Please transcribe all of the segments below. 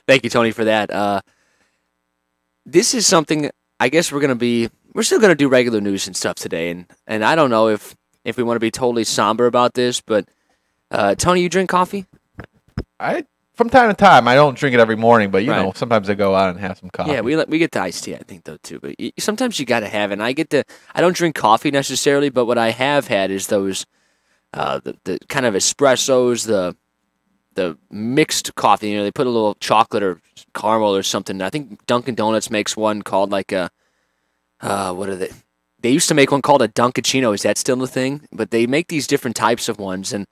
Thank you, Tony, for that. This is something I guess we're still gonna do regular news and stuff today, and I don't know if we want to be totally somber about this, but Tony, you drink coffee? I From time to time, I don't drink it every morning, but Right. sometimes I go out and have some coffee. Yeah, we get the iced tea, I think, though too. But sometimes you got to have it. And I don't drink coffee necessarily, but what I have had is those the kind of espressos, the mixed coffee. They put a little chocolate or caramel or something. I think Dunkin' Donuts makes one called like a what are they? They used to make one called a Dunkachino. Is that still the thing? But they make these different types of ones. And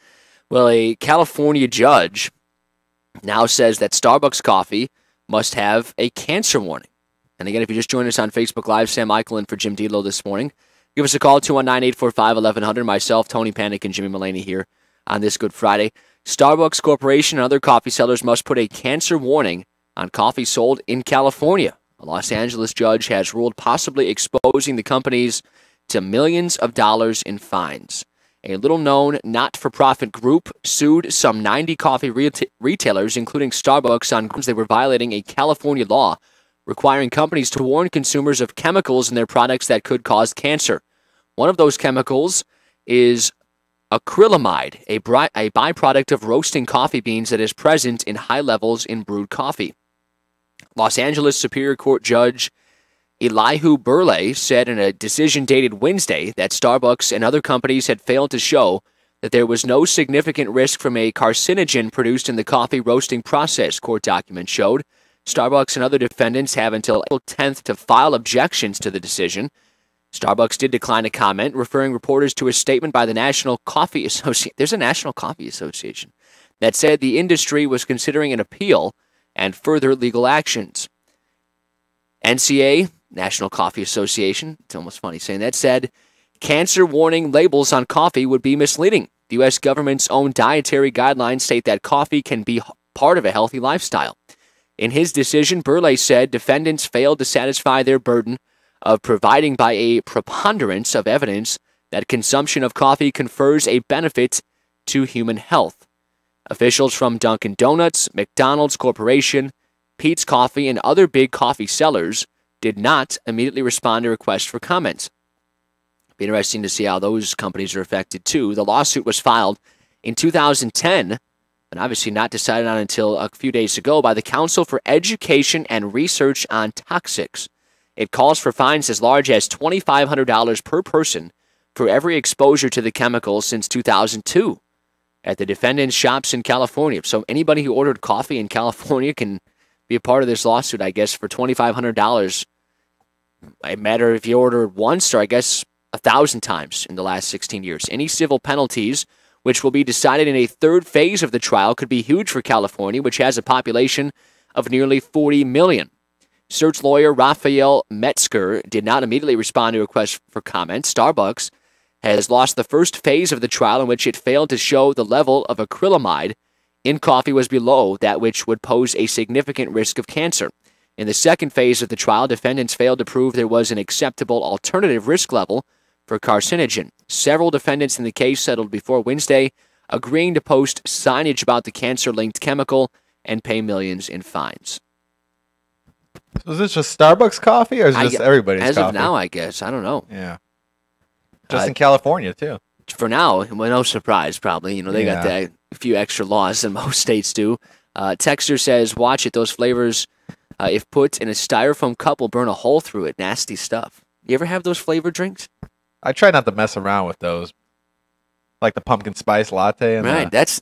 well, a California judge now says that Starbucks coffee must have a cancer warning. And again, if you just joined us on Facebook Live, Sam Michael in for Jim Delo this morning. Give us a call, 219-845-1100. Myself, Tony Panic, and Jimmy Mullaney here on this Good Friday. Starbucks Corporation and other coffee sellers must put a cancer warning on coffee sold in California. A Los Angeles judge has ruled possibly exposing the companies to millions of dollars in fines. A little-known not-for-profit group sued some 90 coffee retailers, including Starbucks, on grounds they were violating a California law requiring companies to warn consumers of chemicals in their products that could cause cancer. One of those chemicals is acrylamide, a byproduct of roasting coffee beans that is present in high levels in brewed coffee. Los Angeles Superior Court Judge Elihu Burley said in a decision dated Wednesday that Starbucks and other companies had failed to show that there was no significant risk from a carcinogen produced in the coffee roasting process, court documents showed. Starbucks and other defendants have until April 10th to file objections to the decision. Starbucks did decline to comment, referring reporters to a statement by the National Coffee Association. There's a National Coffee Association that said the industry was considering an appeal and further legal actions. NCA, National Coffee Association, it's almost funny saying that, said cancer warning labels on coffee would be misleading. The U.S. government's own dietary guidelines state that coffee can be part of a healthy lifestyle. In his decision, Burley said defendants failed to satisfy their burden of providing by a preponderance of evidence that consumption of coffee confers a benefit to human health. Officials from Dunkin' Donuts, McDonald's Corporation, Peet's Coffee, and other big coffee sellers did not immediately respond to requests for comments. It'll be interesting to see how those companies are affected too. The lawsuit was filed in 2010, and obviously not decided on until a few days ago by the Council for Education and Research on Toxics. It calls for fines as large as $2,500 per person for every exposure to the chemical since 2002 at the defendant's shops in California. So anybody who ordered coffee in California can be a part of this lawsuit, I guess, for $2,500. It matter if you ordered once or, I guess, 1,000 times in the last 16 years. Any civil penalties, which will be decided in a third phase of the trial, could be huge for California, which has a population of nearly 40 million. Search lawyer Raphael Metzger did not immediately respond to requests for comment. Starbucks has lost the first phase of the trial in which it failed to show the level of acrylamide in coffee was below that which would pose a significant risk of cancer. In the second phase of the trial, defendants failed to prove there was an acceptable alternative risk level for carcinogen. Several defendants in the case settled before Wednesday, agreeing to post signage about the cancer-linked chemical and pay millions in fines. So is this just Starbucks coffee, or is this everybody's coffee? As of now, I guess. I don't know. Yeah. Just in California, too. For now, well, no surprise, probably. They got that a few extra laws than most states do. Texter says, watch it. Those flavors, if put in a styrofoam cup, will burn a hole through it. Nasty stuff. You ever have those flavored drinks? I try not to mess around with those. Like the pumpkin spice latte. And right. That's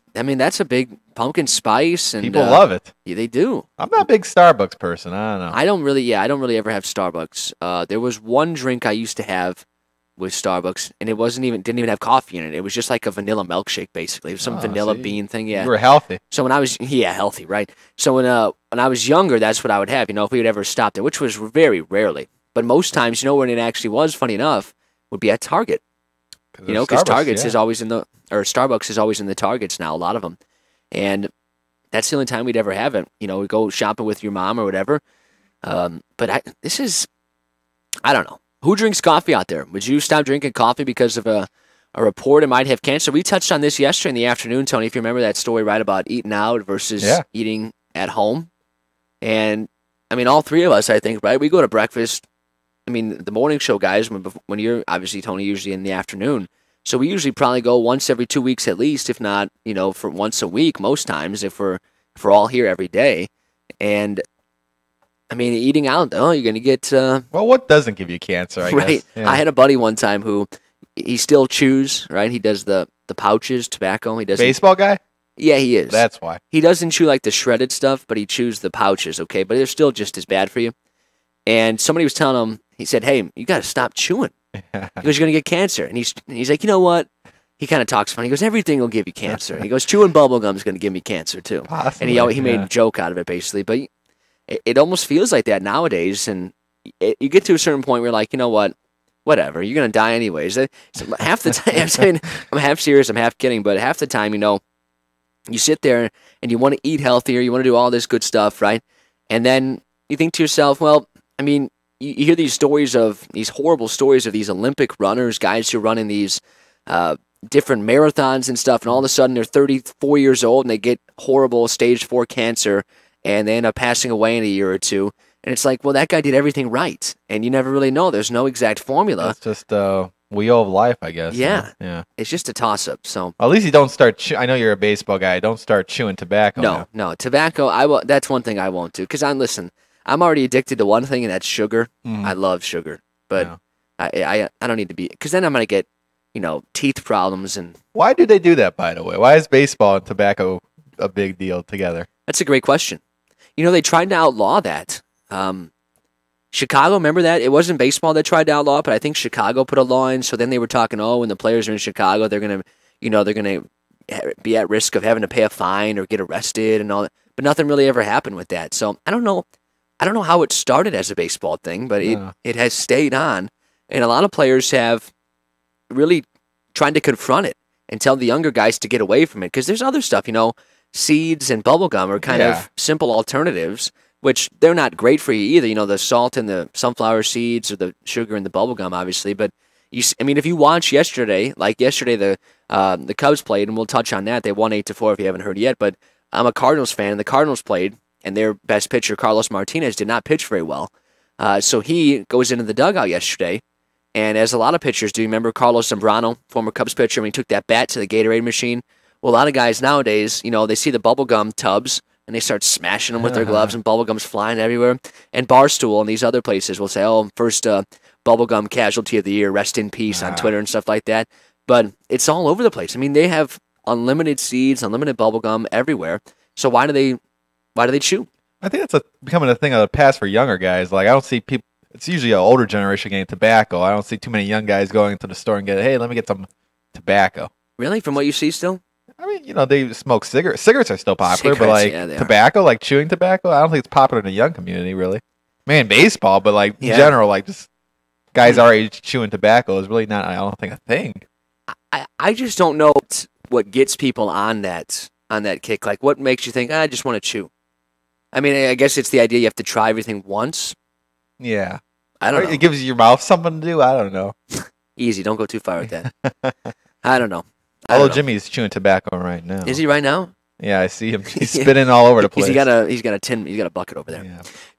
a big pumpkin spice. And people love it. Yeah, they do. I'm not a big Starbucks person. I don't know. I don't really ever have Starbucks. There was one drink I used to have with Starbucks, and it didn't even have coffee in it. It was just like a vanilla milkshake, basically. It was some vanilla bean thing. Yeah, you were healthy. So when I was healthy, right? So when I was younger, that's what I would have. If we would ever stop there, which was very rarely, but most times, when it actually was, funny enough, would be at Target. Because Target's is always Starbucks is always in the Targets now. A lot of them, and that's the only time we'd ever have it. We go shopping with your mom or whatever. But I don't know. Who drinks coffee out there? Would you stop drinking coffee because of a report it might have cancer? We touched on this yesterday in the afternoon, Tony, if you remember that story, right, about eating out versus eating at home. And, I mean, all three of us, I think, right? We go to breakfast. I mean, the morning show guys, when you're, obviously, Tony, usually in the afternoon. So we usually probably go once every 2 weeks at least, if not, for once a week most times if we're all here every day. And, I mean, eating out, you're going to get... well, what doesn't give you cancer, I right. guess? Yeah. I had a buddy one time who, he still chews, right? He does the pouches, tobacco. He does Baseball guy? Yeah, he is. That's why. He doesn't chew like the shredded stuff, but he chews the pouches, okay? But they're still just as bad for you. And somebody was telling him, he said, hey, you got to stop chewing. Because you're going to get cancer. And he's like, you know what? He kind of talks funny. He goes, everything will give you cancer. He goes, chewing bubble gum is going to give me cancer too. Possibly, and he made a joke out of it, basically. But it almost feels like that nowadays. And you get to a certain point where you're like, you know what? Whatever. You're going to die anyways. So half the time, I'm half serious, I'm half kidding, but half the time, you sit there and you want to eat healthier, you want to do all this good stuff, right? And then you think to yourself, well, I mean, you hear these horrible stories of these Olympic runners, guys who run in these different marathons and stuff, and all of a sudden they're 34 years old and they get horrible stage 4 cancer and they end up passing away in a year or two. And it's like, well, that guy did everything right, and you never really know. There's no exact formula. It's just wheel of life, I guess. Yeah. Yeah. It's just a toss-up. So at least you don't start. I know you're a baseball guy. Don't start chewing tobacco. No, tobacco. That's one thing I won't do because I'm already addicted to one thing, and that's sugar. I love sugar, but I don't need to be because then I'm gonna get teeth problems and. Why do they do that, by the way? Why is baseball and tobacco a big deal together? That's a great question. They tried to outlaw that. Chicago, remember that? It wasn't baseball that tried to outlaw it, but I think Chicago put a law in. So then they were talking, when the players are in Chicago, they're gonna be at risk of having to pay a fine or get arrested and all that. But nothing really ever happened with that. So I don't know how it started as a baseball thing, but it has stayed on, and a lot of players have really tried to confront it and tell the younger guys to get away from it because there's other stuff, seeds and bubble gum are kind of simple alternatives. Which they're not great for you either, the salt and the sunflower seeds or the sugar and the bubble gum, obviously. But if you watched yesterday, the Cubs played, and we'll touch on that. They won 8-4 if you haven't heard yet. But I'm a Cardinals fan. The Cardinals played, and their best pitcher, Carlos Martinez, did not pitch very well. So he goes into the dugout yesterday, and as a lot of pitchers do, remember Carlos Zambrano, former Cubs pitcher, when he took that bat to the Gatorade machine? Well, a lot of guys nowadays, they see the bubble gum tubs, and they start smashing them with their gloves, and bubblegum's flying everywhere. And Barstool and these other places will say, first bubblegum casualty of the year, rest in peace on Twitter and stuff like that. But it's all over the place. I mean, they have unlimited seeds, unlimited bubblegum everywhere. So why do they chew? I think that's becoming a thing of the past for younger guys. Like, I don't see people, it's usually an older generation getting tobacco. I don't see too many young guys going to the store and hey, let me get some tobacco. Really? From what you see still? I mean, they smoke cigarettes. Cigarettes are still popular, but tobacco, like chewing tobacco, I don't think it's popular in the young community, really. Man, baseball, but in general, just guys our age chewing tobacco is really not, I don't think, a thing. I just don't know what gets people on that kick. Like, what makes you think, I just want to chew? I mean, I guess it's the idea you have to try everything once. Yeah. I don't know. It gives your mouth something to do. I don't know. Easy. Don't go too far with that. I don't know. Although Jimmy's chewing tobacco right now. Is he right now? Yeah, I see him. He's spitting all over the place. He's got a bucket over there.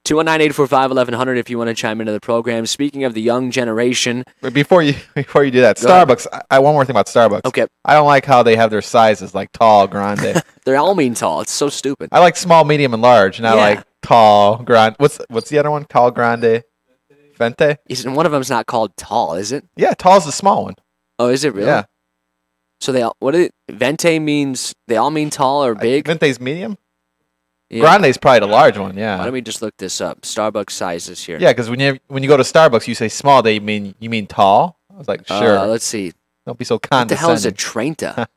219-845-1100 if you want to chime into the program. Speaking of the young generation. Before you do that, Starbucks, one more thing about Starbucks. Okay. I don't like how they have their sizes, like tall, grande. They all mean tall. It's so stupid. I like small, medium, and large, and I like tall, grande. What's the other one? Tall, grande, vente? One of them's not called tall, is it? Yeah, tall's the small one. Oh, is it really? Yeah. So vente means they all mean tall or big? Vente's medium? Yeah. Grande's probably the large one, yeah. Why don't we just look this up? Starbucks sizes here. Yeah, because when you go to Starbucks, you say small, you mean tall? I was like, sure. Let's see. Don't be so condescending. What the hell is a Trenta?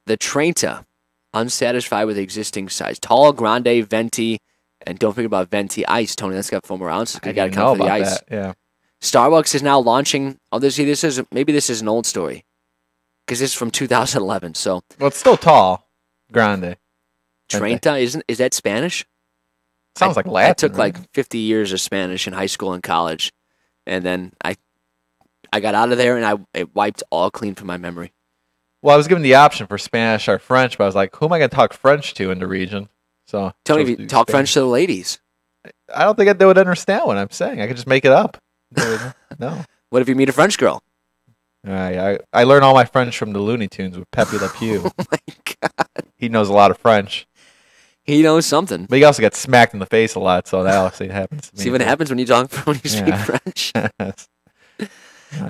The Trenta, unsatisfied with existing size. Tall, grande, venti, and don't forget about venti ice, Tony. That's got 4 more ounces. You got to come for the ice. That. Yeah. Starbucks is now launching. This is an old story. Because this is from 2011, so. Well, it's still tall. Grande. Treinta, is that Spanish? Sounds like Latin. I took like 50 years of Spanish in high school and college, and then I got out of there and it wiped all clean from my memory. Well, I was given the option for Spanish or French, but I was like, who am I going to talk French to in the region? So Tony, if you talk French to the ladies. I don't think they would understand what I'm saying. I could just make it up. No. What if you meet a French girl? I learned all my French from the Looney Tunes with Pepe Le Pew. Oh my God. He knows a lot of French. He knows something. But he also gets smacked in the face a lot, so that also happens to me. See what happens when you speak French.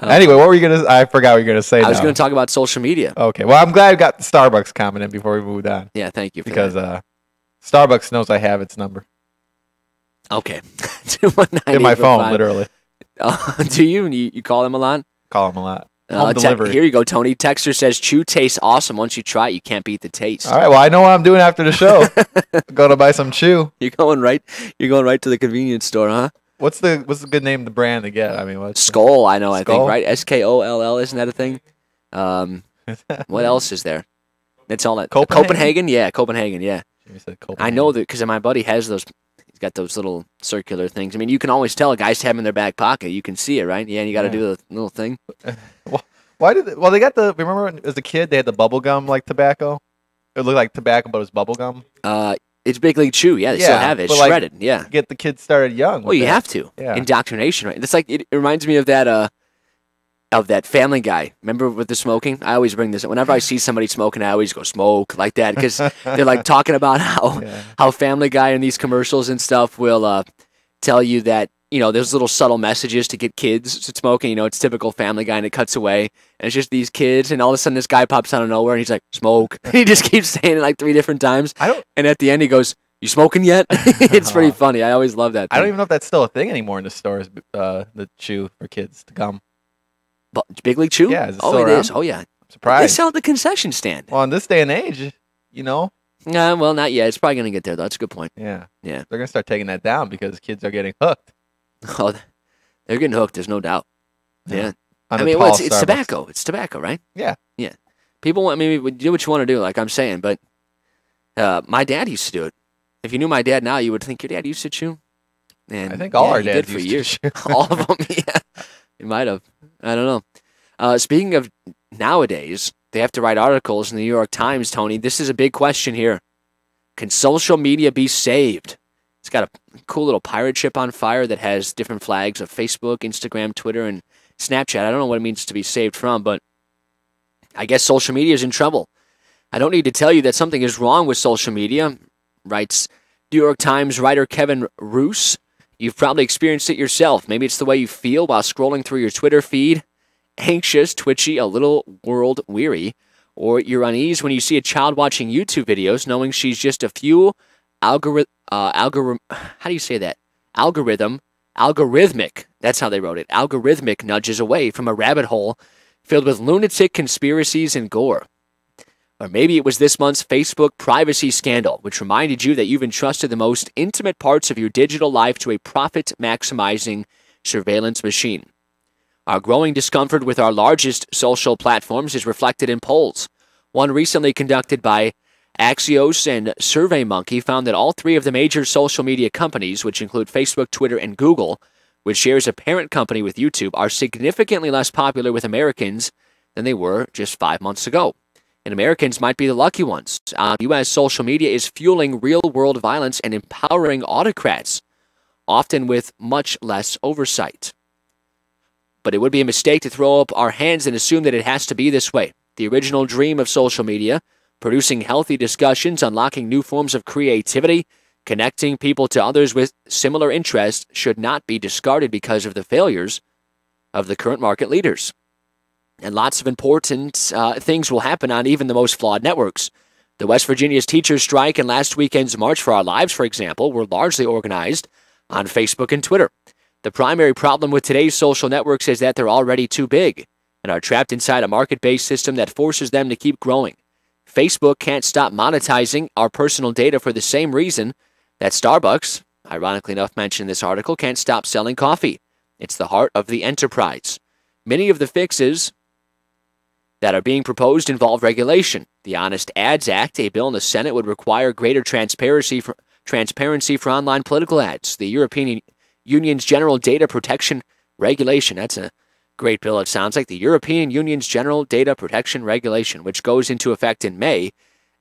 Anyway, what were you gonna? I forgot what you were gonna say. I was gonna talk about social media. Okay, well, I'm glad I got the Starbucks comment in before we moved on. Yeah, thank you. Because Starbucks knows I have its number. Okay. In my phone, literally. Do you? You call them a lot? Call them a lot. Home delivery. Here you go, Tony. Texter says, chew tastes awesome. Once you try it, you can't beat the taste. All right, well, I know what I'm doing after the show. Go to buy some chew. You're going right to the convenience store, huh? What's the good name of the brand to get? I mean, what's Skoll, I know, Skoll? I think, right? Skoll, isn't that a thing? What else is there? That's all that. Copenhagen? Yeah, Copenhagen, yeah. I know that because my buddy has those. He's got those little circular things. I mean, you can always tell a guy's having in their back pocket. You can see it, right? Yeah, and you got to do the little thing. Why did they got the? Remember as a kid they had the bubble gum like tobacco. It looked like tobacco, but it was bubble gum. It's Big League Chew. Yeah, they still have it. It's shredded. Yeah, get the kids started young. Well, you have to. Yeah. Indoctrination, right? It's like it reminds me of that. Of that Family Guy. Remember with the smoking? I always bring this up. Whenever I see somebody smoking, I always go smoke like that because they're like talking about how Family Guy in these commercials and stuff will tell you that, there's little subtle messages to get kids to smoking. It's typical Family Guy and it cuts away and it's just these kids and all of a sudden this guy pops out of nowhere and he's like, smoke. He just keeps saying it like 3 different times. And at the end he goes, you smoking yet? It's pretty funny. I always love that thing. I don't even know if that's still a thing anymore in the stores, the chew for kids, the gum. But Big League Chew? Yeah, it is. Oh, yeah. I'm surprised. They sell at the concession stand. Well, in this day and age, Well, not yet. It's probably going to get there, though. That's a good point. Yeah. Yeah. They're going to start taking that down because kids are getting hooked. Oh, they're getting hooked. There's no doubt. Yeah. It's tobacco. It's tobacco, right? Yeah. Yeah. People want, do what you want to do, like I'm saying, but my dad used to do it. If you knew my dad now, you would think your dad used to chew. And I think all our dads did for years. All of them, yeah. He might have. I don't know. Speaking of nowadays, they have to write articles in the New York Times, Tony. This is a big question here. Can social media be saved? It's got a cool little pirate ship on fire that has different flags of Facebook, Instagram, Twitter, and Snapchat. I don't know what it means to be saved from, but I guess social media is in trouble. I don't need to tell you that something is wrong with social media, writes New York Times writer Kevin Roose. You've probably experienced it yourself. Maybe it's the way you feel while scrolling through your Twitter feed, anxious, twitchy, a little world weary, or you're unease when you see a child watching YouTube videos knowing she's just a few algorithmic, that's how they wrote it, algorithmic nudges away from a rabbit hole filled with lunatic conspiracies and gore. Or maybe it was this month's Facebook privacy scandal, which reminded you that you've entrusted the most intimate parts of your digital life to a profit-maximizing surveillance machine. Our growing discomfort with our largest social platforms is reflected in polls. One recently conducted by Axios and SurveyMonkey found that all 3 of the major social media companies, which include Facebook, Twitter, and Google, which shares a parent company with YouTube, are significantly less popular with Americans than they were just 5 months ago. And Americans might be the lucky ones. U.S. social media is fueling real-world violence and empowering autocrats, often with much less oversight. But it would be a mistake to throw up our hands and assume that it has to be this way. The original dream of social media, producing healthy discussions, unlocking new forms of creativity, connecting people to others with similar interests, should not be discarded because of the failures of the current market leaders. And lots of important things will happen on even the most flawed networks. The West Virginia's teachers' strike and last weekend's March for Our Lives, for example, were largely organized on Facebook and Twitter. The primary problem with today's social networks is that they're already too big and are trapped inside a market-based system that forces them to keep growing. Facebook can't stop monetizing our personal data for the same reason that Starbucks, ironically enough mentioned in this article, can't stop selling coffee. It's the heart of the enterprise. Many of the fixes that are being proposed involve regulation. The Honest Ads Act, a bill in the Senate, would require greater transparency for online political ads. The European Union's General Data Protection Regulation, that's a great bill, it sounds like. The European Union's General Data Protection Regulation, which goes into effect in May,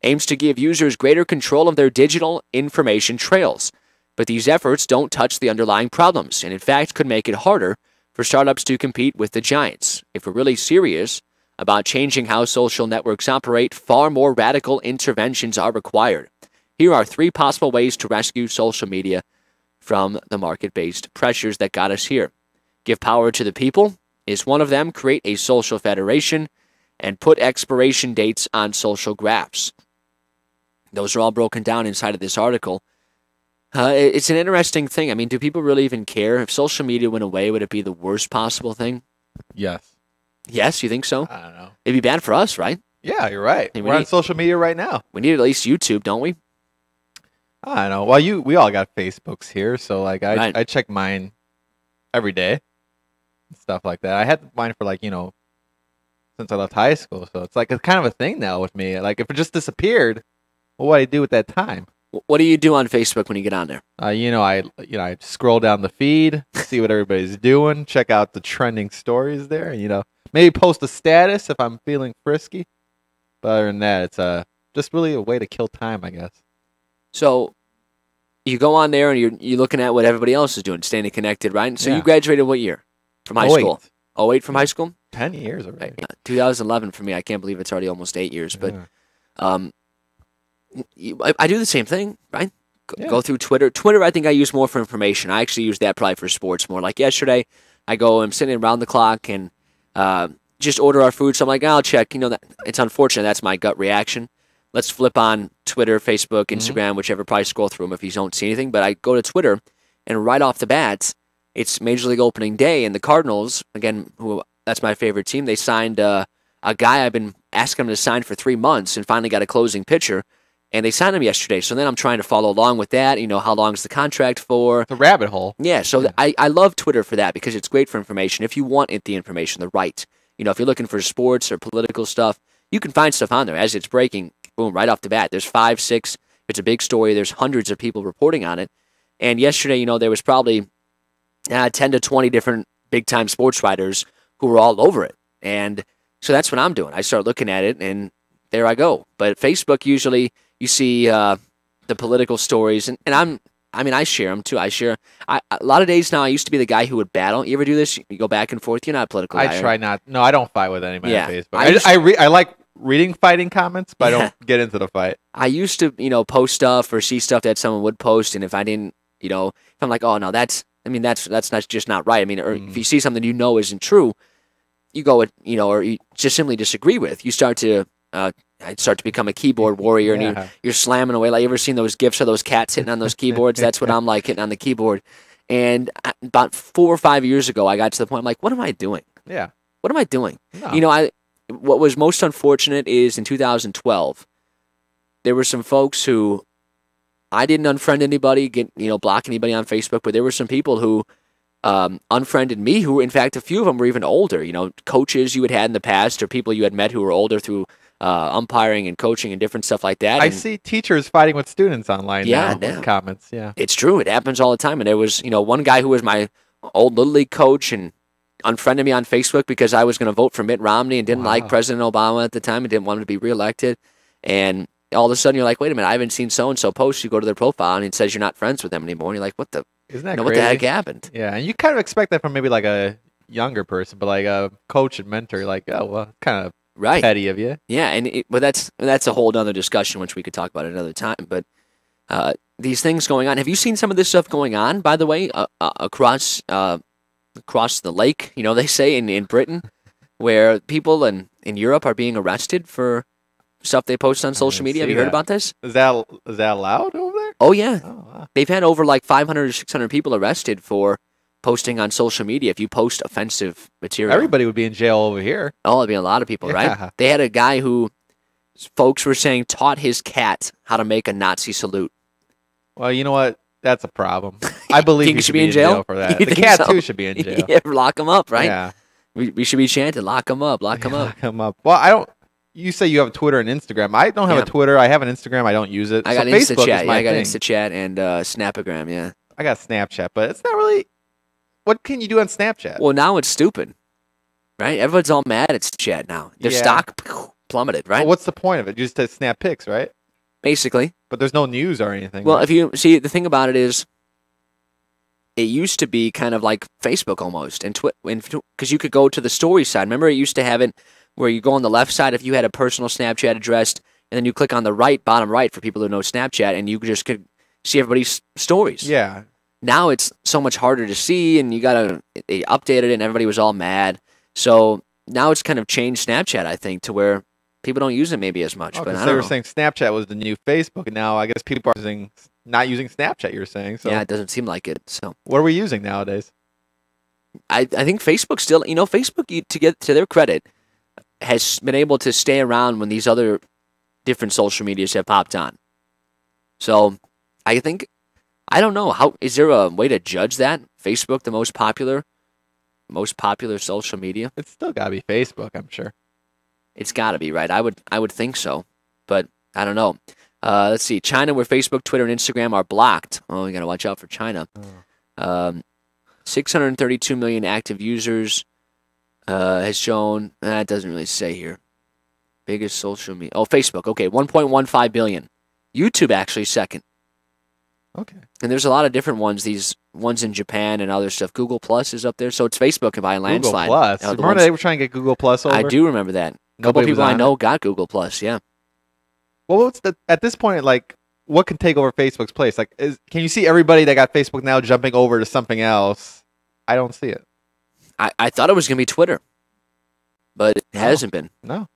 aims to give users greater control of their digital information trails. But these efforts don't touch the underlying problems, and in fact could make it harder for startups to compete with the giants. If we're really serious about changing how social networks operate, far more radical interventions are required. Here are 3 possible ways to rescue social media from the market-based pressures that got us here. Give power to the people is one of them. Create a social federation and put expiration dates on social graphs. Those are all broken down inside of this article. It's an interesting thing. I mean, do people really even care? If social media went away, would it be the worst possible thing? Yes. Yes, you think so? I don't know. It'd be bad for us, right? Yeah, you're right. We're on social media right now. We need at least YouTube, don't we? I don't know. Well, we all got Facebooks here, so like I check mine every day, stuff like that. I had mine for since I left high school, so it's like it's kind of a thing now with me. Like if it just disappeared, what would I do with that time? What do you do on Facebook when you get on there? I scroll down the feed, see what everybody's doing, check out the trending stories there, maybe post a status if I'm feeling frisky. But other than that, it's just really a way to kill time, I guess. So you go on there and you're looking at what everybody else is doing, staying connected, right? So yeah. You graduated what year from high school? 08 from high school? 10 years already. 2011 for me. I can't believe it's already almost 8 years. But I do the same thing, right? Go through Twitter. Twitter, I think I use more for information. I actually use that probably for sports more. Like yesterday, I'm sitting around the clock and just order our food. So I'm like, I'll check. That it's unfortunate. That's my gut reaction. Let's flip on Twitter, Facebook, Instagram, whichever. Probably scroll through them if you don't see anything. But I go to Twitter, and right off the bat, it's Major League Opening Day, and the Cardinals, again, that's my favorite team, they signed a guy I've been asking him to sign for 3 months and finally got a closing pitcher, and they signed him yesterday. So then I'm trying to follow along with that. How long is the contract for? The rabbit hole. Yeah, so I love Twitter for that because it's great for information. If you want the information, the right. If you're looking for sports or political stuff, you can find stuff on there. As it's breaking, boom, right off the bat. There's 5, 6. If it's a big story, there's hundreds of people reporting on it. And yesterday, there was probably 10 to 20 different big-time sports writers who were all over it. And so that's what I'm doing. I start looking at it, and there I go. But Facebook, usually you see the political stories, and I share them too. A lot of days now, I used to be the guy who would battle. You ever do this? You go back and forth. You're not a political guy. I try not. No, I don't fight with anybody on Facebook. I like reading fighting comments, but I don't get into the fight. I used to, post stuff or see stuff that someone would post, and if I didn't, if I'm like, oh no, that's not just not right. Or if you see something isn't true, you go with, or you just simply disagree with. You start to, I'd start to become a keyboard warrior, and you're slamming away. Like, you ever seen those gifs of those cats hitting on those keyboards? That's what I'm like, hitting on the keyboard. And about 4 or 5 years ago, I got to the point, I'm like, what am I doing? Yeah. What am I doing? No. What was most unfortunate is in 2012, there were some folks who, I didn't unfriend anybody, block anybody on Facebook, but there were some people who unfriended me who, in fact, a few of them were even older, coaches you had in the past or people you had met who were older through umpiring and coaching and different stuff like that. I see teachers fighting with students online now with comments. Yeah, it's true. It happens all the time. And there was, one guy who was my old Little League coach and unfriended me on Facebook because I was going to vote for Mitt Romney and didn't like President Obama at the time and didn't want him to be reelected. And all of a sudden you're like, wait a minute, I haven't seen so-and-so post. You go to their profile and it says you're not friends with them anymore. And you're like, what the? Isn't that crazy? What the heck happened? Yeah, and you kind of expect that from maybe like a younger person, but like a coach and mentor, like, oh, well, kind of petty of you. Yeah, but that's a whole other discussion, which we could talk about another time. But these things going on. Have you seen some of this stuff going on, by the way, across the lake, they say in Britain, where people in Europe are being arrested for stuff they post on social media? Have you heard about this? Is that allowed over there? Oh, yeah. Oh, wow. They've had over like 500 or 600 people arrested for posting on social media if you post offensive material. Everybody would be in jail over here. Oh, there'd be a lot of people, right? They had a guy who, folks were saying, taught his cat how to make a Nazi salute. Well, you know what? That's a problem. I believe he should be in jail for that. The cat, too, should be in jail. Yeah, lock him up, right? Yeah. We should be chanting, lock him up, lock him up. Lock him up. Well, you say you have Twitter and Instagram. I don't have a Twitter. I have an Instagram. I don't use it. I got Facebook InstaChat. I got InstaChat and Snapagram, yeah. I got Snapchat, but it's not really... What can you do on Snapchat? Well, now it's stupid, right? Everyone's all mad at chat now. Their stock plummeted, right? Well, what's the point of it? Just to snap pics, right? Basically. But there's no news or anything. Well, right? if you see, the thing about it is, it used to be kind of like Facebook almost, and because you could go to the story side. Remember, it used to have it where you go on the left side if you had a personal Snapchat address, and then you click on the right, bottom right for people who know Snapchat, and you just could see everybody's stories. Yeah. Now it's so much harder to see, and they updated it, and everybody was all mad. So now it's kind of changed Snapchat, I think, to where people don't use it maybe as much. Oh, but I they don't were know. saying Snapchat was the new Facebook, and now I guess people are not using Snapchat. You're saying so? Yeah, it doesn't seem like it. So what are we using nowadays? I think Facebook still, Facebook, to get to their credit, has been able to stay around when these other different social medias have popped on. So I think, I don't know, is there a way to judge that? Facebook, the most popular social media? It's still got to be Facebook, I'm sure. It's got to be, right? I would think so, but I don't know. Let's see. China, where Facebook, Twitter, and Instagram are blocked. Oh, you got to watch out for China. 632 million active users has shown. That doesn't really say here. Biggest social media. Oh, Facebook. Okay, 1.15 billion. YouTube actually second. Okay. And there's a lot of different ones. These ones in Japan and other stuff. Google Plus is up there, so it's Facebook by a landslide. Google Plus. Remember they were trying to get Google Plus over? I do remember that. A couple people I know got Google Plus. Yeah. Well, at this point, like, what can take over Facebook's place? Like, can you see everybody that got Facebook now jumping over to something else? I don't see it. I thought it was going to be Twitter, but it hasn't been. No.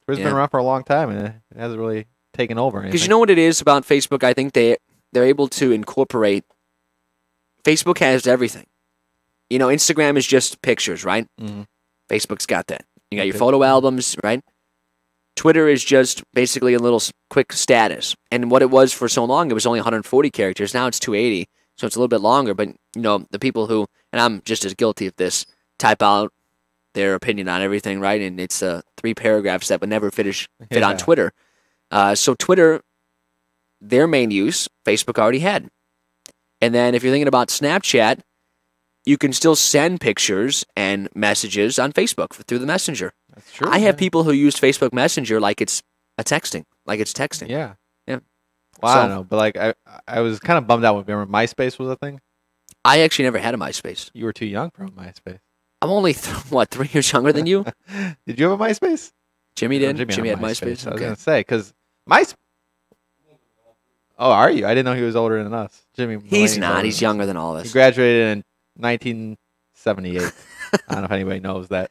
Twitter's been around for a long time, and it hasn't really taken over. Because you know what it is about Facebook? I think they're able to incorporate. Facebook has everything. Instagram is just pictures, right? Mm-hmm. Facebook's got that. You got your photo albums, right? Twitter is just basically a little quick status. And what it was for so long, it was only 140 characters. Now it's 280, so it's a little bit longer. But, the people who, and I'm just as guilty of this, type out their opinion on everything, right? And it's 3 paragraphs that would never fit on Twitter. So Twitter, their main use, Facebook already had. And then if you're thinking about Snapchat, you can still send pictures and messages on Facebook through the Messenger. That's true. I have people who use Facebook Messenger like it's texting. Yeah. Yeah. Well, I don't know, but like I was kind of bummed out when remember MySpace was a thing. I actually never had a MySpace. You were too young for a MySpace. I'm only 3 years younger than you. Did you have a MySpace? Jimmy did. Jimmy had MySpace. I was gonna say because MySpace. Oh, are you? I didn't know he was older than us. Jimmy. He's not. He's younger than all of us. He graduated in 1978. I don't know if anybody knows that,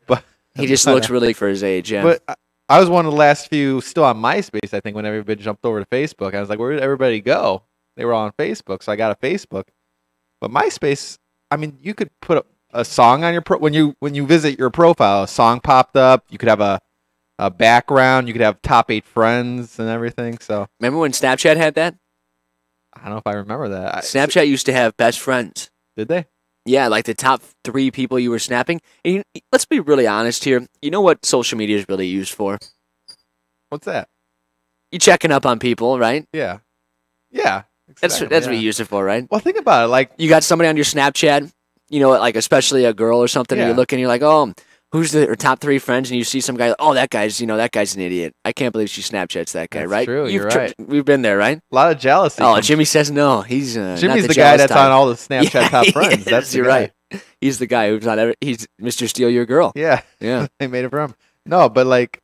but he just looks really for his age. Yeah. But I was one of the last few still on MySpace. I think when everybody jumped over to Facebook, I was like, where did everybody go? They were all on Facebook, so I got a Facebook. But MySpace, I mean, you could put a song on your when you visit your profile, a song popped up. You could have a background. You could have top 8 friends and everything. So remember when Snapchat had that? I don't know if I remember that. Snapchat used to have best friends. Did they? Yeah, like the top 3 people you were snapping. And let's be really honest here. You know what social media is really used for? What's that? You checking up on people, right? Yeah. Yeah. Exactly, that's what you use it for, right? Well, think about it. Like you got somebody on your Snapchat, like especially a girl or something, and you're looking, you're like, oh, who's her top 3 friends? And you see some guy, oh, that guy's an idiot. I can't believe she Snapchats that guy, that's right? True, you're right. We've been there, right? A lot of jealousy. Oh, Jimmy says no. He's Jimmy's the guy that's on all the Snapchat top friends. That's you're right. He's the guy who's on he's Mr. Steal Your Girl. Yeah. Yeah. They made it for him. No, but like,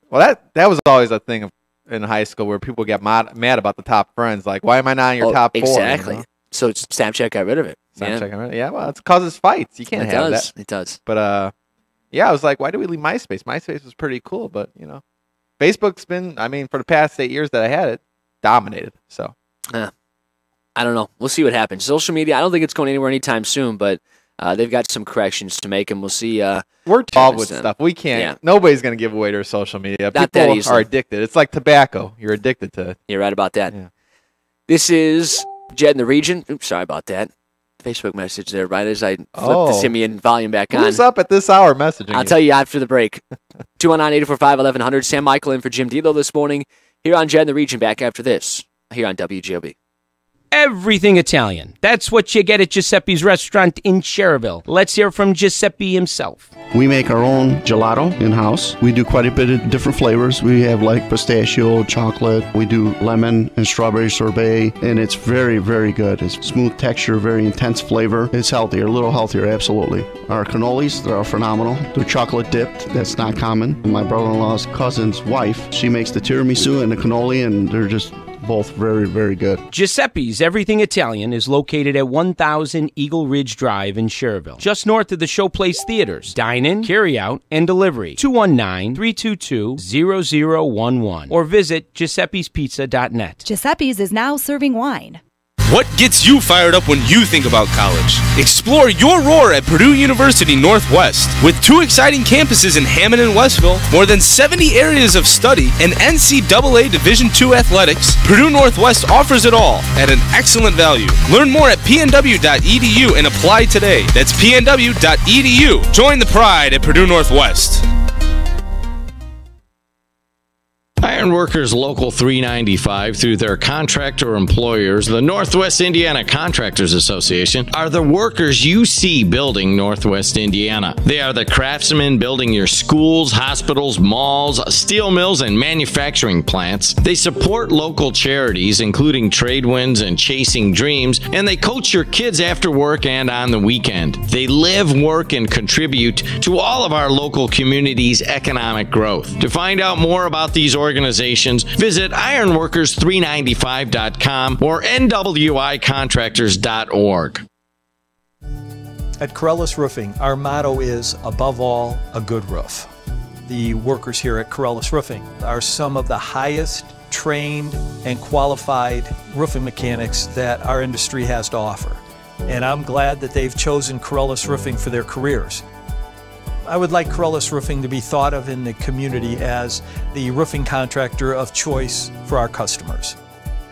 well, that was always a thing in high school where people get mad about the top friends. Like, why am I not in your top 4? Exactly. You know? So Snapchat got rid of it. Snapchat got rid of it. Yeah, well, it causes fights. You can't have that. It does. But yeah, I was like, why did we leave MySpace? MySpace was pretty cool, but Facebook's been, I mean, for the past 8 years that I had it, dominated. So I don't know. We'll see what happens. Social media, I don't think it's going anywhere anytime soon, but they've got some corrections to make, and we'll see. We're involved with stuff. We can't. Yeah. Nobody's going to give away their social media. Not People that easily. are addicted. It's like tobacco. You're addicted to it. You're right about that. Yeah. This is JED in the region. Oops, sorry about that. Facebook message there, right as I flipped the Simeon volume back on. Who's up at this hour messaging I'll tell you after the break. 219-845-1100. Sam Michael in for Jim Delo this morning here on JED in the region. Back after this here on WGOB. everything Italian. That's what you get at Giuseppe's restaurant in Cherville. Let's hear from Giuseppe himself. We make our own gelato in-house. We do quite a bit of different flavors. We have like pistachio, chocolate. We do lemon and strawberry sorbet, and it's very, very good. It's smooth texture, very intense flavor. It's healthier, a little healthier, absolutely. Our cannolis, they're phenomenal. They're chocolate dipped. That's not common. My brother-in-law's cousin's wife, she makes the tiramisu and the cannoli, and they're just both very, very good. Giuseppe's Everything Italian is located at 1000 Eagle Ridge Drive in Cherville, just north of the Showplace Theaters. Dine-in, carry-out, and delivery. 219-322-0011 or visit giuseppespizza.net. Giuseppe's is now serving wine. What gets you fired up when you think about college? Explore your roar at Purdue University Northwest. With 2 exciting campuses in Hammond and Westville, more than 70 areas of study, and NCAA Division II athletics, Purdue Northwest offers it all at an excellent value. Learn more at pnw.edu and apply today. That's pnw.edu. Join the pride at Purdue Northwest. Ironworkers Local 395, through their contractor employers, the Northwest Indiana Contractors Association, are the workers you see building Northwest Indiana. They are the craftsmen building your schools, hospitals, malls, steel mills, and manufacturing plants. They support local charities, including Tradewinds and Chasing Dreams, and they coach your kids after work and on the weekend. They live, work, and contribute to all of our local communities' economic growth. To find out more about these organizations, visit ironworkers395.com or nwicontractors.org. At Corellis Roofing, our motto is, above all, a good roof. The workers here at Corellis Roofing are some of the highest trained and qualified roofing mechanics that our industry has to offer. And I'm glad that they've chosen Corellis Roofing for their careers. I would like Corellis Roofing to be thought of in the community as the roofing contractor of choice for our customers.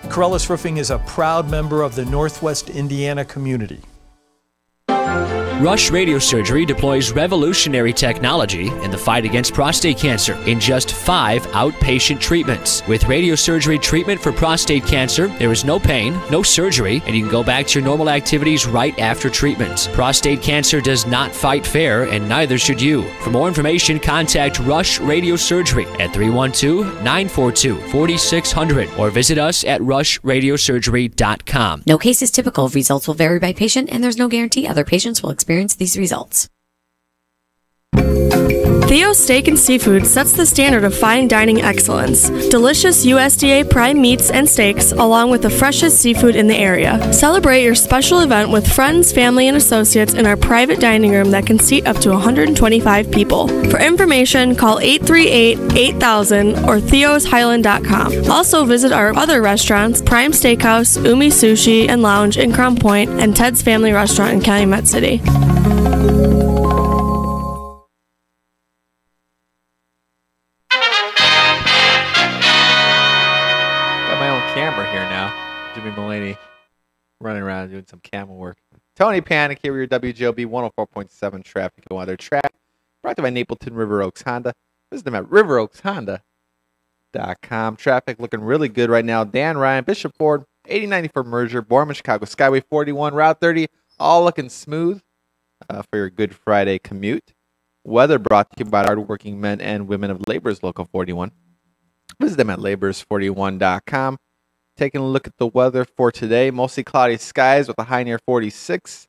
Corellis Roofing is a proud member of the Northwest Indiana community. Rush Radiosurgery deploys revolutionary technology in the fight against prostate cancer in just 5 outpatient treatments. With radiosurgery treatment for prostate cancer, there is no pain, no surgery, and you can go back to your normal activities right after treatment. Prostate cancer does not fight fair, and neither should you. For more information, contact Rush Radiosurgery at 312-942-4600 or visit us at rushradiosurgery.com. No case is typical. Results will vary by patient, and there's no guarantee other patients will experience these results. Theo's Steak and Seafood sets the standard of fine dining excellence. Delicious USDA prime meats and steaks, along with the freshest seafood in the area. Celebrate your special event with friends, family, and associates in our private dining room that can seat up to 125 people. For information, call 838-8000 or theoshighland.com. Also visit our other restaurants, Prime Steakhouse, Umi Sushi and Lounge in Crown Point, and Ted's Family Restaurant in Calumet City. Running around doing some camel work. Tony Panic here with your WJLB 104.7 traffic and weather. Traffic brought to you by Napleton River Oaks Honda. Visit them at riveroakshonda.com. Traffic looking really good right now. Dan Ryan, Bishop Ford, 8094 Merger, Borman, Chicago, Skyway 41, Route 30, all looking smooth for your Good Friday commute. Weather brought to you by hardworking men and women of Laborers Local 41. Visit them at labors41.com. Taking a look at the weather for today, mostly cloudy skies with a high near 46.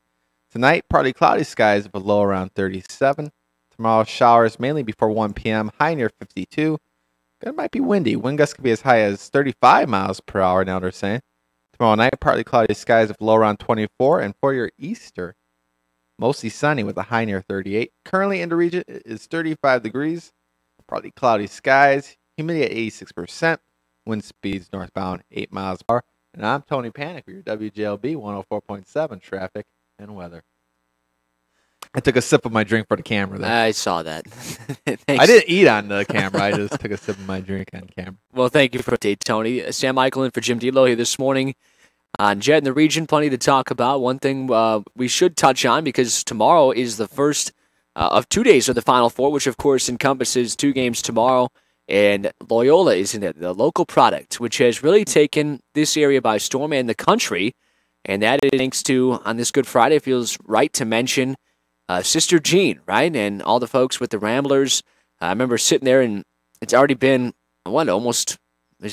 Tonight, partly cloudy skies with a low around 37. Tomorrow, showers mainly before 1 p.m., high near 52. It might be windy. Wind gusts could be as high as 35 miles per hour now, they're saying. Tomorrow night, partly cloudy skies with a low around 24. And for your Easter, mostly sunny with a high near 38. Currently in the region is 35 degrees. Partly cloudy skies, humidity at 86%. Wind speeds northbound 8 miles per hour. And I'm Tony Panic with your WJLB 104.7 traffic and weather. I took a sip of my drink for the camera there. I saw that. I didn't eat on the camera. I just took a sip of my drink on camera. Well, thank you for the update, Tony. Sam Michael in for Jim Delo here this morning on JED in the region. Plenty to talk about. One thing we should touch on, because tomorrow is the first of 2 days of the Final Four, which, of course, encompasses 2 games tomorrow And Loyola is in it, the local product, which has really taken this area by storm and the country. And that is thanks to, on this Good Friday, it feels right to mention Sister Jean, right? And all the folks with the Ramblers. I remember sitting there, and it's already been, almost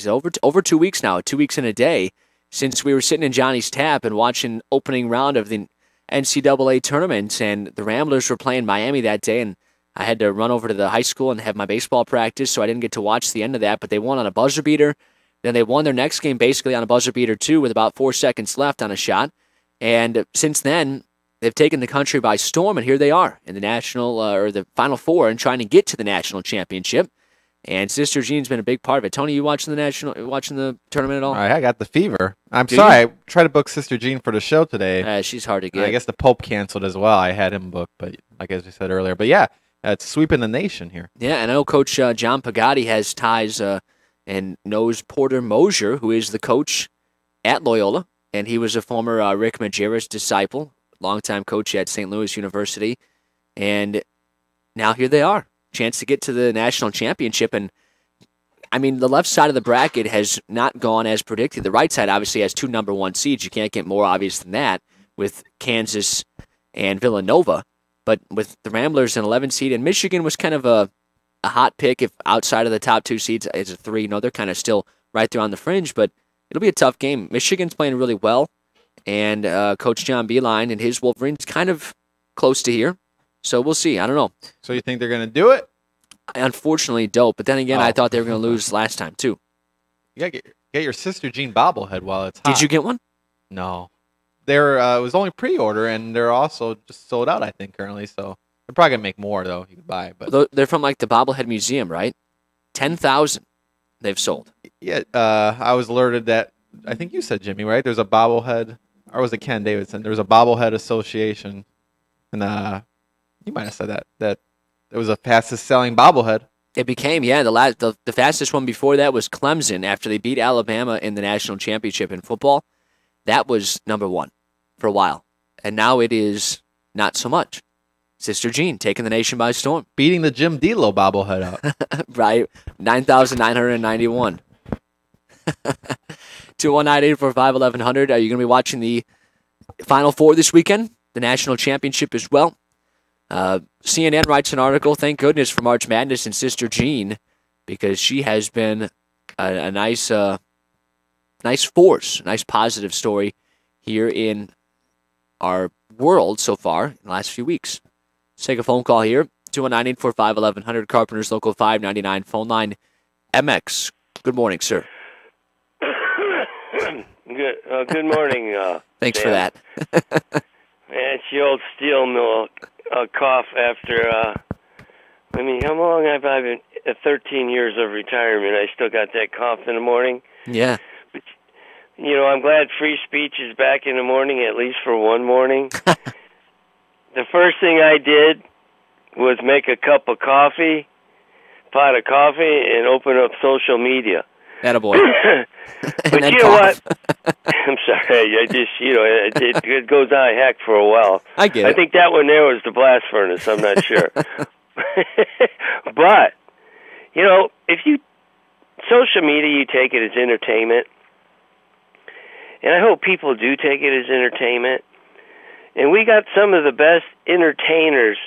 over 2 weeks now, 2 weeks in a day, since we were sitting in Johnny's Tap and watching opening round of the NCAA tournament. And the Ramblers were playing Miami that day, and I had to run over to the high school and have my baseball practice, so I didn't get to watch the end of that, but they won on a buzzer beater. Then they won their next game basically on a buzzer beater too, with about 4 seconds left on a shot. And since then, they've taken the country by storm, and here they are in the national or the Final Four and trying to get to the national championship. And Sister Jean's been a big part of it. Tony, you watching the tournament at all? I got the fever. I'm sorry. I tried to book Sister Jean for the show today. She's hard to get. I guess the Pope canceled as well. I had him booked, but like as we said earlier. But yeah, it's sweeping the nation here. Yeah, and I know Coach John Pagatti has ties and knows Porter Mosier, who is the coach at Loyola, and he was a former Rick Majerus disciple, longtime coach at St. Louis University, and now here they are, chance to get to the national championship. And I mean, the left side of the bracket has not gone as predicted. The right side obviously has 2 number 1 seeds. You can't get more obvious than that with Kansas and Villanova. But with the Ramblers an 11 seed, and Michigan was kind of a hot pick if outside of the top 2 seeds as a 3. No, they're kind of still right there on the fringe, but it'll be a tough game. Michigan's playing really well, and Coach John Beilein and his Wolverines kind of close to here. So we'll see. I don't know. So you think they're going to do it? I unfortunately don't, but then again, I thought they were going to lose last time too. You got to get your Sister Jean bobblehead while it's hot. Did you get one? No. There was only pre-order, and they're also just sold out, I think, currently. So they're probably gonna make more though. You can buy, but they're from like the Bobblehead Museum, right? 10,000 they've sold. Yeah, I was alerted that I think you said, Jimmy, right? There's a bobblehead, or was it Ken Davidson? There was a bobblehead association, and you might have said that it was the fastest selling bobblehead. It became, the fastest one before that was Clemson after they beat Alabama in the national championship in football. That was number 1 for a while, and now it is not so much. Sister Jean taking the nation by storm. Beating the Jim D'Lo bobblehead out. Right, 9,991. 219-845-1100. Are you going to be watching the Final Four this weekend? The national championship as well? CNN writes an article, thank goodness for March Madness and Sister Jean, because she has been a nice force, nice positive story here in our world so far in the last few weeks. Let's take a phone call here. 219-845-1100, Carpenter's Local 599 phone line. MX, good morning, sir. Good morning. Thanks Sam. for that. It's the old steel mill cough after, how long have I been? 13 years of retirement. I still got that cough in the morning. Yeah. But, I'm glad free speech is back in the morning, at least for one morning. The first thing I did was make a cup of coffee, pot of coffee, and open up social media. Attaboy. But you know what? I'm sorry. I just, it goes on heck for a while. I get it. I think that one there was the blast furnace. I'm not sure. But, social media, you take it as entertainment. And I hope people do take it as entertainment. And we got some of the best entertainers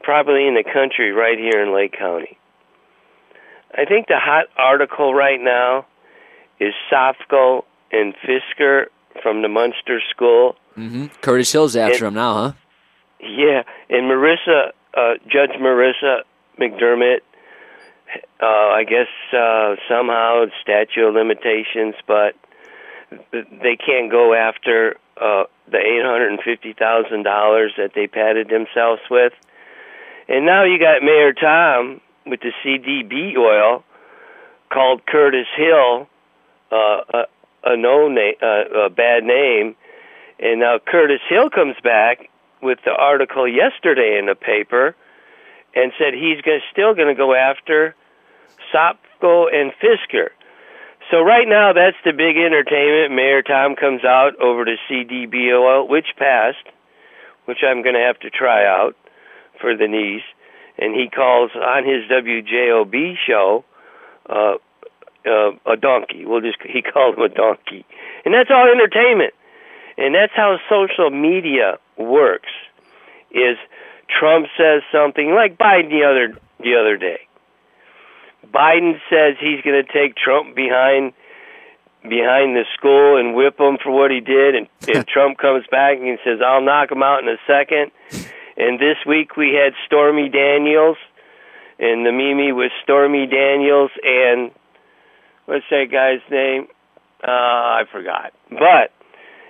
probably in the country right here in Lake County. I think the hot article right now is Sofko and Fisker from the Munster School. Mm-hmm. Curtis Hill's after him now, huh? Yeah, and Judge Marissa McDermott, I guess somehow statute of limitations, but they can't go after the $850,000 that they padded themselves with. And now you got Mayor Tom with the CDB oil called Curtis Hill a bad name. And now Curtis Hill comes back with the article yesterday in the paper and said he's still going to go after Sopko and Fisker. So right now, that's the big entertainment. Mayor Tom comes out over the CDB oil, which passed, which I'm going to have to try out for the knees. And he calls on his WJOB show a donkey. He called him a donkey. And that's all entertainment. And that's how social media works. Is Trump says something like Biden the other day. Biden says he's going to take Trump behind the school and whip him for what he did, and Trump comes back and he says, I'll knock him out in a second. And this week we had Stormy Daniels, and the meme was Stormy Daniels and what's that guy's name? I forgot. But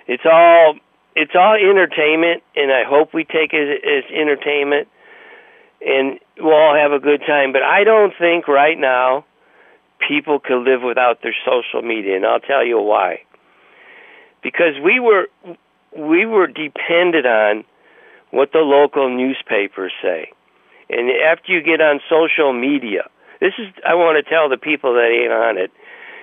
it's all entertainment, and I hope we take it as entertainment, and we'll all have a good time. But I don't think right now people could live without their social media, and I'll tell you why. Because we were dependent on what the local newspapers say. And after you get on social media, I want to tell the people that ain't on it,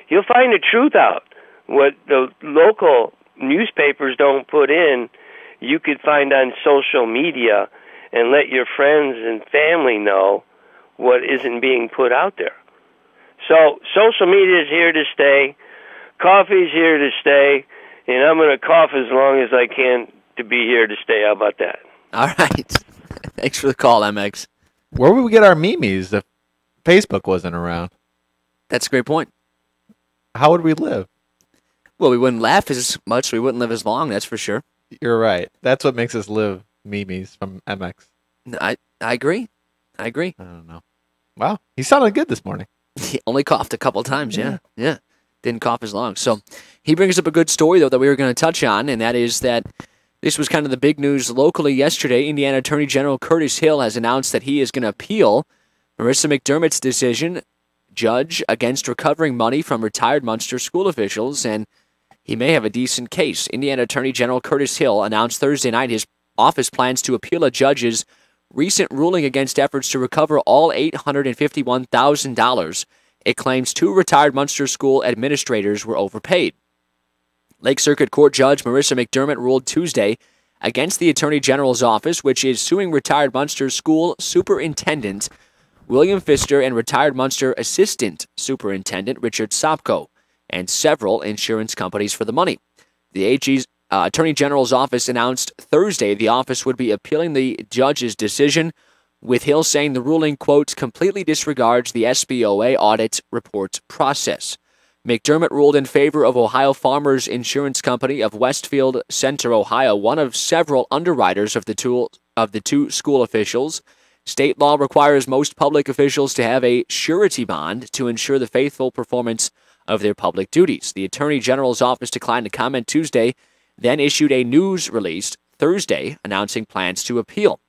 you'll find the truth out. What the local newspapers don't put in, you could find on social media and let your friends and family know what isn't being put out there. So social media is here to stay. Coffee's here to stay. And I'm going to cough as long as I can to be here to stay. How about that? All right. Thanks for the call, MX. Where would we get our memes if Facebook wasn't around? That's a great point. How would we live? Well, we wouldn't laugh as much. We wouldn't live as long, that's for sure. You're right. That's what makes us live, memes from MX. I agree. I don't know. Wow. He sounded good this morning. He only coughed a couple times, yeah. Didn't cough as long. So he brings up a good story, though, that we were going to touch on, and that is that this was kind of the big news locally yesterday. Indiana Attorney General Curtis Hill has announced that he is going to appeal Marissa McDermott's decision, judge, against recovering money from retired Munster school officials, and he may have a decent case. Indiana Attorney General Curtis Hill announced Thursday night his office plans to appeal a judge's recent ruling against efforts to recover all $851,000 it claims 2 retired Munster school administrators were overpaid. Lake Circuit Court Judge Marissa McDermott ruled Tuesday against the Attorney General's office, which is suing retired Munster school superintendent William Pfister and retired Munster assistant superintendent Richard Sopko and several insurance companies for the money. The AG's Attorney General's office announced Thursday the office would be appealing the judge's decision, with Hill saying the ruling, quote, completely disregards the SBOA audit report process. McDermott ruled in favor of Ohio Farmers Insurance Company of Westfield Center, Ohio, one of several underwriters of the 2 school officials. State law requires most public officials to have a surety bond to ensure the faithful performance of their public duties. The Attorney General's office declined to comment Tuesday, then issued a news release Thursday announcing plans to appeal.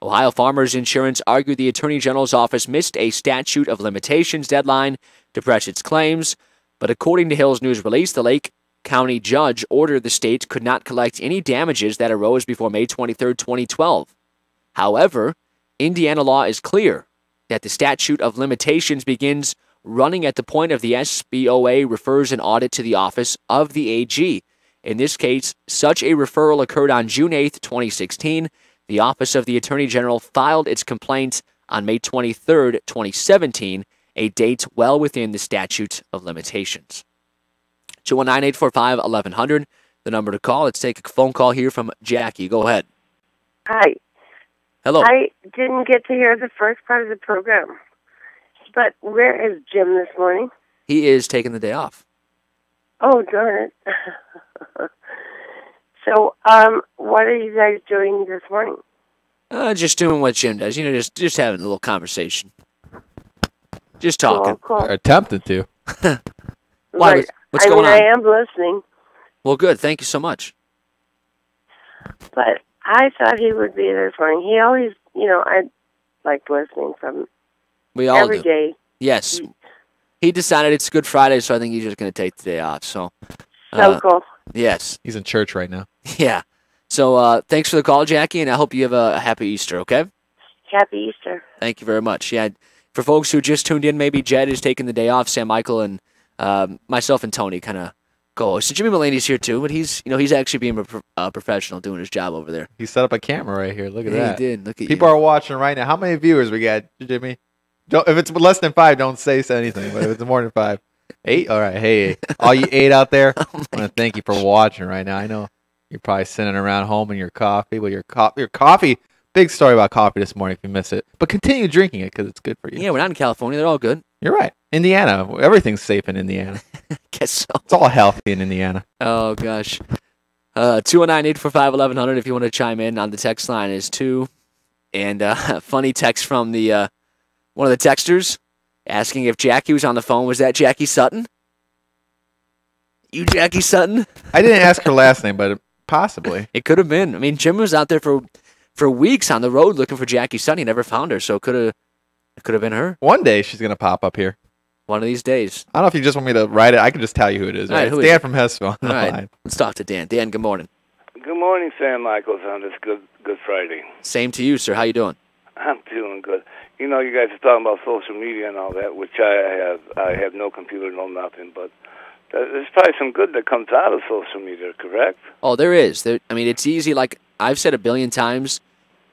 Ohio Farmers Insurance argued the Attorney General's office missed a statute of limitations deadline to press its claims, but according to Hill's news release, the Lake County judge ordered the state could not collect any damages that arose before May 23, 2012. However, Indiana law is clear that the statute of limitations begins running at the point of the SBOA refers an audit to the office of the AG. In this case, such a referral occurred on June 8, 2016. The Office of the Attorney General filed its complaint on May 23, 2017, a date well within the statute of limitations. 219-845-1100, the number to call. Let's take a phone call here from Jackie. Go ahead. Hi. Hello. I didn't get to hear the first part of the program, but where is Jim this morning? He is taking the day off. Oh, darn it. So, what are you guys doing this morning? Just doing what Jim does. Just having a little conversation. Just talking. Cool. Attempted to. Why? What's going on? I am listening. Well, good. Thank you so much. But I thought he would be there this morning. He always, I like listening from we all every do. day. Yes. He decided it's Good Friday, so I think he's just going to take the day off. So cool. Yes. He's in church right now. Yeah. So thanks for the call, Jackie, and I hope you have a happy Easter, okay? Happy Easter. Thank you very much. Yeah. For folks who just tuned in, maybe Jed is taking the day off. Sam Michael and myself and Tony kind of go. So Jimmy Mulaney's here too, but he's actually being a professional doing his job over there. He set up a camera right here. Look at that. He did. Look at People are watching right now. How many viewers we got, Jimmy? If it's less than 5, don't say anything. But if it's more than 5, 8. All right, hey, all you 8 out there, I want to thank you for watching right now. I know you're probably sitting around home in your coffee with your coffee. Big story about coffee this morning if you miss it. But continue drinking it because it's good for you. Yeah, we're not in California. They're all good. You're right. Indiana. Everything's safe in Indiana. Guess so. It's all healthy in Indiana. Oh, gosh. 219-845-1100 if you want to chime in on the text line is 2. And funny text from the one of the texters asking if Jackie was on the phone. Was that Jackie Sutton? You Jackie Sutton? I didn't ask her last name, but possibly. It could have been. I mean, Jim was out there for weeks on the road looking for Jackie Sutton. He never found her, so it could have been her. One day she's going to pop up here. One of these days. I don't know if you just want me to write it. I can just tell you who it is. Right? It's Dan from Hessville. All right. Let's talk to Dan. Dan, good morning. Good morning, Sam Michaels, on this Good Friday. Same to you, sir. How you doing? I'm doing good. You know, you guys are talking about social media and all that, which I have no computer, no nothing, but there's probably some good that comes out of social media, correct? Oh, there is. I mean, it's easy. Like I've said a billion times,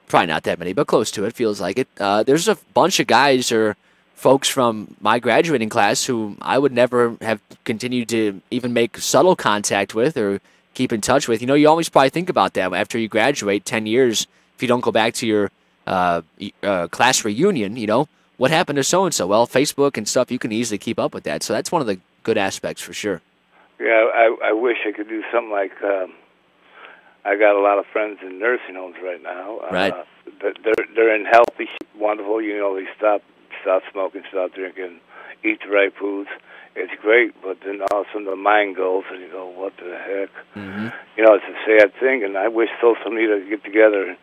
probably not that many, but close to it, feels like it. There's a bunch of guys or folks from my graduating class who I would never have continued to even make subtle contact with or keep in touch with. You know, you always probably think about that after you graduate 10 years, if you don't go back to your class reunion, you know, what happened to so-and-so? Well, Facebook and stuff, you can easily keep up with that. So that's one of the good aspects for sure. Yeah, I wish I could do something like, I got a lot of friends in nursing homes right now. Right. They're in healthy, wonderful, you know, they stop smoking, stop drinking, eat the right foods. It's great, but then all of a sudden the mind goes and you go, what the heck? Mm-hmm. You know, it's a sad thing, and I wish social media could get together and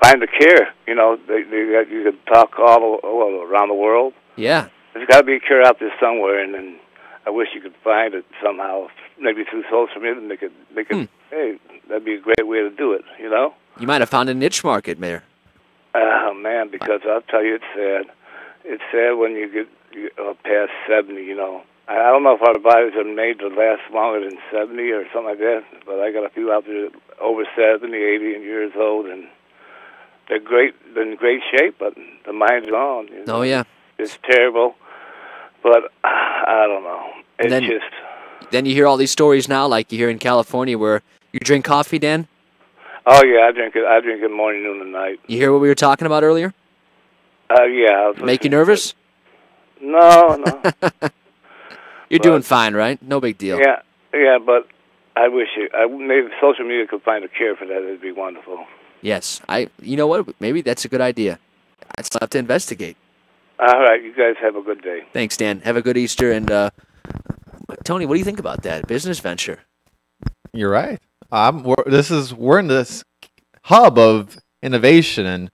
find the care. You know, you could talk all around the world. Yeah. There's got to be a cure out there somewhere, and then I wish you could find it somehow, maybe through social media. Make it. Hey, that'd be a great way to do it. You know. You might have found a niche market there. Oh man, because I'll tell you, it's sad. It's sad when you get past 70. You know, I don't know if our bodies are made to last longer than 70 or something like that. But I got a few out there over 70, 80 years old, and they're in great shape, but the mind's gone. You know? Oh yeah. It's terrible. But I don't know. It's then you hear all these stories now, like you hear in California, where you drink coffee, Dan. Oh yeah, I drink it morning, noon, and night. You hear what we were talking about earlier? Yeah. Make you nervous? No. You're doing fine, right? No big deal. Yeah, but I wish maybe social media could find a cure for that. It'd be wonderful. Yes, you know what? Maybe that's a good idea. I'd still have to investigate. All right, you guys have a good day. Thanks, Dan. Have a good Easter. And Tony, what do you think about that business venture? You're right. We're in this hub of innovation and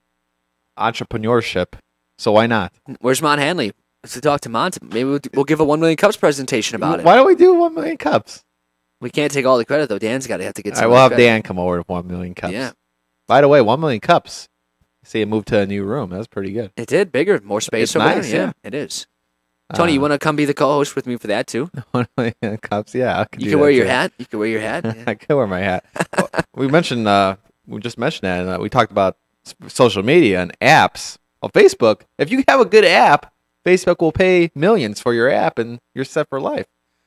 entrepreneurship. So why not? Where's Mont Hanley? Let's talk to Mont. Maybe we'll give a 1 million cups presentation about it. Why don't we do 1 million cups? We can't take all the credit though. Dan's got to have to get some. I will have Dan come over with 1 million cups. Yeah. By the way, 1 million cups. See, it moved to a new room. That's pretty good. It did. Bigger, more space it's over nice, there. Yeah, it is. Tony, you want to come be the co-host with me for that too? 1 million cups, yeah. You can wear your hat. You can wear your hat. Yeah. I can wear my hat. We just mentioned that, and we talked about social media and apps. Well, Facebook, if you have a good app, Facebook will pay millions for your app, and you're set for life.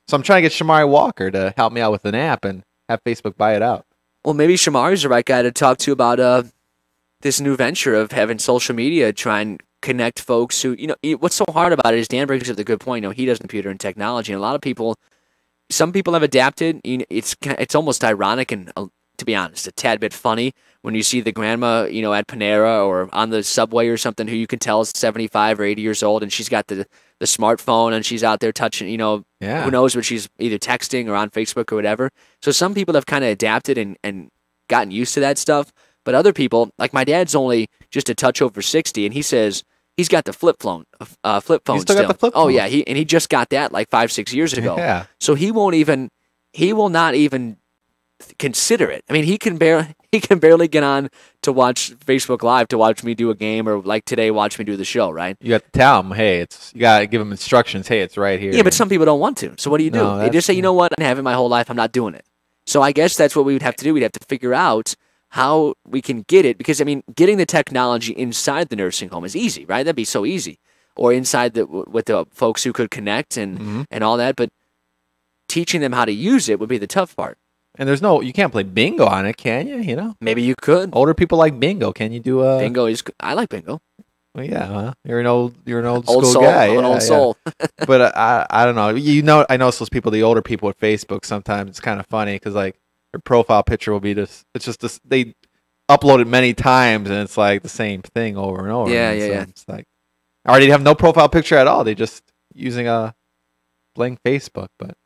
So I'm trying to get Shamari Walker to help me out with an app and have Facebook buy it out. Well, maybe Shamari's the right guy to talk to about this new venture of having social media try and connect folks who, you know, what's so hard about it is Dan brings up the good point. You know, he does computer and technology, and a lot of people, some people have adapted. You know, it's almost ironic and, to be honest, a tad bit funny when you see the grandma, you know, at Panera or on the subway or something who you can tell is 75 or 80 years old, and she's got the smartphone and she's out there touching, you know, who knows what she's either texting or on Facebook or whatever. So some people have kind of adapted and gotten used to that stuff. But other people, like my dad's only just a touch over 60, and he says he's got the flip phone. Flip phone still got the flip phone? Oh yeah, he just got that like 5-6 years ago. Yeah. So he will not even consider it. I mean, he can barely get on to watch Facebook Live to watch me do a game, or like today, watch me do the show. Right? You got to tell him, hey, you got to give him instructions. Hey, it's right here. Yeah, but some people don't want to. So what do you do? No, they just say, you know what? I have it my whole life. I'm not doing it. So I guess that's what we would have to do. We'd have to figure out how we can get it, because I mean, getting the technology inside the nursing home is easy, right? That'd be so easy. or inside with the folks who could connect and all that. But teaching them how to use it would be the tough part. And you can't play bingo on it, can you? You know, maybe you could. Older people like bingo. Can you do bingo? I like bingo. Well, yeah, you're an old school soul guy. I'm an old soul. But I don't know. I notice those people, the older people with Facebook. Sometimes it's kind of funny because like their profile picture will be this. It's just this. They upload it many times and it's like the same thing over and over. Yeah. It's like, or they have no profile picture at all. They just using a blank Facebook. But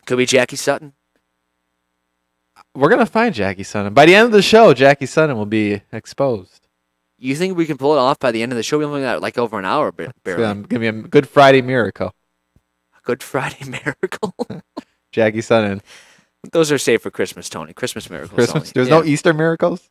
could be Jackie Sutton. We're gonna find Jackie Sutton by the end of the show. Jackie Sutton will be exposed. You think we can pull it off by the end of the show? We only got like over an hour, barely. It's gonna be a Good Friday miracle. A Good Friday miracle. Jackie Sutton. Those are saved for Christmas, Tony. Christmas miracles. Christmas. There's no Easter miracles.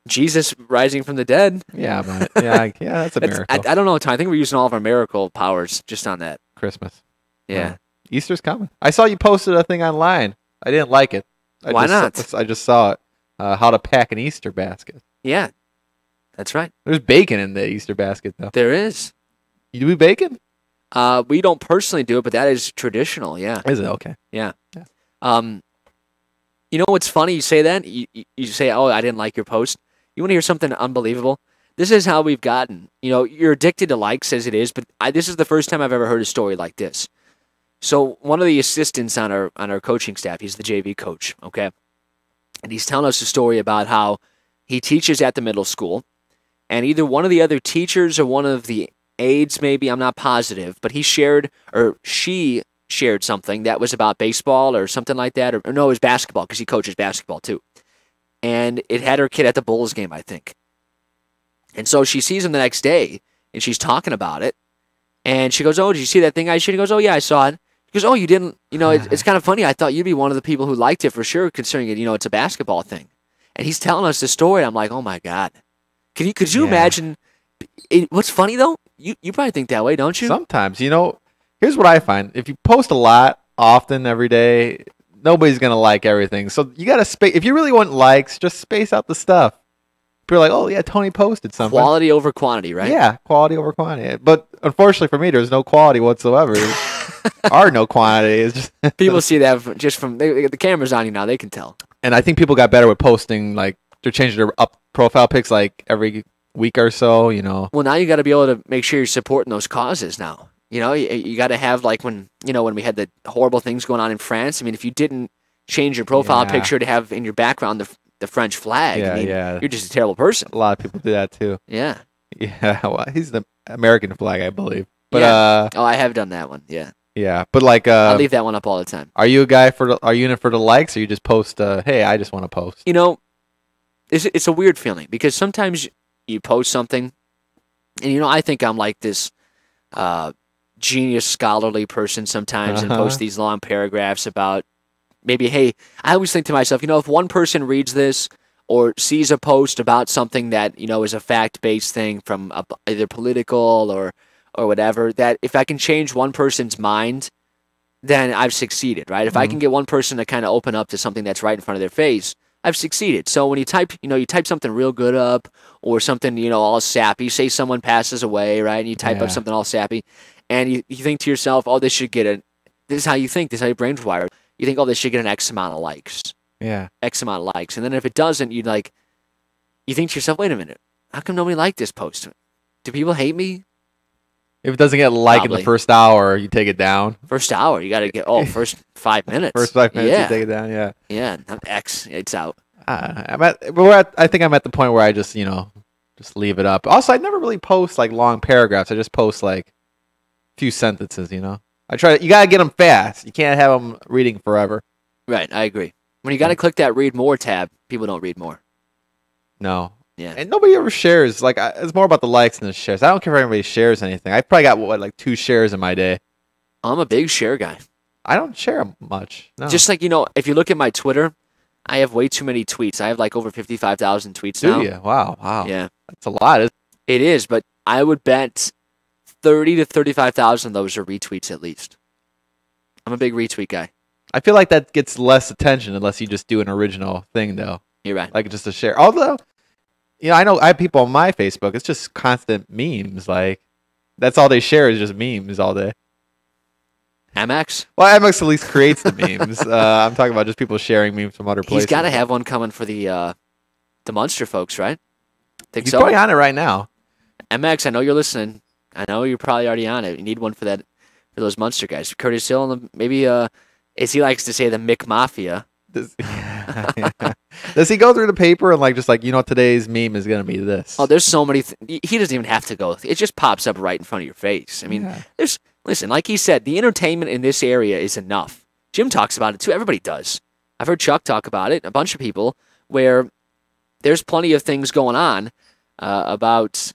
Jesus rising from the dead. Yeah, but that's a miracle. I don't know, Tony. I think we're using all of our miracle powers just on that. Christmas. Yeah. Easter's coming. I saw you posted a thing online. I didn't like it. Why not? I just saw it. How to pack an Easter basket. Yeah. That's right. There's bacon in the Easter basket, though. There is. You do bacon? We don't personally do it, but that is traditional. Yeah. Is it? Okay. Yeah. You know what's funny? You say that you say, "Oh, I didn't like your post." You want to hear something unbelievable? This is how we've gotten. You know, you're addicted to likes as it is, but this is the first time I've ever heard a story like this. So one of the assistants on our coaching staff, he's the JV coach, okay, and he's telling us a story about how he teaches at the middle school. And either one of the other teachers or one of the aides, maybe, I'm not positive, but she shared something that was about baseball or something like that. Or no, it was basketball because he coaches basketball too. And it had her kid at the Bulls game, I think. And so she sees him the next day and she's talking about it. And she goes, "Oh, did you see that thing I shared?" He goes, "Oh, yeah, I saw it." He goes, "Oh, you didn't? You know, it's kind of funny. I thought you'd be one of the people who liked it for sure, considering it, it's a basketball thing." And he's telling us the story. I'm like, oh my God. Could you imagine? What's funny though? You probably think that way, don't you? Sometimes, here's what I find: if you post a lot, often, every day, nobody's gonna like everything. So you gotta space. If you really want likes, just space out the stuff. People are like, "Oh yeah, Tony posted something." Quality over quantity, right? Yeah, quality over quantity. But unfortunately for me, there's no quality whatsoever. Or no quantity. It's just people see that just from the camera's on you now. They can tell. And I think people got better with posting. Like they're changing their profile pics like every week or so. Well, now you got to be able to make sure you're supporting those causes now. You got to have like when we had the horrible things going on in France. I mean, if you didn't change your profile picture to have in your background the French flag, you're just a terrible person. A lot of people do that too. Yeah. Yeah. Well, he's the American flag, I believe. But I have done that one. Yeah. Yeah, but like I leave that one up all the time. Are you a guy are you in it for the likes, or you just post? Hey, I just want to post. It's a weird feeling because sometimes you post something, and I think I'm like this genius scholarly person sometimes, and post these long paragraphs about maybe. Hey, I always think to myself, if one person reads this or sees a post about something that is a fact-based thing from either political or whatever, that if I can change one person's mind, then I've succeeded, right? If I can get one person to kind of open up to something that's right in front of their face, I've succeeded. So when you type, you type something real good up or something, all sappy, say someone passes away, right? And you type up something all sappy and you think to yourself, oh, this is how you think, this is how your brain's wired. You think, oh, this should get an X amount of likes. Yeah. X amount of likes. And then if it doesn't, you think to yourself, wait a minute, how come nobody liked this post? Do people hate me? If it doesn't get in the first hour, you take it down. First hour, you got to get first 5 minutes. First 5 minutes, you take it down. Yeah. Yeah, X, it's out. I think I'm at the point where I just just leave it up. Also, I never really post like long paragraphs. I just post like a few sentences. I try. You gotta get them fast. You can't have them reading forever. Right, I agree. When you got to click that read more tab, people don't read more. No. Yeah. And nobody ever shares. Like, it's more about the likes than the shares. I don't care if anybody shares anything. I probably got, like 2 shares in my day. I'm a big share guy. I don't share much. No. Just like, if you look at my Twitter, I have way too many tweets. I have like over 55,000 tweets now. Do you? Wow. Yeah. That's a lot. It is, but I would bet 30 to 35,000 of those are retweets at least. I'm a big retweet guy. I feel like that gets less attention unless you just do an original thing, though. You're right. Like just a share. Although, I know I have people on my Facebook. It's just constant memes. Like, That's all they share is just memes all day. MX? Well, MX at least creates the memes. I'm talking about just people sharing memes from other places. He's got to have one coming for the Munster folks, right? Think He's so? probably on it right now. MX, I know you're listening. I know you're probably already on it. You need one for that, for those Munster guys. Curtis Hill, and maybe, as he likes to say, the Mick Mafia. Does he go through the paper and just today's meme is going to be this? Oh, there's so many. He doesn't even have to go. It just pops up right in front of your face. I mean, listen, like he said, the entertainment in this area is enough. Jim talks about it too. Everybody does. I've heard Chuck talk about it. A bunch of people where there's plenty of things going on about.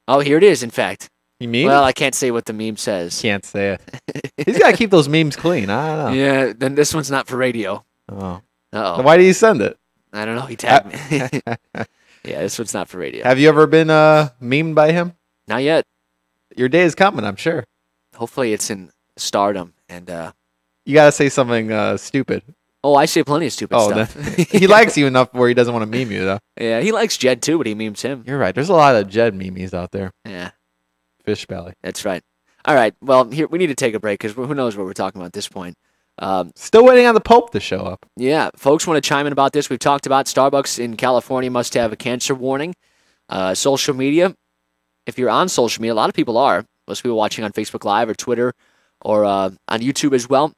Oh, here it is. In fact, you mean? Well, I can't say what the meme says. Can't say it. He's got to keep those memes clean. I don't know. Yeah. Then this one's not for radio. Oh. Uh-oh. Why did he send it? I don't know. He tagged me. Yeah, this one's not for radio. Have you ever been memed by him? Not yet. Your day is coming, I'm sure. Hopefully it's in stardom. And you got to say something stupid. Oh, I say plenty of stupid stuff. He likes you enough where he doesn't want to meme you, though. Yeah, he likes Jed, too, but he memes him. You're right. There's a lot of Jed memes out there. Yeah. Fish Belly. That's right. All right. Well, here we need to take a break because who knows what we're talking about at this point. Still waiting on the Pope to show up. Yeah, folks want to chime in about this. We've talked about Starbucks in California must have a cancer warning. Social media, if you're on social media, a lot of people are. Most people watching on Facebook Live or Twitter or on YouTube as well.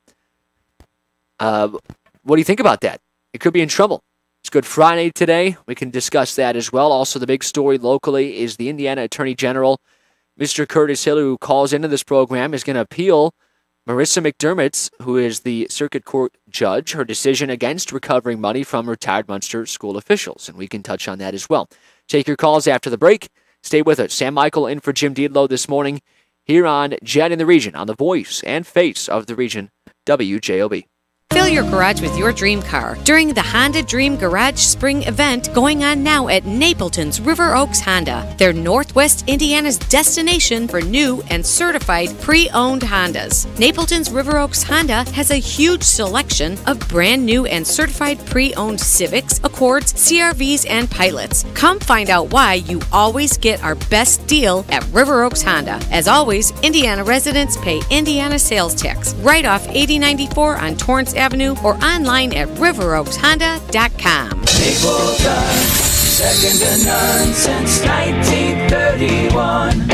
What do you think about that? It could be in trouble. It's Good Friday today. We can discuss that as well. Also, the big story locally is the Indiana Attorney General, Mr. Curtis Hill, who calls into this program, is going to appeal Marissa McDermott's, who is the circuit court judge, her decision against recovering money from retired Munster school officials. And we can touch on that as well. Take your calls after the break. Stay with us. Sam Michael in for Jim Dietlow this morning here on JED in the Region, on the voice and face of the region, WJOB. Fill your garage with your dream car during the Honda Dream Garage Spring event going on now at Napleton's River Oaks Honda. They're Northwest Indiana's destination for new and certified pre-owned Hondas. Napleton's River Oaks Honda has a huge selection of brand new and certified pre-owned Civics, Accords, CRVs, and Pilots. Come find out why you always get our best deal at River Oaks Honda. As always, Indiana residents pay Indiana sales tax right off 8094 on Torrance Avenue or online at riveroakshonda.com. Napleton, second to none since 1931.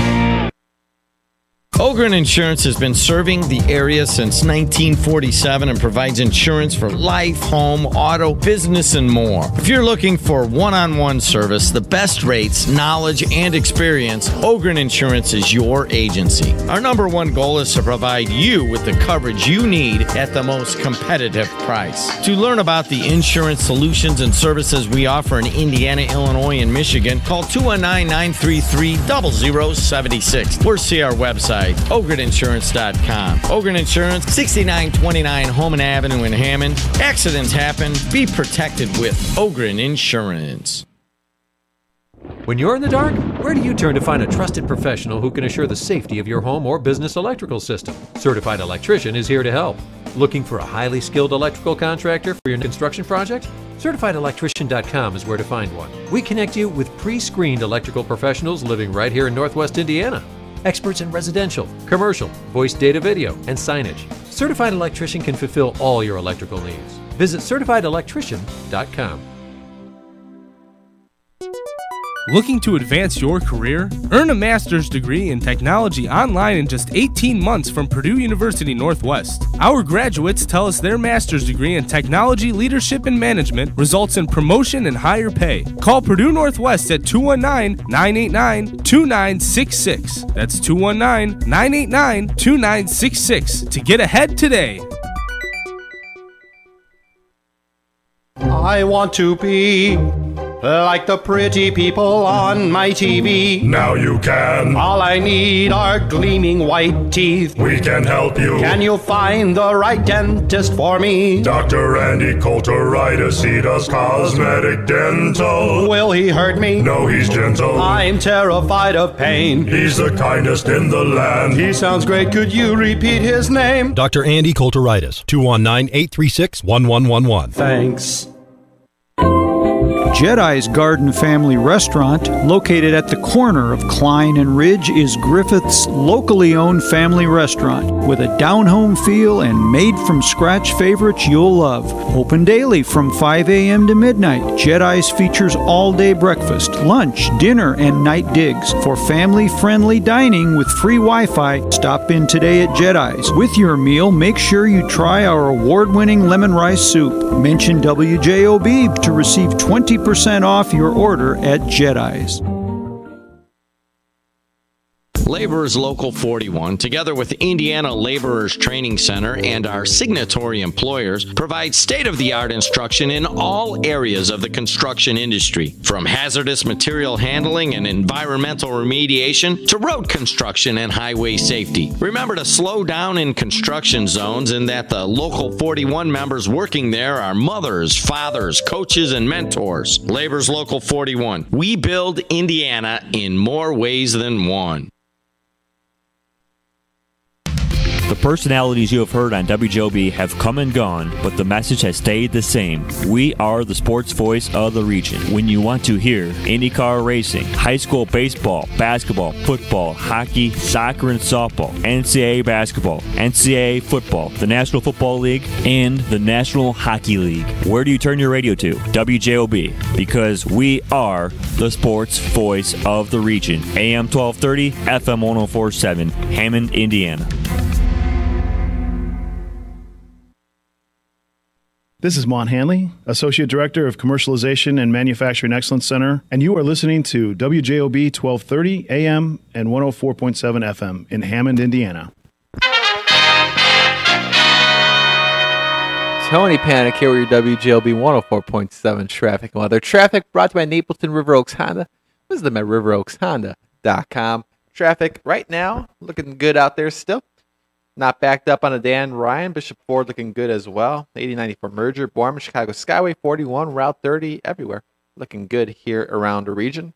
Ogren Insurance has been serving the area since 1947 and provides insurance for life, home, auto, business, and more. If you're looking for one-on-one service, the best rates, knowledge, and experience, Ogren Insurance is your agency. Our number one goal is to provide you with the coverage you need at the most competitive price. To learn about the insurance solutions and services we offer in Indiana, Illinois, and Michigan, call 219-933-0076 or see our website, OgrenInsurance.com. Ogren Insurance, 6929 Holman Avenue in Hammond. Accidents happen. Be protected with Ogren Insurance. When you're in the dark, where do you turn to find a trusted professional who can assure the safety of your home or business electrical system? Certified Electrician is here to help. Looking for a highly skilled electrical contractor for your construction project? CertifiedElectrician.com is where to find one. We connect you with pre-screened electrical professionals living right here in Northwest Indiana. Experts in residential, commercial, voice data video, and signage. Certified Electrician can fulfill all your electrical needs. Visit CertifiedElectrician.com. Looking to advance your career? Earn a master's degree in technology online in just 18 months from Purdue University Northwest. Our graduates tell us their master's degree in technology, leadership, and management results in promotion and higher pay. Call Purdue Northwest at 219-989-2966. That's 219-989-2966 to get ahead today. I want to be like the pretty people on my TV. Now you can. All I need are gleaming white teeth. We can help you. Can you find the right dentist for me? Dr. Andy Coulteritis, he does cosmetic dental. Will he hurt me? No, he's gentle. I'm terrified of pain. He's the kindest in the land. He sounds great. Could you repeat his name? Dr. Andy Coulteritis, 219-836-1111. Thanks. Jedi's Garden Family Restaurant, located at the corner of Klein and Ridge, is Griffith's locally owned family restaurant with a down-home feel and made-from-scratch favorites you'll love. Open daily from 5 a.m. to midnight, Jedi's features all-day breakfast, lunch, dinner, and night digs. For family-friendly dining with free Wi-Fi, stop in today at Jedi's. With your meal, make sure you try our award-winning lemon rice soup. Mention WJOB to receive 20% off your order at Jedi's. Laborers Local 41, together with Indiana Laborers Training Center and our signatory employers, provide state-of-the-art instruction in all areas of the construction industry, from hazardous material handling and environmental remediation to road construction and highway safety. Remember to slow down in construction zones and that the Local 41 members working there are mothers, fathers, coaches, and mentors. Laborers Local 41. We build Indiana in more ways than one. The personalities you have heard on WJOB have come and gone, but the message has stayed the same. We are the sports voice of the region. When you want to hear IndyCar racing, high school baseball, basketball, football, hockey, soccer, and softball, NCAA basketball, NCAA football, the National Football League, and the National Hockey League, where do you turn your radio to? WJOB, because we are the sports voice of the region. AM 1230, FM 1047, Hammond, Indiana. This is Mon Hanley, Associate Director of Commercialization and Manufacturing Excellence Center, and you are listening to WJOB 1230 AM and 104.7 FM in Hammond, Indiana. Tony Panic here with your WJLB 104.7 traffic and weather. Traffic brought to you by Napleton River Oaks Honda. Visit them at riveroakshonda.com. Traffic right now looking good out there still. Not backed up on a Dan Ryan. Bishop Ford looking good as well. 8094 merger. Bournemouth, Chicago Skyway 41, Route 30, everywhere. Looking good here around the region.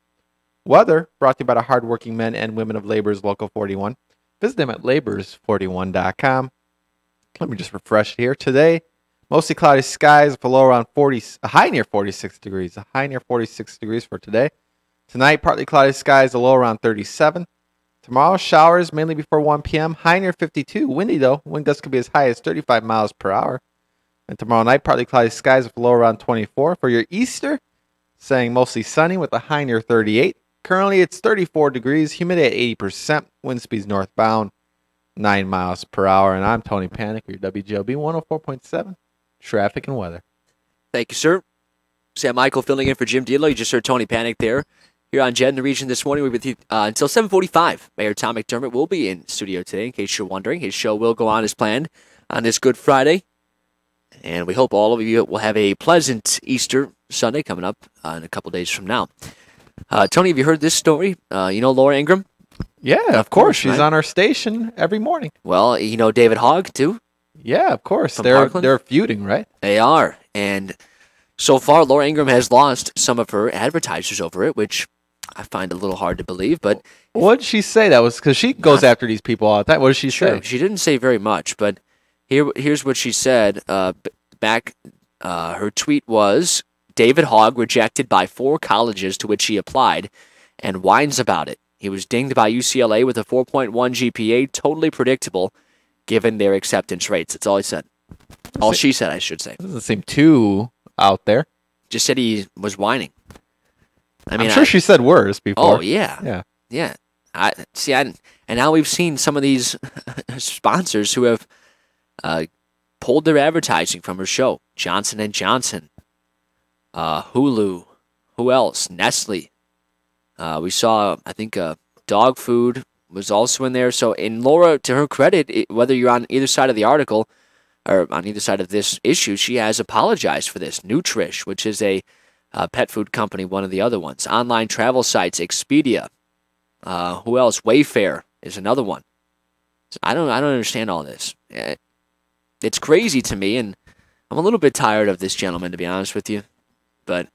Weather brought to you by the hardworking men and women of Laborers Local 41. Visit them at labors41.com. Let me just refresh here. Today, mostly cloudy skies, a low around 40, a high near 46 degrees. A high near 46 degrees for today. Tonight, partly cloudy skies, a low around 37. Tomorrow, showers mainly before 1 p.m. High near 52. Windy, though. Wind gusts could be as high as 35 miles per hour. And tomorrow night, partly cloudy skies with a low around 24. For your Easter, saying mostly sunny with a high near 38. Currently, it's 34 degrees. Humidity at 80%. Wind speeds northbound, 9 miles per hour. And I'm Tony Panic, your WJLB 104.7 traffic and weather. Thank you, sir. Sam Michael filling in for Jim Dietlow. You just heard Tony Panic there. Here on JED in the region this morning, we'll be with you until 7:45. Mayor Tom McDermott will be in studio today, in case you're wondering. His show will go on as planned on this Good Friday. And we hope all of you will have a pleasant Easter Sunday coming up in a couple days from now. Tony, have you heard this story? You know Laura Ingraham? Yeah, of course. She's on our station every morning. Well, you know David Hogg, too? Yeah, of course. They're feuding, right? They are. And so far, Laura Ingraham has lost some of her advertisers over it, which I find a little hard to believe, but... What did she say? That was because she goes after these people all the time. What did she say? She didn't say very much, but here's what she said. Her tweet was, David Hogg rejected by 4 colleges to which he applied and whines about it. He was dinged by UCLA with a 4.1 GPA, totally predictable given their acceptance rates. That's all he said. All she said, I should say. Doesn't seem too out there. Just said he was whining. I'm sure she said worse before. Oh, yeah. Yeah. And now we've seen some of these sponsors who have pulled their advertising from her show. Johnson & Johnson, Hulu, who else? Nestle. We saw, I think, dog food was also in there. So, in Laura, to her credit, whether you're on either side of the article or on either side of this issue, she has apologized for this. Nutrish, which is a pet food company, one of the other ones. Online travel sites, Expedia. Who else? Wayfair is another one. So I don't understand all this. It's crazy to me, and I'm a little bit tired of this gentleman, to be honest with you. But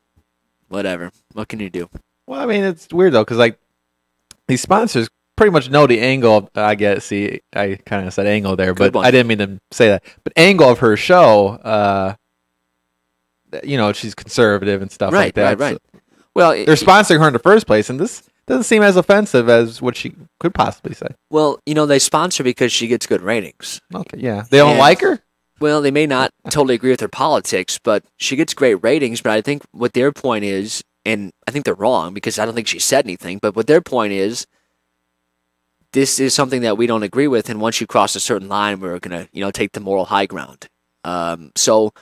whatever. What can you do? Well, I mean, it's weird, though, because like these sponsors pretty much know the angle of, I guess, see, I kind of said angle there, but I didn't mean to say that. But angle of her show, she's conservative and stuff like that. Right. So Well, they're sponsoring her in the first place, and this doesn't seem as offensive as what she could possibly say. Well, they sponsor because she gets good ratings. Okay, yeah. They don't like her? Well, they may not totally agree with her politics, but she gets great ratings. But I think what their point is, and I think they're wrong because I don't think she said anything, but what their point is, this is something that we don't agree with, and once you cross a certain line, we're going to, take the moral high ground. So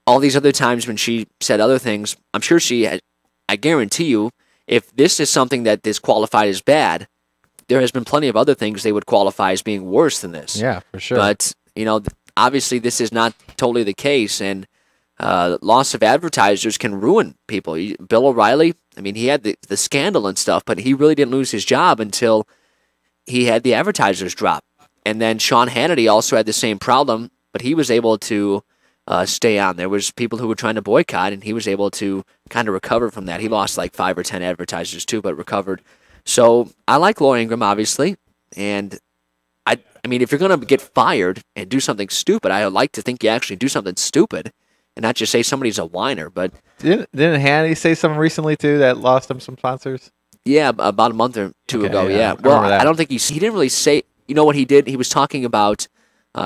all these other times when she said other things, I'm sure I guarantee you, if this is something that is qualified as bad, there has been plenty of other things they would qualify as being worse than this. Yeah, for sure. But, obviously this is not totally the case, and loss of advertisers can ruin people. Bill O'Reilly, he had the scandal and stuff, but he really didn't lose his job until he had the advertisers drop. And then Sean Hannity also had the same problem, but he was able to stay on. There was people who were trying to boycott, and he was able to kind of recover from that. He lost like 5 or 10 advertisers too, but recovered. So I like Laura Ingraham, obviously, and if you're going to get fired and do something stupid, I would like to think you actually do something stupid and not just say somebody's a whiner. But didn't Hannity say something recently too that lost him some sponsors? Yeah, about a month or two ago. Yeah. Well, I don't think he didn't really say. You know what he did? He was talking about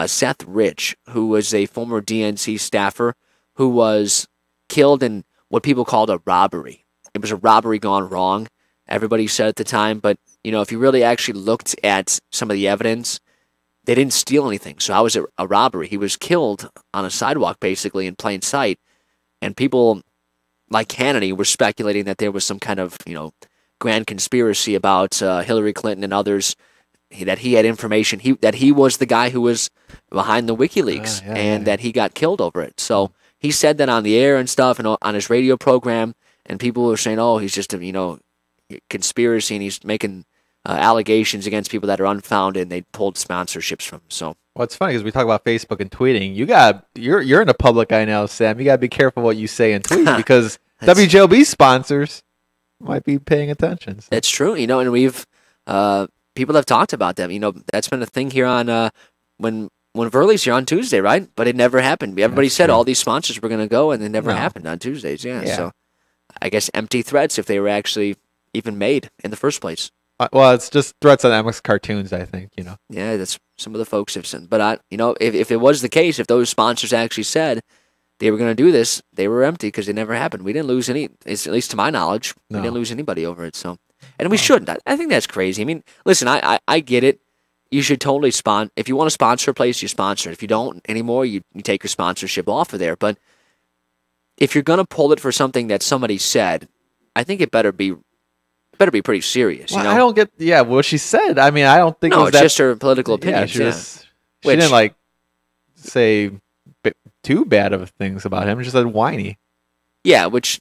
Seth Rich, who was a former DNC staffer who was killed in what people called a robbery. It was a robbery gone wrong, everybody said at the time. But, if you really actually looked at some of the evidence, they didn't steal anything. So how was it a robbery? He was killed on a sidewalk, basically, in plain sight. And people like Hannity were speculating that there was some kind of, grand conspiracy about Hillary Clinton and others, that he had information, that he was the guy who was behind the WikiLeaks, that he got killed over it. So he said that on the air and stuff, and on his radio program, and people were saying, oh, he's just a, conspiracy, and he's making allegations against people that are unfounded, and they pulled sponsorships from him. So. Well, it's funny because we talk about Facebook and tweeting. You're in the public eye now, Sam. You got to be careful what you say and tweet because WJOB sponsors might be paying attention. So. That's true, and we've people have talked about them. That's been a thing here on when Verley's here on Tuesday, right? But it never happened. Everybody said all these sponsors were going to go, and it never happened on Tuesdays. Yeah, so I guess empty threats if they were actually even made in the first place. Well, it's just threats on MX cartoons, I think. Yeah, that's some of the folks have said. But if it was the case, if those sponsors actually said they were going to do this, they were empty because it never happened. We didn't lose any, at least to my knowledge. We didn't lose anybody over it. So, and we shouldn't. I think that's crazy. Listen, I get it. You should totally sponsor. If you want to sponsor a place, you sponsor it. If you don't anymore, you take your sponsorship off of there. But if you're going to pull it for something that somebody said, I think it better be pretty serious. Well, I don't get what she said. I don't think it's just her political opinion. She didn't say too bad of things about him. She said whiny. Yeah, which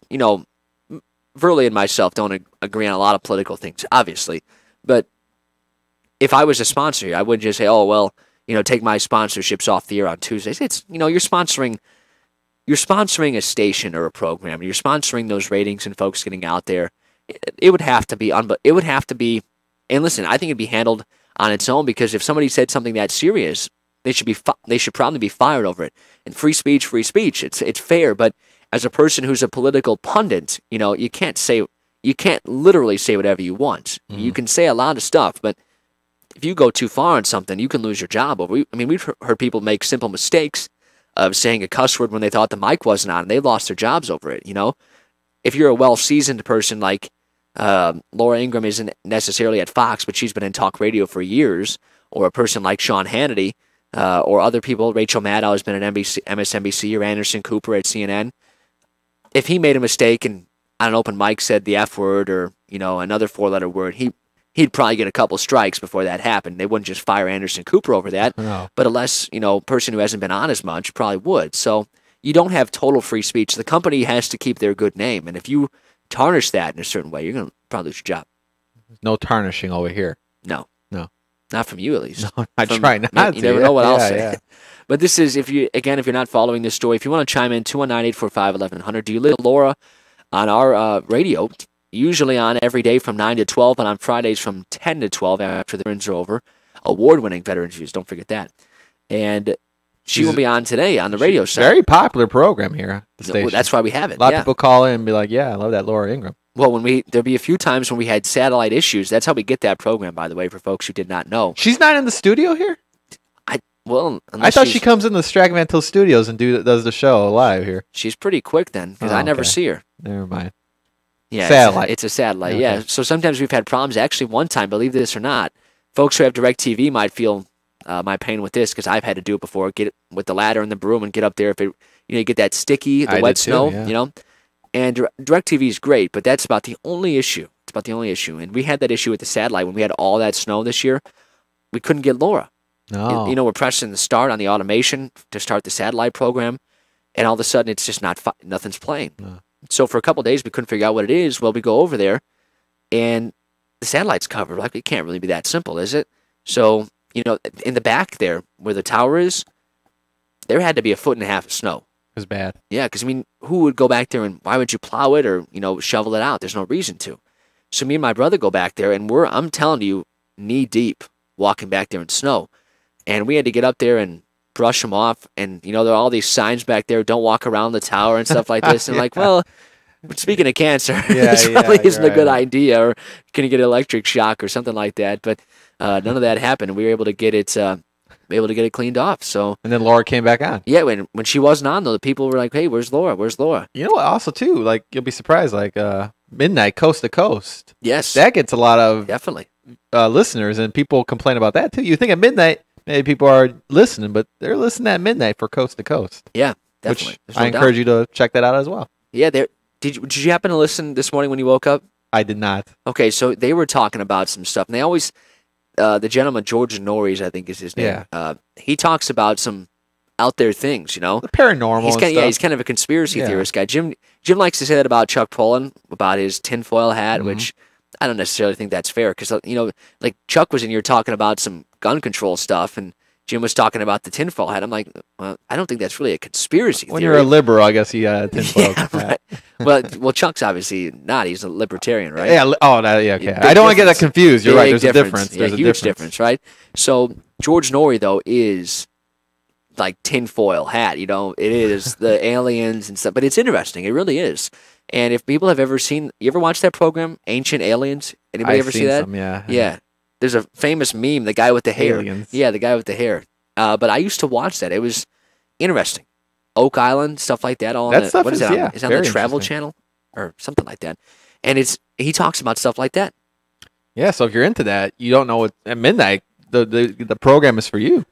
Verley and myself don't agree on a lot of political things, obviously. But if I was a sponsor, I wouldn't just say, "Oh well, take my sponsorships off the air on Tuesdays." It's you're sponsoring a station or a program. You're sponsoring those ratings and folks getting out there. It would have to be and listen, I think it'd be handled on its own because if somebody said something that serious, they should probably be fired over it. And free speech, it's fair. But as a person who's a political pundit, you can't literally say whatever you want. Mm-hmm. You can say a lot of stuff, but if you go too far on something, you can lose your job over it. We've heard people make simple mistakes of saying a cuss word when they thought the mic wasn't on, and they lost their jobs over it. If you're a well-seasoned person like Laura Ingraham isn't necessarily at Fox, but she's been in talk radio for years, or a person like Sean Hannity, or other people, Rachel Maddow has been at MSNBC, or Anderson Cooper at CNN. If he made a mistake and on an open mic said the F word or another 4-letter word, he'd probably get a couple strikes before that happened. They wouldn't just fire Anderson Cooper over that, but a less person who hasn't been on as much probably would. So. You don't have total free speech. The company has to keep their good name. And if you tarnish that in a certain way, you're going to probably lose your job. No tarnishing over here. No. Not from you, at least. No, I try not to. You never know what I'll say. Yeah. But this is, if you're not following this story, if you want to chime in, 219-845-1100. Do you listen to Laura on our radio, usually on every day from 9 to 12, and on Fridays from 10 to 12 after the veterans are over. Award-winning veterans views, don't forget that. And She will be on today on the radio show. Very popular program here at the station. Well, that's why we have it. A lot of people call in and be like, yeah, I love that Laura Ingraham. Well, there'll be a few times when we had satellite issues. That's how we get that program, by the way, for folks who did not know. She's not in the studio here? I thought she comes in the Strag Mantle Studios and does the show live here. She's pretty quick then, because I never see her. Never mind. Yeah, satellite. It's a satellite, Okay. yeah. So sometimes we've had problems. Actually, one time, believe this or not, folks who have DirecTV might feel my pain with this, because I've had to do it before. Get it with the ladder and the broom and get up there. If it, you get that sticky, the wet snow, And DirecTV is great, but that's about the only issue. It's about the only issue. And we had that issue with the satellite when we had all that snow this year. We couldn't get Laura. No. We're pressing the start on the automation to start the satellite program, and all of a sudden it's just nothing's playing. No. So for a couple of days we couldn't figure out what it is. Well, we go over there, and the satellite's covered. Like, it can't really be that simple, is it? So in the back there where the tower is, there had to be 1.5 feet of snow. It was bad. Yeah, because who would go back there and why would you plow it or shovel it out? There's no reason to. So me and my brother go back there, and I'm telling you, knee deep walking back there in snow. And we had to get up there and brush them off. And, there are all these signs back there, don't walk around the tower and stuff like this. And well, speaking of cancer, this probably isn't a good idea. Or can you get an electric shock or something like that? But none of that happened. And we were able to get it cleaned off. So. And then Laura came back on. Yeah, when she wasn't on, though, the people were like, hey, where's Laura? Where's Laura? You know what? Also, too, like, you'll be surprised, like Midnight Coast to Coast. Yes. That gets a lot of definitely listeners, and people complain about that, too. You think at midnight, maybe people are listening, but they're listening at midnight for Coast to Coast. Yeah, definitely. Which I encourage you to check that out as well. Yeah, did you happen to listen this morning when you woke up? I did not. Okay, so they were talking about some stuff, and they always, the gentleman, George Norries, I think is his name. Yeah. He talks about some out there things, The paranormal He's and kind stuff. he's kind of a conspiracy theorist guy. Jim likes to say that about Chuck Pullen, about his tinfoil hat, which I don't necessarily think that's fair, because, like Chuck was in here talking about some gun control stuff, and Jim was talking about the tinfoil hat. I'm like, well, I don't think that's really a conspiracy When theory. you're a liberal, I guess you got a tinfoil hat. Right. well, Chuck's obviously not. He's a libertarian, right? Yeah. Oh, okay. I don't want to get that confused. You're right. There's a difference. Yeah, There's a huge difference, right? So George Norrie, though, is like tinfoil hat. It is the aliens and stuff. But it's interesting. It really is. And if people have ever seen, you ever watch that program, Ancient Aliens? Anybody ever see that? Some, yeah. Yeah. There's a famous meme, the guy with the hair. Aliens. Yeah, the guy with the hair. But I used to watch that. It was interesting. Oak Island, stuff like that. That stuff what is is, it? yeah, It's on the very Travel interesting. Channel or something like that. And he talks about stuff like that. Yeah. So if you're into that, you don't know what at midnight the program is for you.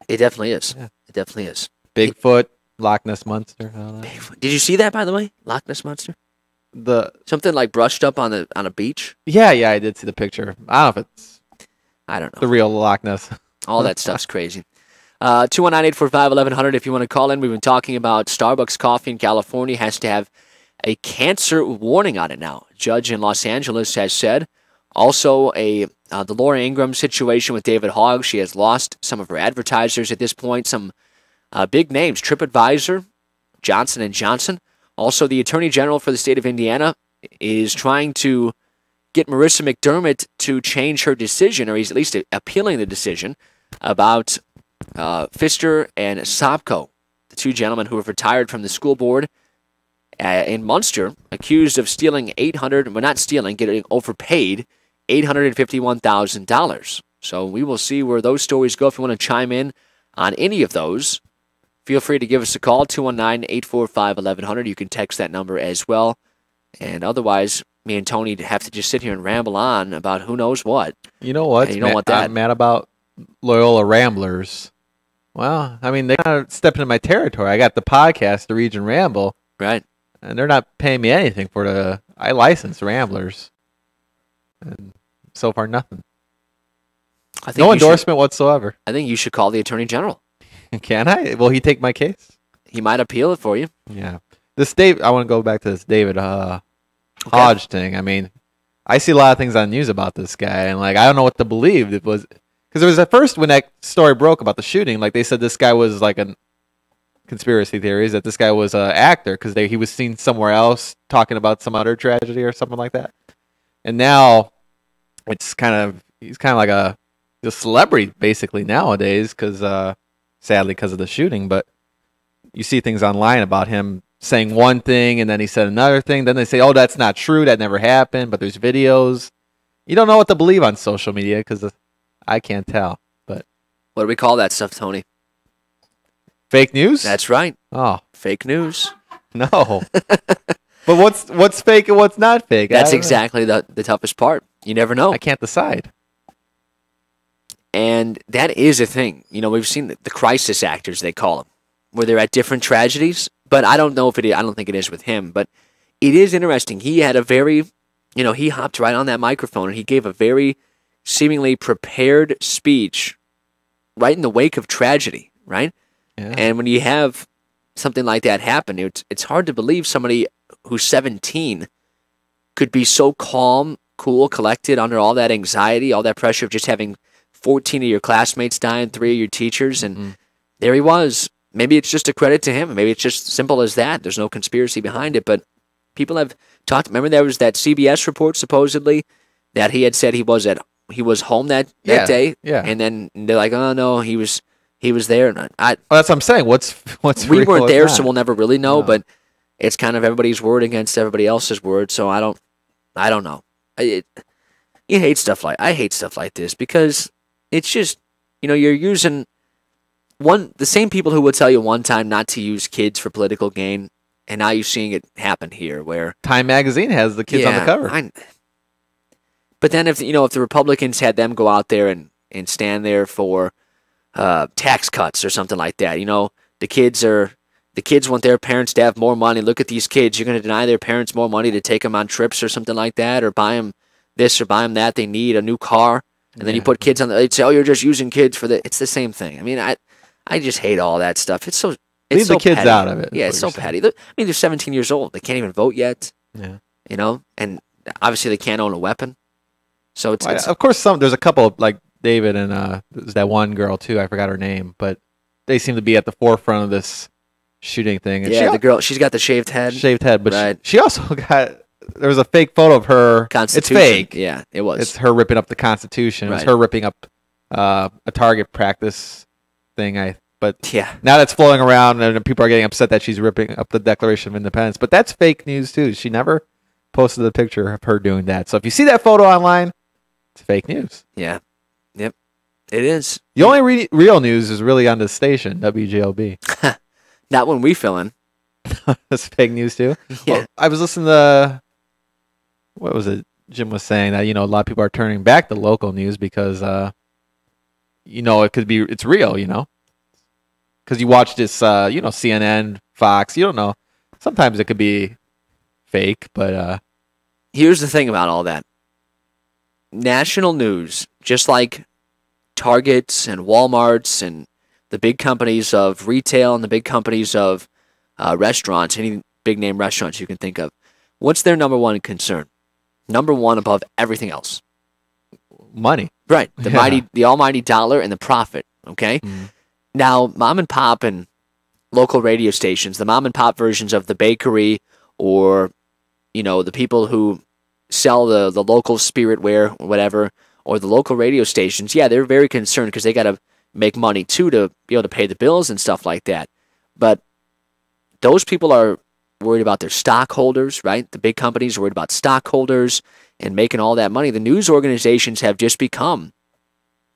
It definitely is. Yeah. It definitely is. Bigfoot, Loch Ness Monster. All that. Did you see that, by the way? Loch Ness Monster? Something like brushed up on a beach? Yeah, I did see the picture. I don't know if it's I don't know. the real Loch Ness. All that stuff's crazy. 219-845-1100 if you want to call in. We've been talking about Starbucks coffee in California has to have a cancer warning on it now. A judge in Los Angeles has said. Also, the Laura Ingraham situation with David Hogg. She has lost some of her advertisers at this point. Some big names, TripAdvisor, Johnson & Johnson. Also, the Attorney General for the state of Indiana is trying to get Marissa McDermott to change her decision, or he's at least appealing the decision, about Pfister and Sopko, the two gentlemen who have retired from the school board in Munster, accused of stealing getting overpaid $851,000. So we will see where those stories go. If you want to chime in on any of those, feel free to give us a call, 219-845-1100. You can text that number as well. And otherwise, me and Tony have to just sit here and ramble on about who knows what. You know what? You don't want that. I'm mad about Loyola Ramblers. Well, I mean, they kind of stepped into my territory. I got the podcast, The Region Ramble. Right. And they're not paying me anything for I license Ramblers. And so far, nothing. No endorsement whatsoever. I think you should call the Attorney General. Can I? Will he take my case? He might appeal it for you. Yeah. I want to go back to this David Hodge thing. I mean, I see a lot of things on news about this guy, and I don't know what to believe. It was because it was at first when that story broke about the shooting, they said this guy was a conspiracy theories that this guy was an actor because he was seen somewhere else talking about some other tragedy or something like that. And now he's kind of like a celebrity basically nowadays because sadly, because of the shooting. But you see things online about him saying one thing and then he said another thing. Then they say, oh, that's not true. That never happened. But there's videos. You don't know what to believe on social media because I can't tell. But what do we call that stuff, Tony? Fake news? That's right. Oh, fake news. No. But what's fake and what's not fake? That's exactly the toughest part. You never know. I can't decide. And that is a thing. You know, we've seen the crisis actors, they call them, where they're at different tragedies. But I don't know if it is. I don't think it is with him. But it is interesting. He had a very, he hopped right on that microphone and he gave a very seemingly prepared speech right in the wake of tragedy, right? Yeah. And when you have something like that happen, it's hard to believe somebody who's 17 could be so calm, cool, collected under all that anxiety, all that pressure of just having 14 of your classmates die and 3 of your teachers. And there he was. Maybe it's just a credit to him. Maybe it's just simple as that. There's no conspiracy behind it. But people have talked. Remember, there was that CBS report supposedly that he had said he was home that day. Yeah. And then they're like, oh no, he was there. And that's what I'm saying. What's we real, weren't there, what's so not? we'll never really know. But it's kind of everybody's word against everybody else's word. So I don't know. I hate stuff like this because it's just you're using the same people who would tell you one time not to use kids for political gain, and now you're seeing it happen here. Where Time Magazine has the kids on the cover. But then if the Republicans had them go out there and stand there for tax cuts or something like that, the kids want their parents to have more money. Look at these kids. You're going to deny their parents more money to take them on trips or something like that, or buy them this or buy them that. They need a new car. And then you put kids on they'd say, oh, you're just using kids for it's the same thing. I mean, I just hate all that stuff. It's so Leave the kids petty. out of it. Yeah, it's so petty. I mean, they're 17 years old. They can't even vote yet. Yeah. And obviously they can't own a weapon. So it's of course there's a couple like David and there's that one girl too. I forgot her name, but they seem to be at the forefront of this shooting thing. And the girl, she's got the shaved head. But right. she also got. There was a fake photo of her. It's fake. Yeah, it was. It's her ripping up the Constitution. Right. It's her ripping up a target practice thing. But yeah, now that's flowing around and people are getting upset that she's ripping up the Declaration of Independence. But that's fake news too. She never posted a picture of her doing that. So if you see that photo online, it's fake news. Yeah. Yep. It is. The only real news is really on the station, WJOB. Not when we fill in. That's fake news too. Yeah. Well, I was listening to what was it? Jim was saying that a lot of people are turning back to local news because it could be it's real, because you watch this CNN, Fox. You don't know. Sometimes it could be fake, but here's the thing about all that. National news, just like Targets and Walmarts and the big companies of retail and the big companies of restaurants, any big name restaurants you can think of, what's their number one concern? Number one above everything else. Money. Right. The almighty dollar and the profit. Okay? Now, mom and pop and local radio stations, the mom and pop versions of the bakery or, the people who sell the local spiritware or whatever, or the local radio stations, yeah, they're very concerned because they got to make money too to be able to pay the bills and stuff like that. But those people are worried about their stockholders, right? The big companies are worried about stockholders and making all that money. The news organizations have just become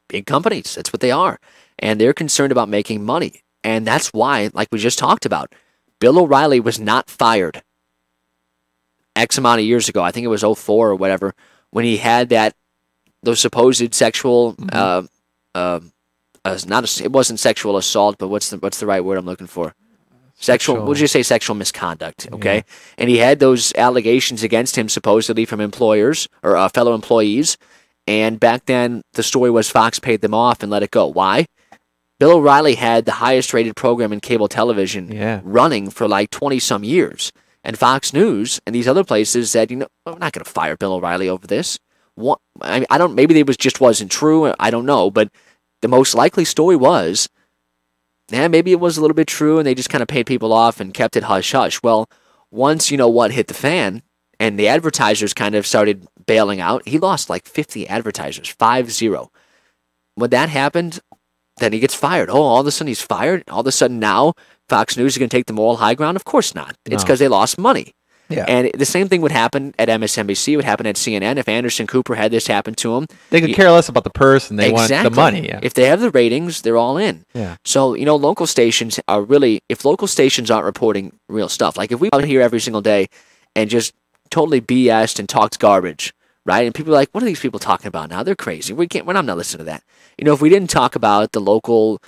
big companies. That's what they are. And they're concerned about making money. And that's why, like we just talked about, Bill O'Reilly was not fired X amount of years ago. I think it was 2004 or whatever, when he had those supposed sexual, it wasn't sexual assault, but what's the right word I'm looking for? Sexual, would you say sexual misconduct, okay? Yeah. And he had those allegations against him supposedly from employers or fellow employees, and back then the story was Fox paid them off and let it go. Why? Bill O'Reilly had the highest rated program in cable television running for like 20-some years, and Fox News and these other places said, we're not going to fire Bill O'Reilly over this. Maybe it just wasn't true, I don't know, but the most likely story was, maybe it was a little bit true, and they just kind of paid people off and kept it hush-hush. Well, once what hit the fan, and the advertisers kind of started bailing out, he lost like 50 advertisers, 50. When that happened, then he gets fired. Oh, all of a sudden he's fired. All of a sudden now Fox News is going to take the moral high ground? Of course not. It's because they lost money. Yeah. And the same thing would happen at MSNBC, would happen at CNN. If Anderson Cooper had this happen to him, they could care less about the person. They want the money. Yeah. If they have the ratings, they're all in. Yeah. So, local stations are really, if local stations aren't reporting real stuff, like if we out here every single day and just totally BS'd and talked garbage, right? And people are like, what are these people talking about now? They're crazy. We're not listening to that. If we didn't talk about the local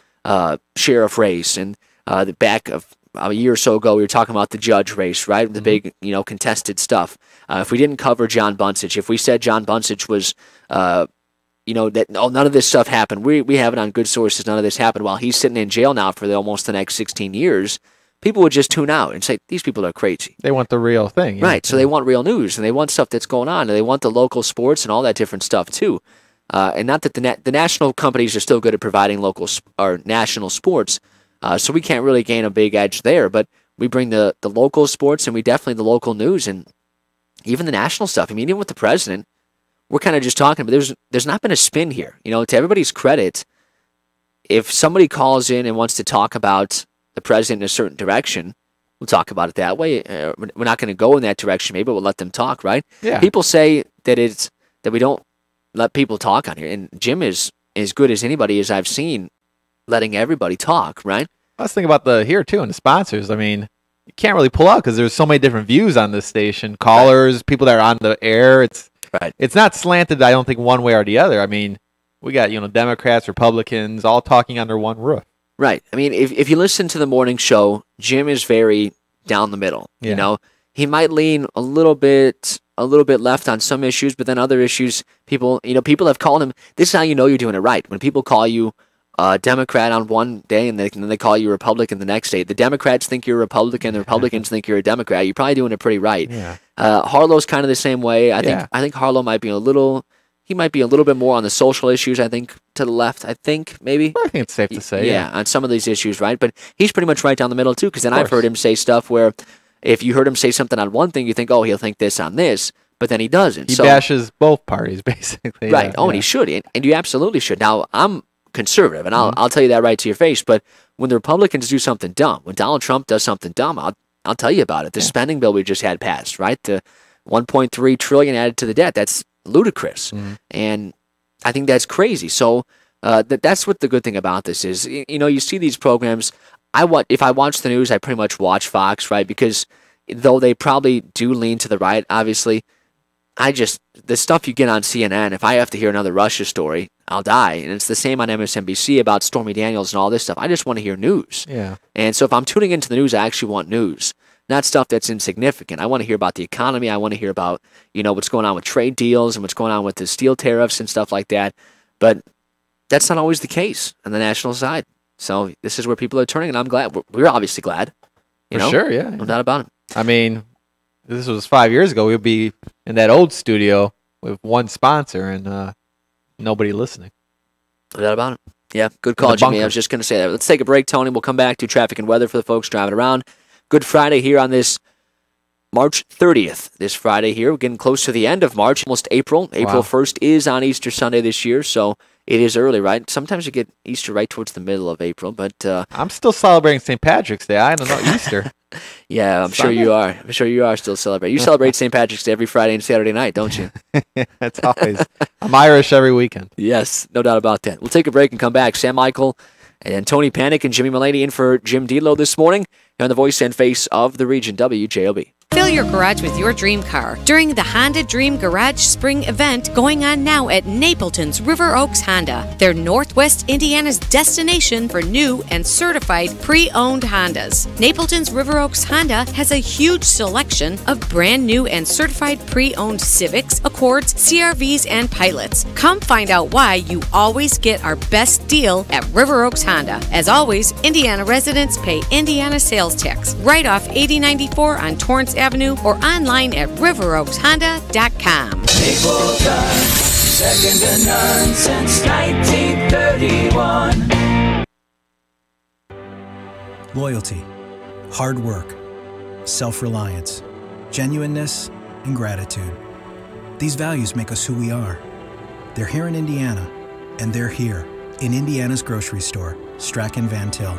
sheriff race and the back of a year or so ago, we were talking about the judge race, right? The big, contested stuff. If we didn't cover John Bunsich, if we said John Bunsich was, that none of this stuff happened. We have it on good sources. None of this happened. While he's sitting in jail now for almost the next 16 years, people would just tune out and say, these people are crazy. They want the real thing. Right. So they want real news, and they want stuff that's going on, and they want the local sports and all that different stuff too. And not that the national companies are still good at providing local or national sports, so we can't really gain a big edge there. But we bring the local sports, and we definitely the local news, and even the national stuff. I mean, even with the president, we're kind of just talking, but there's not been a spin here. To everybody's credit, if somebody calls in and wants to talk about the president in a certain direction, we'll talk about it that way. We're not going to go in that direction. Maybe we'll let them talk, right? Yeah. People say that we don't let people talk on here, and Jim is as good as anybody as I've seen letting everybody talk, right? I was thinking about here too, and the sponsors. I mean, you can't really pull out because there's so many different views on this station. Callers, people that are on the air. It's not slanted, I don't think, one way or the other. I mean, we got, Democrats, Republicans, all talking under one roof. Right. I mean, if you listen to the morning show, Jim is very down the middle. Yeah. He might lean a little bit left on some issues, but then other issues, people have called him. This is how you know you're doing it right. When people call you Democrat on one day and then they call you Republican the next day. The Democrats think you're a Republican, the Republicans think you're a Democrat. You're probably doing it pretty right. Yeah. Harlow's kind of the same way. I think Harlow might be a little bit more on the social issues, I think, to the left, I think, maybe. I think it's safe to say. Yeah, on some of these issues, right? But he's pretty much right down the middle, too, because then I've heard him say stuff where if you heard him say something on one thing, you think, oh, he'll think this on this, but then he doesn't. He bashes both parties, basically. Right. Yeah. And he should, and you absolutely should. Now, I'm conservative, and I'll tell you that right to your face, but when the Republicans do something dumb, when Donald Trump does something dumb, I'll tell you about it. The spending bill we just had passed, right? The $1.3 trillion added to the debt, that's ludicrous. And I think that's crazy. So that's what the good thing about this is. You see these programs. If I watch the news, I pretty much watch Fox, right? Because though they probably do lean to the right, obviously, the stuff you get on CNN, if I have to hear another Russia story, I'll die. And it's the same on MSNBC about Stormy Daniels and all this stuff. I just want to hear news. Yeah. And so if I'm tuning into the news, I actually want news, not stuff that's insignificant. I want to hear about the economy. I want to hear about, what's going on with trade deals and what's going on with the steel tariffs and stuff like that. But that's not always the case on the national side. So this is where people are turning, and I'm glad. We're obviously glad. For sure, yeah. No doubt about it. I mean, this was 5 years ago. We'd be in that old studio with one sponsor and nobody listening. No doubt about it. Yeah, good call, Jimmy. I was just going to say that. Let's take a break, Tony. We'll come back to traffic and weather for the folks driving around. Good Friday here on this March 30th. This Friday here. We're getting close to the end of March, almost April. April 1st is on Easter Sunday this year, so it is early, right? Sometimes you get Easter right towards the middle of April, but I'm still celebrating St. Patrick's Day. I don't know Easter. Yeah, I'm sure you are. I'm sure you are still celebrating. You celebrate St. Patrick's Day every Friday and Saturday night, don't you? That's always. I'm Irish every weekend. Yes, no doubt about that. We'll take a break and come back. Sam Michael and Tony Panic and Jimmy Mulaney in for Jim Delo this morning here on the voice and face of the region, WJOB. Fill your garage with your dream car during the Honda Dream Garage Spring event going on now at Napleton's River Oaks Honda. They're Northwest Indiana's destination for new and certified pre-owned Hondas. Napleton's River Oaks Honda has a huge selection of brand new and certified pre-owned Civics, Accords, CRVs, and Pilots. Come find out why you always get our best deal at River Oaks Honda. As always, Indiana residents pay Indiana sales tax right off 8094 on Torrance Avenue or online at riveroakshonda.com. Napleton, second to none since 1931. Loyalty, hard work, self-reliance, genuineness, and gratitude. These values make us who we are. They're here in Indiana, and they're here in Indiana's grocery store, Strachan Van Til.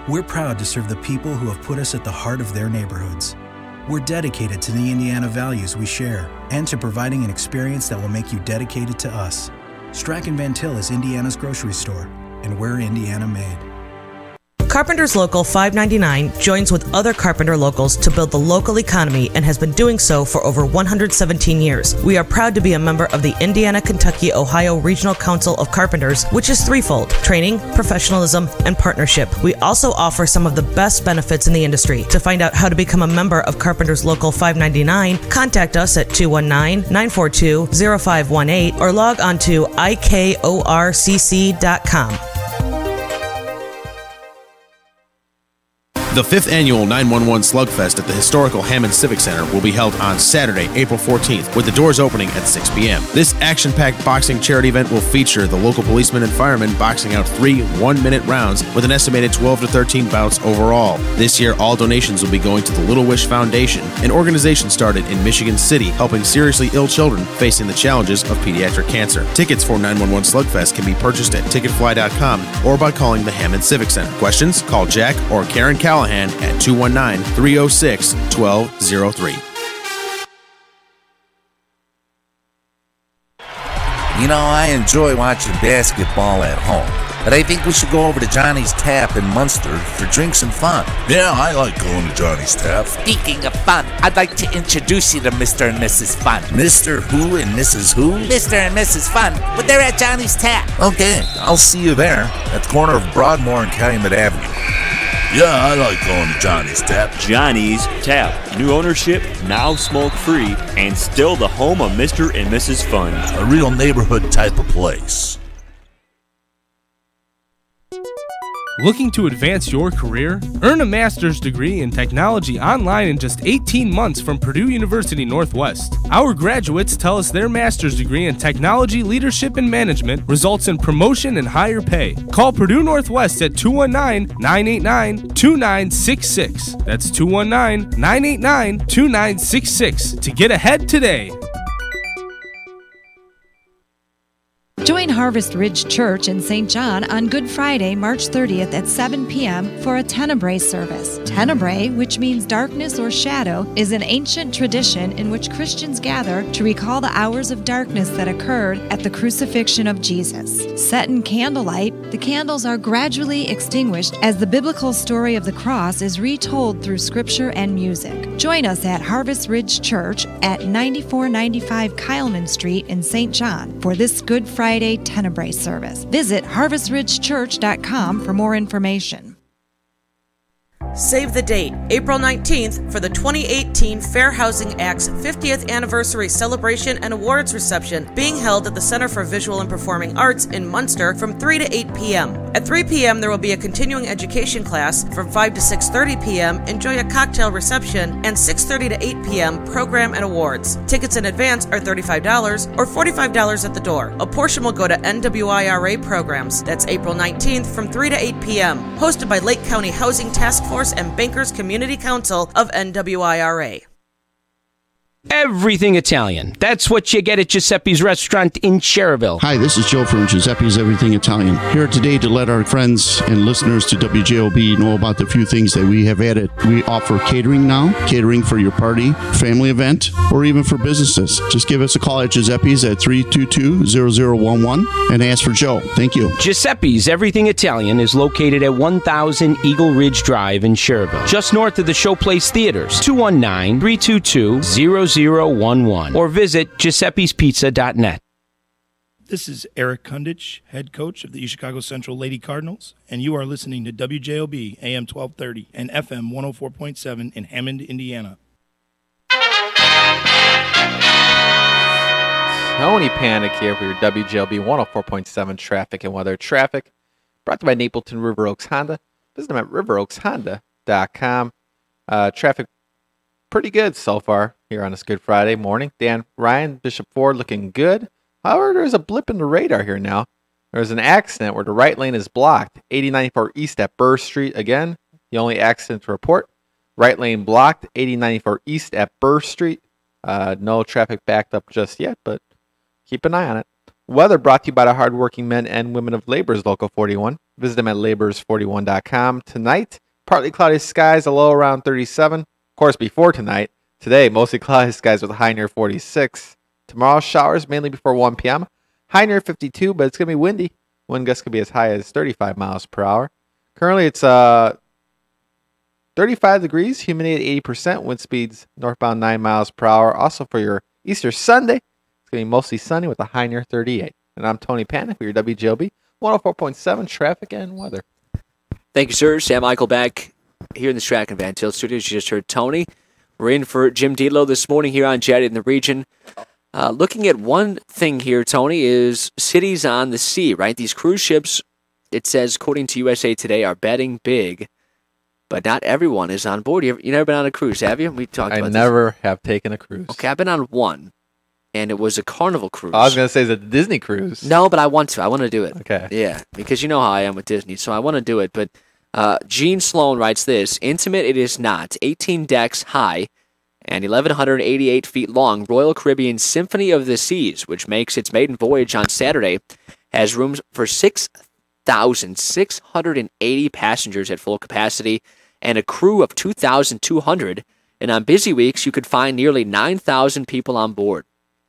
We're proud to serve the people who have put us at the heart of their neighborhoods. We're dedicated to the Indiana values we share and to providing an experience that will make you dedicated to us. Strachan Van Til is Indiana's grocery store, and we're Indiana made. Carpenters Local 599 joins with other Carpenter locals to build the local economy and has been doing so for over 117 years. We are proud to be a member of the Indiana, Kentucky, Ohio Regional Council of Carpenters, which is threefold: training, professionalism, and partnership. We also offer some of the best benefits in the industry. To find out how to become a member of Carpenters Local 599, contact us at 219-942-0518 or log on to ikorcc.com. The 5th annual 911 Slugfest at the historical Hammond Civic Center will be held on Saturday, April 14th, with the doors opening at 6 p.m. This action-packed boxing charity event will feature the local policemen and firemen boxing out 3 one-minute rounds with an estimated 12 to 13 bouts overall. This year, all donations will be going to the Little Wish Foundation, an organization started in Michigan City helping seriously ill children facing the challenges of pediatric cancer. Tickets for 911 Slugfest can be purchased at ticketfly.com or by calling the Hammond Civic Center. Questions? Call Jack or Karen Callahan at 219-306-1203. You know, I enjoy watching basketball at home, but I think we should go over to Johnny's Tap in Munster for drinks and fun. Yeah, I like going to Johnny's Tap. Speaking of fun, I'd like to introduce you to Mr. and Mrs. Fun. Mr. Who and Mrs. Who? Mr. and Mrs. Fun, but they're at Johnny's Tap. Okay, I'll see you there, at the corner of Broadmoor and Calumet Avenue. Yeah, I like going to Johnny's Tap. Johnny's Tap. New ownership, now smoke-free, and still the home of Mr. and Mrs. Fun. A real neighborhood type of place. Looking to advance your career? Earn a master's degree in technology online in just 18 months from Purdue University Northwest. Our graduates tell us their master's degree in technology, leadership, and management results in promotion and higher pay. Call Purdue Northwest at 219-989-2966. That's 219-989-2966 to get ahead today. Join Harvest Ridge Church in St. John on Good Friday, March 30th at 7 p.m. for a Tenebrae service. Tenebrae, which means darkness or shadow, is an ancient tradition in which Christians gather to recall the hours of darkness that occurred at the crucifixion of Jesus. Set in candlelight, the candles are gradually extinguished as the biblical story of the cross is retold through scripture and music. Join us at Harvest Ridge Church at 9495 Kyleman Street in St. John for this Good Friday Tenebrae service. Visit harvestridgechurch.com for more information. Save the date, April 19th, for the 2018 Fair Housing Act's 50th Anniversary Celebration and Awards Reception being held at the Center for Visual and Performing Arts in Munster from 3 to 8 p.m. At 3 p.m., there will be a continuing education class. From 5 to 6:30 p.m., enjoy a cocktail reception, and 6:30 to 8 p.m., program and awards. Tickets in advance are $35 or $45 at the door. A portion will go to NWIRA programs. That's April 19th from 3 to 8 p.m., hosted by Lake County Housing Task Force and Bankers Community Council of NWIRA. Everything Italian. That's what you get at Giuseppe's Restaurant in Cherville. Hi, this is Joe from Giuseppe's Everything Italian. Here today to let our friends and listeners to WJOB know about the few things that we have added. We offer catering now, catering for your party, family event, or even for businesses. Just give us a call at Giuseppe's at 322-0011 and ask for Joe. Thank you. Giuseppe's Everything Italian is located at 1000 Eagle Ridge Drive in Cherville, just north of the Showplace Theaters. 219-322-0011 or visit giuseppespizza.net. This is Eric Kundich, head coach of the East Chicago Central Lady Cardinals, and you are listening to WJOB AM 1230 and FM 104.7 in Hammond, Indiana. Tony Panic here for your WJLB 104.7 traffic and weather. Traffic brought to you by Napleton River Oaks Honda. Visit them at riveroakshonda.com. Traffic pretty good so far here on this Good Friday morning. Dan Ryan, Bishop Ford looking good. However, there's a blip in the radar here now. There's an accident where the right lane is blocked. 8094 East at Burr Street again. The only accident to report. Right lane blocked. 8094 East at Burr Street. No traffic backed up just yet, but keep an eye on it. Weather brought to you by the hardworking men and women of Labor's Local 41. Visit them at labors41.com. Tonight, partly cloudy skies, a low around 37. Of course, before tonight. Today, mostly cloudy skies with a high near 46. Tomorrow, showers mainly before 1 p.m. High near 52, but it's going to be windy. Wind gusts could be as high as 35 miles per hour. Currently, it's 35 degrees, humidity at 80%, wind speeds northbound 9 miles per hour. Also for your Easter Sunday, it's going to be mostly sunny with a high near 38. And I'm Tony Panic with your WJOB 104.7 traffic and weather. Thank you, sir. Sam Michael back here in the Strack and Van Til studios. You just heard Tony. We're in for Jim Delo this morning here on JED in the region. Looking at one thing here, Tony, is cities on the sea, right? These cruise ships, it says, according to USA Today, are betting big. But not everyone is on board. You never been on a cruise, have you? We talked about this. I never have taken a cruise. Okay, I've been on one, and it was a Carnival cruise. I was going to say, is it a Disney cruise? No, but I want to. I want to do it. Okay. Yeah, because you know how I am with Disney, so I want to do it. But Gene Sloan writes this, intimate it is not, 18 decks high and 1,188 feet long, Royal Caribbean Symphony of the Seas, which makes its maiden voyage on Saturday, has rooms for 6,680 passengers at full capacity and a crew of 2,200, and on busy weeks you could find nearly 9,000 people on board.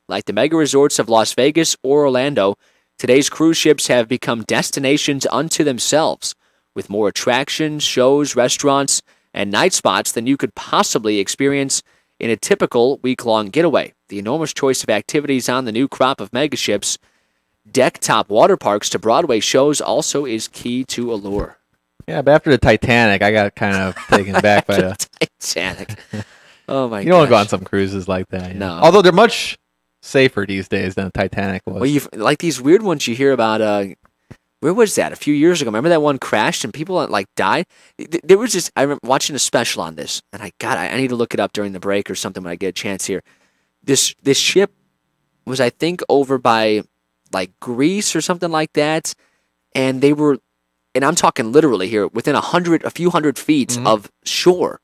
Like the mega resorts of Las Vegas or Orlando, today's cruise ships have become destinations unto themselves, with more attractions, shows, restaurants, and night spots than you could possibly experience in a typical week-long getaway. The enormous choice of activities on the new crop of mega ships, deck-top water parks to Broadway shows also is key to allure. Yeah, but after the Titanic, I got kind of taken back by the Titanic. Oh my! You don't want to go on some cruises like that. No. Although they're much safer these days than the Titanic was. Well, like these weird ones you hear about. Where was that? A few years ago. Remember that one crashed and people like died? There was this. I remember watching a special on this, and I need to look it up during the break or something when I get a chance here. This ship was, I think, over by like Greece or something like that, and they were. And I'm talking literally here, within a few hundred feet of shore.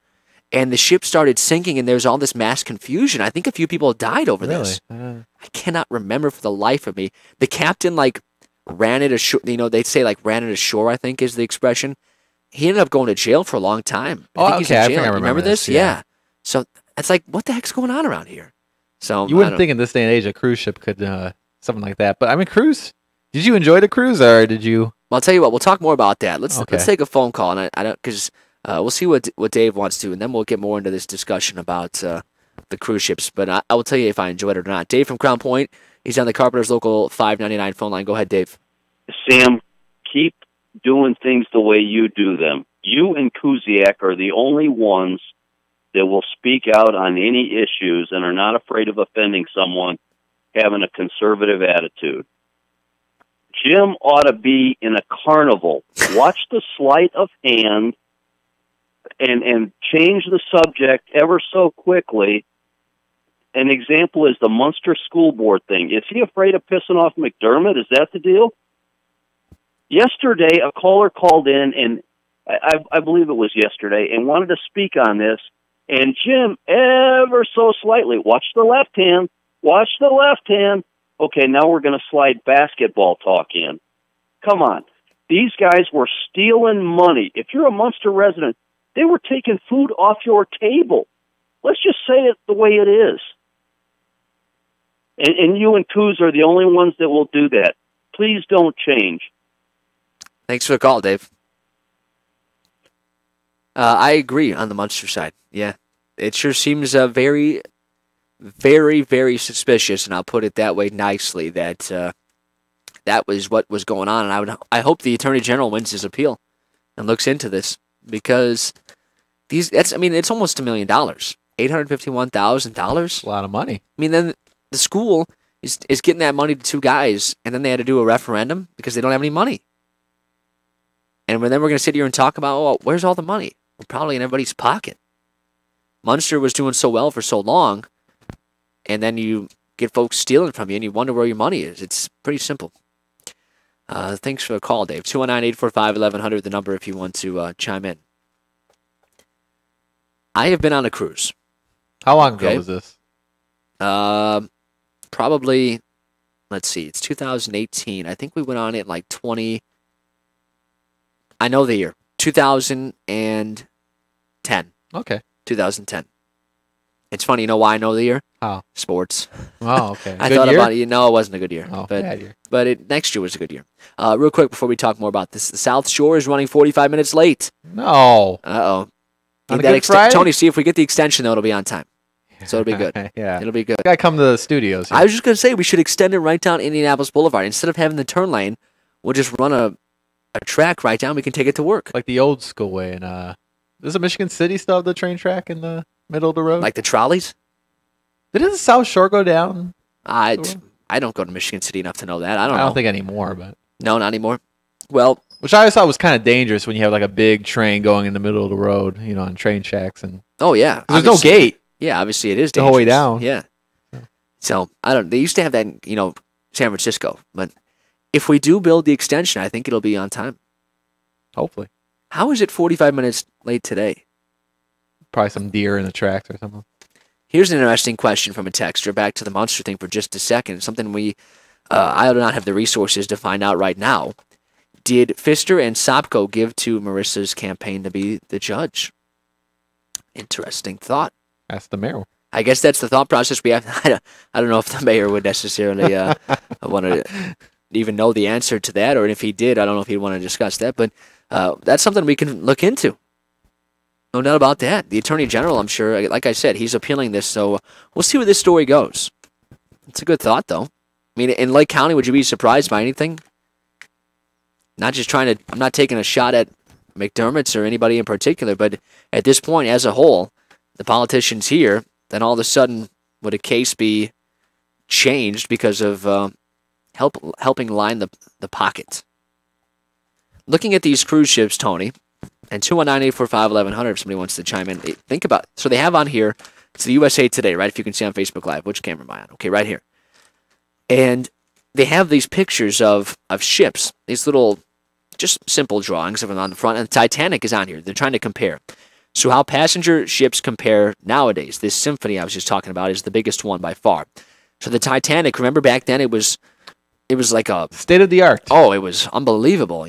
And the ship started sinking, and there was all this mass confusion. I think a few people died over this. I cannot remember for the life of me. The captain, ran it ashore. They'd say, ran it ashore, I think is the expression. He ended up going to jail for a long time. I think he's in jail. I think I remember this? Yeah. So it's like, what the heck's going on around here? So you wouldn't think in this day and age a cruise ship could, something like that. But, I mean, cruise, did you enjoy the cruise, or did you... Well, I'll tell you what. We'll talk more about that. Let's take a phone call, and I don't because we'll see what Dave wants to, and then we'll get more into this discussion about the cruise ships. But I will tell you if I enjoyed it or not. Dave from Crown Point, he's on the Carpenters Local 599 phone line. Go ahead, Dave. Sam, keep doing things the way you do them. You and Kuziak are the only ones that will speak out on any issues and are not afraid of offending someone having a conservative attitude. Jim ought to be in a carnival. Watch the sleight of hand and change the subject ever so quickly. An example is the Munster School Board thing. Is he afraid of pissing off McDermott? Is that the deal? Yesterday, a caller called in, and I believe it was yesterday, and wanted to speak on this. And Jim, ever so slightly, watch the left hand, watch the left hand. Okay, now we're going to slide basketball talk in. Come on. These guys were stealing money. If you're a Munster resident, they were taking food off your table. Let's just say it the way it is. And you and Coos are the only ones that will do that. Please don't change. Thanks for the call, Dave. I agree on the Munster side. Yeah. It sure seems very... very, very suspicious, and I'll put it that way nicely, that that was what was going on. And I hope the Attorney General wins his appeal and looks into this, because it's almost $1 million. $851,000. A lot of money. I mean, then the school is getting that money to two guys, and then they had to do a referendum because they don't have any money. And then we're going to sit here and talk about, where's all the money? Well, probably in everybody's pocket. Munster was doing so well for so long, and then you get folks stealing from you, and you wonder where your money is. It's pretty simple. Thanks for the call, Dave. 219-845-1100, the number if you want to chime in. I have been on a cruise. How long ago was this? Probably let's see, it's 2018. I think we went on it like 20. I know the year. 2010. Okay. 2010. It's funny, you know why I know the year? How? Sports. Oh, okay. I Good thought year? about it. No, it wasn't a good year. Oh, but, bad year. But next year was a good year. Real quick before we talk more about this, the South Shore is running 45 minutes late. No. Uh-oh. On a Good Friday? Tony, see if we get the extension, though, it'll be on time. So it'll be good. Yeah. It'll be good. Gotta come to the studios. I was just going to say, we should extend it right down Indianapolis Boulevard. Instead of having the turn lane, we'll just run a track right down. We can take it to work. Like the old school way. And does Michigan City still have the train track in the middle of the road? Like the trolleys? Didn't the South Shore go down? I don't go to Michigan City enough to know that. I don't know. I don't think anymore, but no, not anymore. Well, which I always thought was kind of dangerous when you have like a big train going in the middle of the road, on train tracks and. Oh yeah, there's no gate. Yeah, obviously it is the dangerous. whole way down. Yeah. So I don't. They used to have that, in, San Francisco, but if we do build the extension, I think it'll be on time. Hopefully. How is it 45 minutes late today? Probably some deer in the tracks or something. Here's an interesting question from a texter. Back to the Munster thing for just a second. Something I do not have the resources to find out right now. Did Pfister and Sopko give to Marissa's campaign to be the judge? Interesting thought. Ask the mayor. I guess that's the thought process we have. I don't know if the mayor would necessarily want to even know the answer to that, or if he did, I don't know if he'd want to discuss that. But that's something we can look into. No doubt about that. The Attorney General, I'm sure, like I said, he's appealing this, so we'll see where this story goes. It's a good thought, though. I mean, in Lake County, would you be surprised by anything? I'm not taking a shot at McDermott's or anybody in particular, but at this point, as a whole, the politicians here, then all of a sudden, would a case be changed because of helping line the pocket? Looking at these cruise ships, Tony, and 219-845-1100 if somebody wants to chime in. Think about it. So they have on here, it's the USA Today, right? If you can see on Facebook Live. Which camera am I on? Okay, right here. And they have these pictures of ships, these little, just simple drawings of them on the front, and the Titanic is on here. They're trying to compare. So how passenger ships compare nowadays. This Symphony I was just talking about is the biggest one by far. So the Titanic, remember back then it was like a state of the art. Oh, it was unbelievable,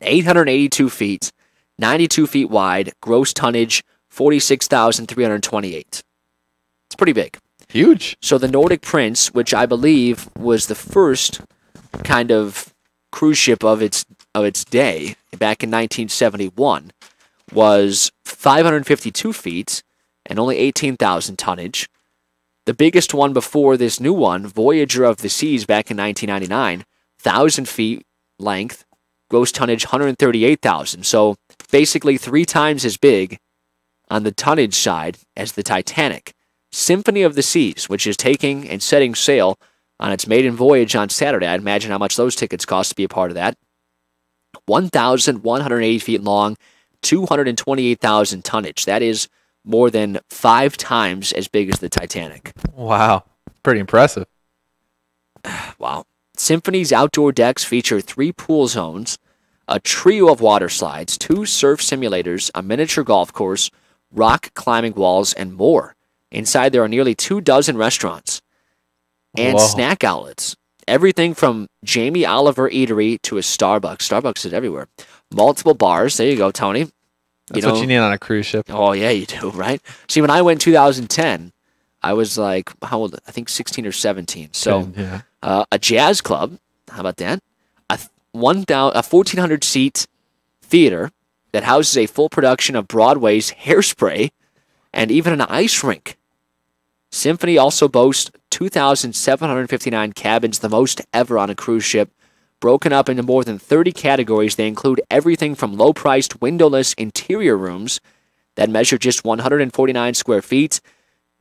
882 feet, 92 feet wide, gross tonnage 46,328. It's pretty big. Huge. So the Nordic Prince, which I believe was the first kind of cruise ship of its day back in 1971, was 552 feet and only 18,000 tonnage. The biggest one before this new one, Voyager of the Seas back in 1999, 1,000 feet length, gross tonnage 138,000. So basically 3 times as big on the tonnage side as the Titanic. Symphony of the Seas, which is taking and setting sail on its maiden voyage on Saturday. I'd imagine how much those tickets cost to be a part of that. 1,180 feet long, 228,000 tonnage. That is more than 5 times as big as the Titanic. Wow. Pretty impressive. Wow. Symphony's outdoor decks feature 3 pool zones, a trio of water slides, 2 surf simulators, a miniature golf course, rock climbing walls, and more. Inside there are nearly 24 restaurants and snack outlets. Everything from Jamie Oliver Eatery to a Starbucks. Starbucks is everywhere. Multiple bars. There you go, Tony. That's what you need on a cruise ship. Oh, yeah, you do, right? See, when I went in 2010, I was like, how old? I think 16 or 17. So a jazz club, how about that? A 1,400-seat theater that houses a full production of Broadway's Hairspray and even an ice rink. Symphony also boasts 2,759 cabins, the most ever on a cruise ship. Broken up into more than 30 categories, they include everything from low-priced windowless interior rooms that measure just 149 square feet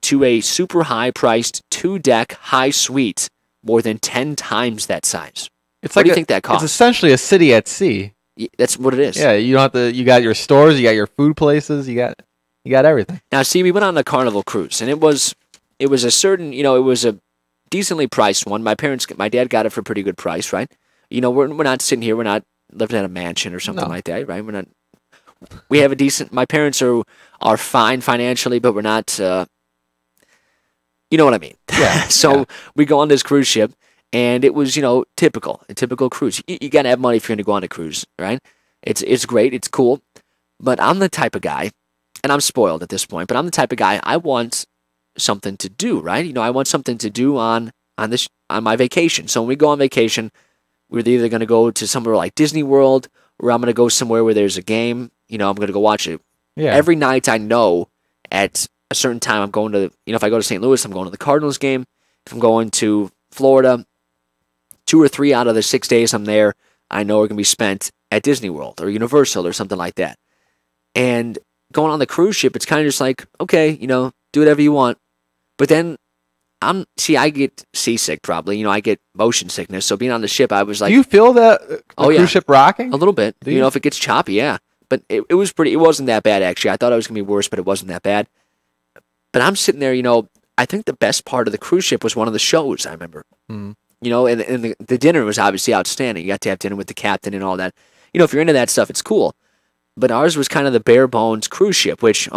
to a super high-priced 2-deck high suite, more than 10 times that size. It's What do you think that costs? It's essentially a city at sea. That's what it is. Yeah, you don't have to. You got your stores, you got your food places, you got everything. Now, see, we went on a Carnival cruise, and it was a certain, it was a decently priced one. My dad got it for a pretty good price, right? We're not sitting here. We're not living at a mansion or something like that, right? We have a decent. My parents are fine financially, but we're not. You know what I mean? Yeah. So we go on this cruise ship, And it was, a typical cruise. You got to have money if you're going to go on a cruise, right? It's great. It's cool. But I'm the type of guy, and I'm spoiled at this point, but I'm the type of guy, I want something to do, right? I want something to do on my vacation. So when we go on vacation, we're either going to go to somewhere like Disney World, or I'm going to go somewhere where there's a game. I'm going to go watch it. Yeah. Every night I know at a certain time I'm going to, if I go to St. Louis, I'm going to the Cardinals game. If I'm going to Florida, 2 or 3 out of the 6 days I'm there, I know are going to be spent at Disney World or Universal or something like that. And going on the cruise ship, it's kind of just like, okay, do whatever you want. But then I get seasick probably. I get motion sickness. So being on the ship, I was like, do you feel the cruise ship rocking? A little bit. If it gets choppy, yeah. But it wasn't that bad actually. I thought it was going to be worse, but it wasn't that bad. But I'm sitting there, I think the best part of the cruise ship was one of the shows, I remember. Mm. And the dinner was obviously outstanding. You got to have dinner with the captain and all that. If you're into that stuff, it's cool. But ours was kind of the bare bones cruise ship, which,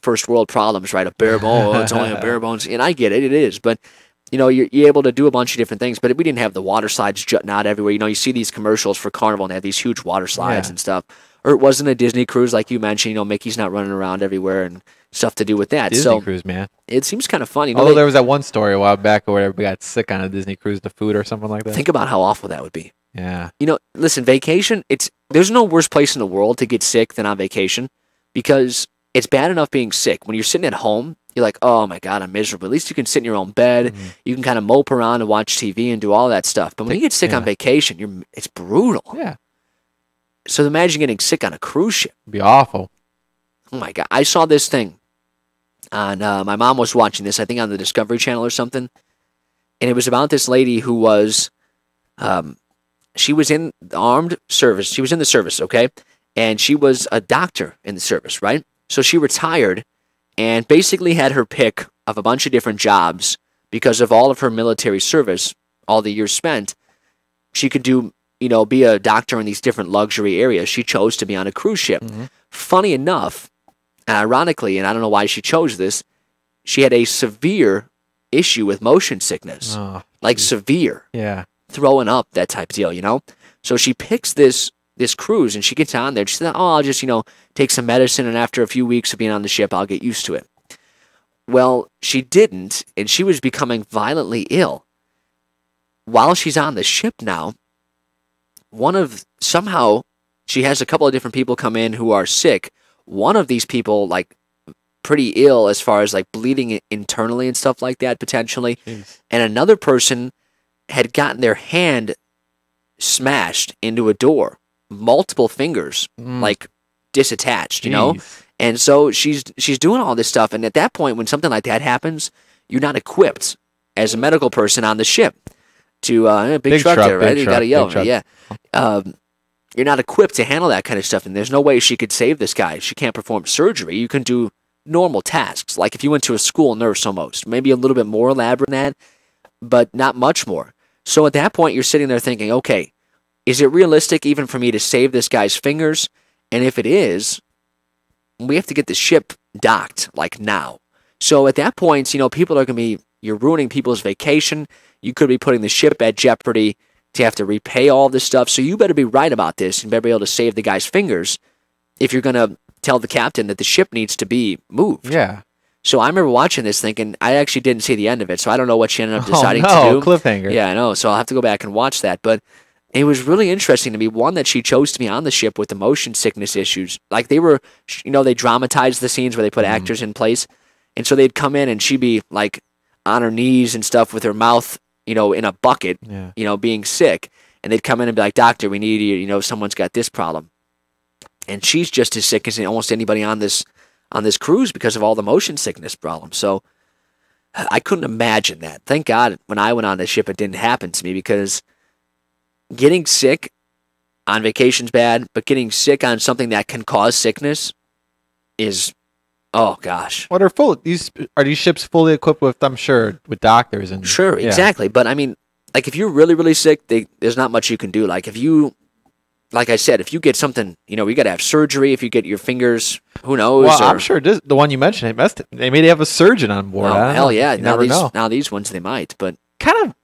first world problems, right? A bare bones, it's only a bare bones. And I get it, it is. But, you're able to do a bunch of different things. But we didn't have the water slides jutting out everywhere. You see these commercials for Carnival and they have these huge water slides and stuff. Or it wasn't a Disney cruise like you mentioned. Mickey's not running around everywhere and stuff to do with that. Disney cruise, man. It seems kind of funny. Although there was that one story a while back where everybody got sick on a Disney cruise, the food or something like that. Think about how awful that would be. Yeah. Listen, vacation, there's no worse place in the world to get sick than on vacation because it's bad enough being sick. When you're sitting at home, you're like, oh my God, I'm miserable. At least you can sit in your own bed. Mm-hmm. You can kind of mope around and watch TV and do all that stuff. But when you get sick on vacation, it's brutal. Yeah. So imagine getting sick on a cruise ship. It'd be awful. Oh my God. I saw this thing on, my mom was watching this, I think on the Discovery Channel or something. And it was about this lady who was, she was in the armed service. She was in the service, okay? And she was a doctor in the service, right? So she retired and basically had her pick of a bunch of different jobs because of all of her military service, all the years spent. She could do, be a doctor in these different luxury areas. She chose to be on a cruise ship. Mm-hmm. Funny enough, ironically, and I don't know why she chose this, she had a severe issue with motion sickness. Oh, like severe. Yeah. Throwing up, that type of deal, So she picks this cruise and she gets on there. She said, I'll just, take some medicine and after a few weeks of being on the ship, I'll get used to it. Well, she didn't, and she was becoming violently ill. While she's on the ship now, somehow she has a couple of different people come in who are sick. One of these people, like, pretty ill as far as, like, bleeding internally and stuff like that, potentially. Jeez. And another person had gotten their hand smashed into a door, multiple fingers, like, disattached, And so she's doing all this stuff. And at that point, when something like that happens, you're not equipped as a medical person on the ship to big truck there, right? You got to yell, yeah. You're not equipped to handle that kind of stuff, and there's no way she could save this guy. She can't perform surgery. You can do normal tasks, like if you went to a school nurse almost, maybe a little bit more elaborate than that, but not much more. So at that point, you're sitting there thinking, okay, is it realistic even for me to save this guy's fingers? And if it is, we have to get the ship docked, like now. So at that point, people are going to be, you're ruining people's vacation. You could be putting the ship at jeopardy to have to repay all this stuff. So you better be right about this and better be able to save the guy's fingers if you're going to tell the captain that the ship needs to be moved. Yeah. So I remember watching this thinking, I actually didn't see the end of it, so I don't know what she ended up deciding to do. Cliffhanger. Yeah, I know. So I'll have to go back and watch that. But it was really interesting to me, one, that she chose to be on the ship with the motion sickness issues. Like they were, they dramatized the scenes where they put actors in place. And so they'd come in and she'd be like on her knees and stuff with her mouth, in a bucket, being sick. And they'd come in and be like, doctor, we need you, someone's got this problem. And she's just as sick as almost anybody on this cruise because of all the motion sickness problems. So I couldn't imagine that. Thank God when I went on the ship, it didn't happen to me because getting sick on vacation's bad, but getting sick on something that can cause sickness is, oh gosh. What are these ships fully equipped with, I'm sure, with doctors and sure, exactly. But I mean, like if you're really, really sick, there's not much you can do. Like I said, if you get something, you got to have surgery. If you get your fingers, who knows? Well, I'm sure the one you mentioned, they may have a surgeon on board. Oh, hell yeah. Now these ones, they might. But kind of,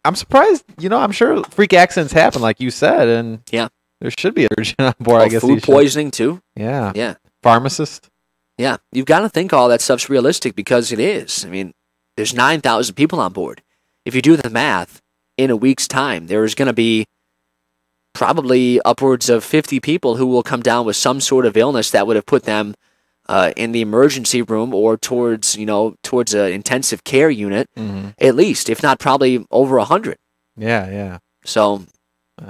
I'm surprised. I'm sure freak accidents happen, like you said, and there should be a surgeon on board. I guess food poisoning too. Yeah. Yeah. Pharmacist. Yeah, you've got to think all that stuff's realistic because it is. I mean, there's 9,000 people on board. If you do the math, in a week's time, there's going to be probably upwards of 50 people who will come down with some sort of illness that would have put them in the emergency room or towards an intensive care unit, at least, if not probably over 100. Yeah. So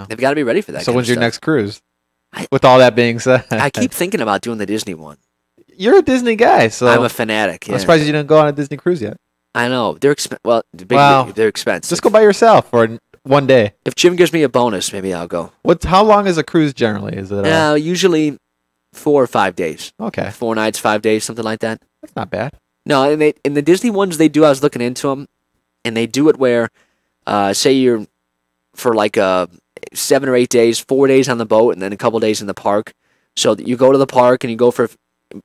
they've got to be ready for that. So kind when's of your stuff. next cruise? With all that being said, I keep thinking about doing the Disney one. You're a Disney guy, so I'm a fanatic. I'm surprised you didn't go on a Disney cruise yet. I know they're they're expensive. Just go by yourself for one day. If Jim gives me a bonus, maybe I'll go. How long is a cruise generally? Is it? Usually 4 or 5 days. Okay. 4 nights, 5 days, something like that. That's not bad. No, and in the Disney ones they do. I was looking into them, and they do it where, say you're for like 7 or 8 days, 4 days on the boat, and then a couple days in the park. So that you go to the park and you go for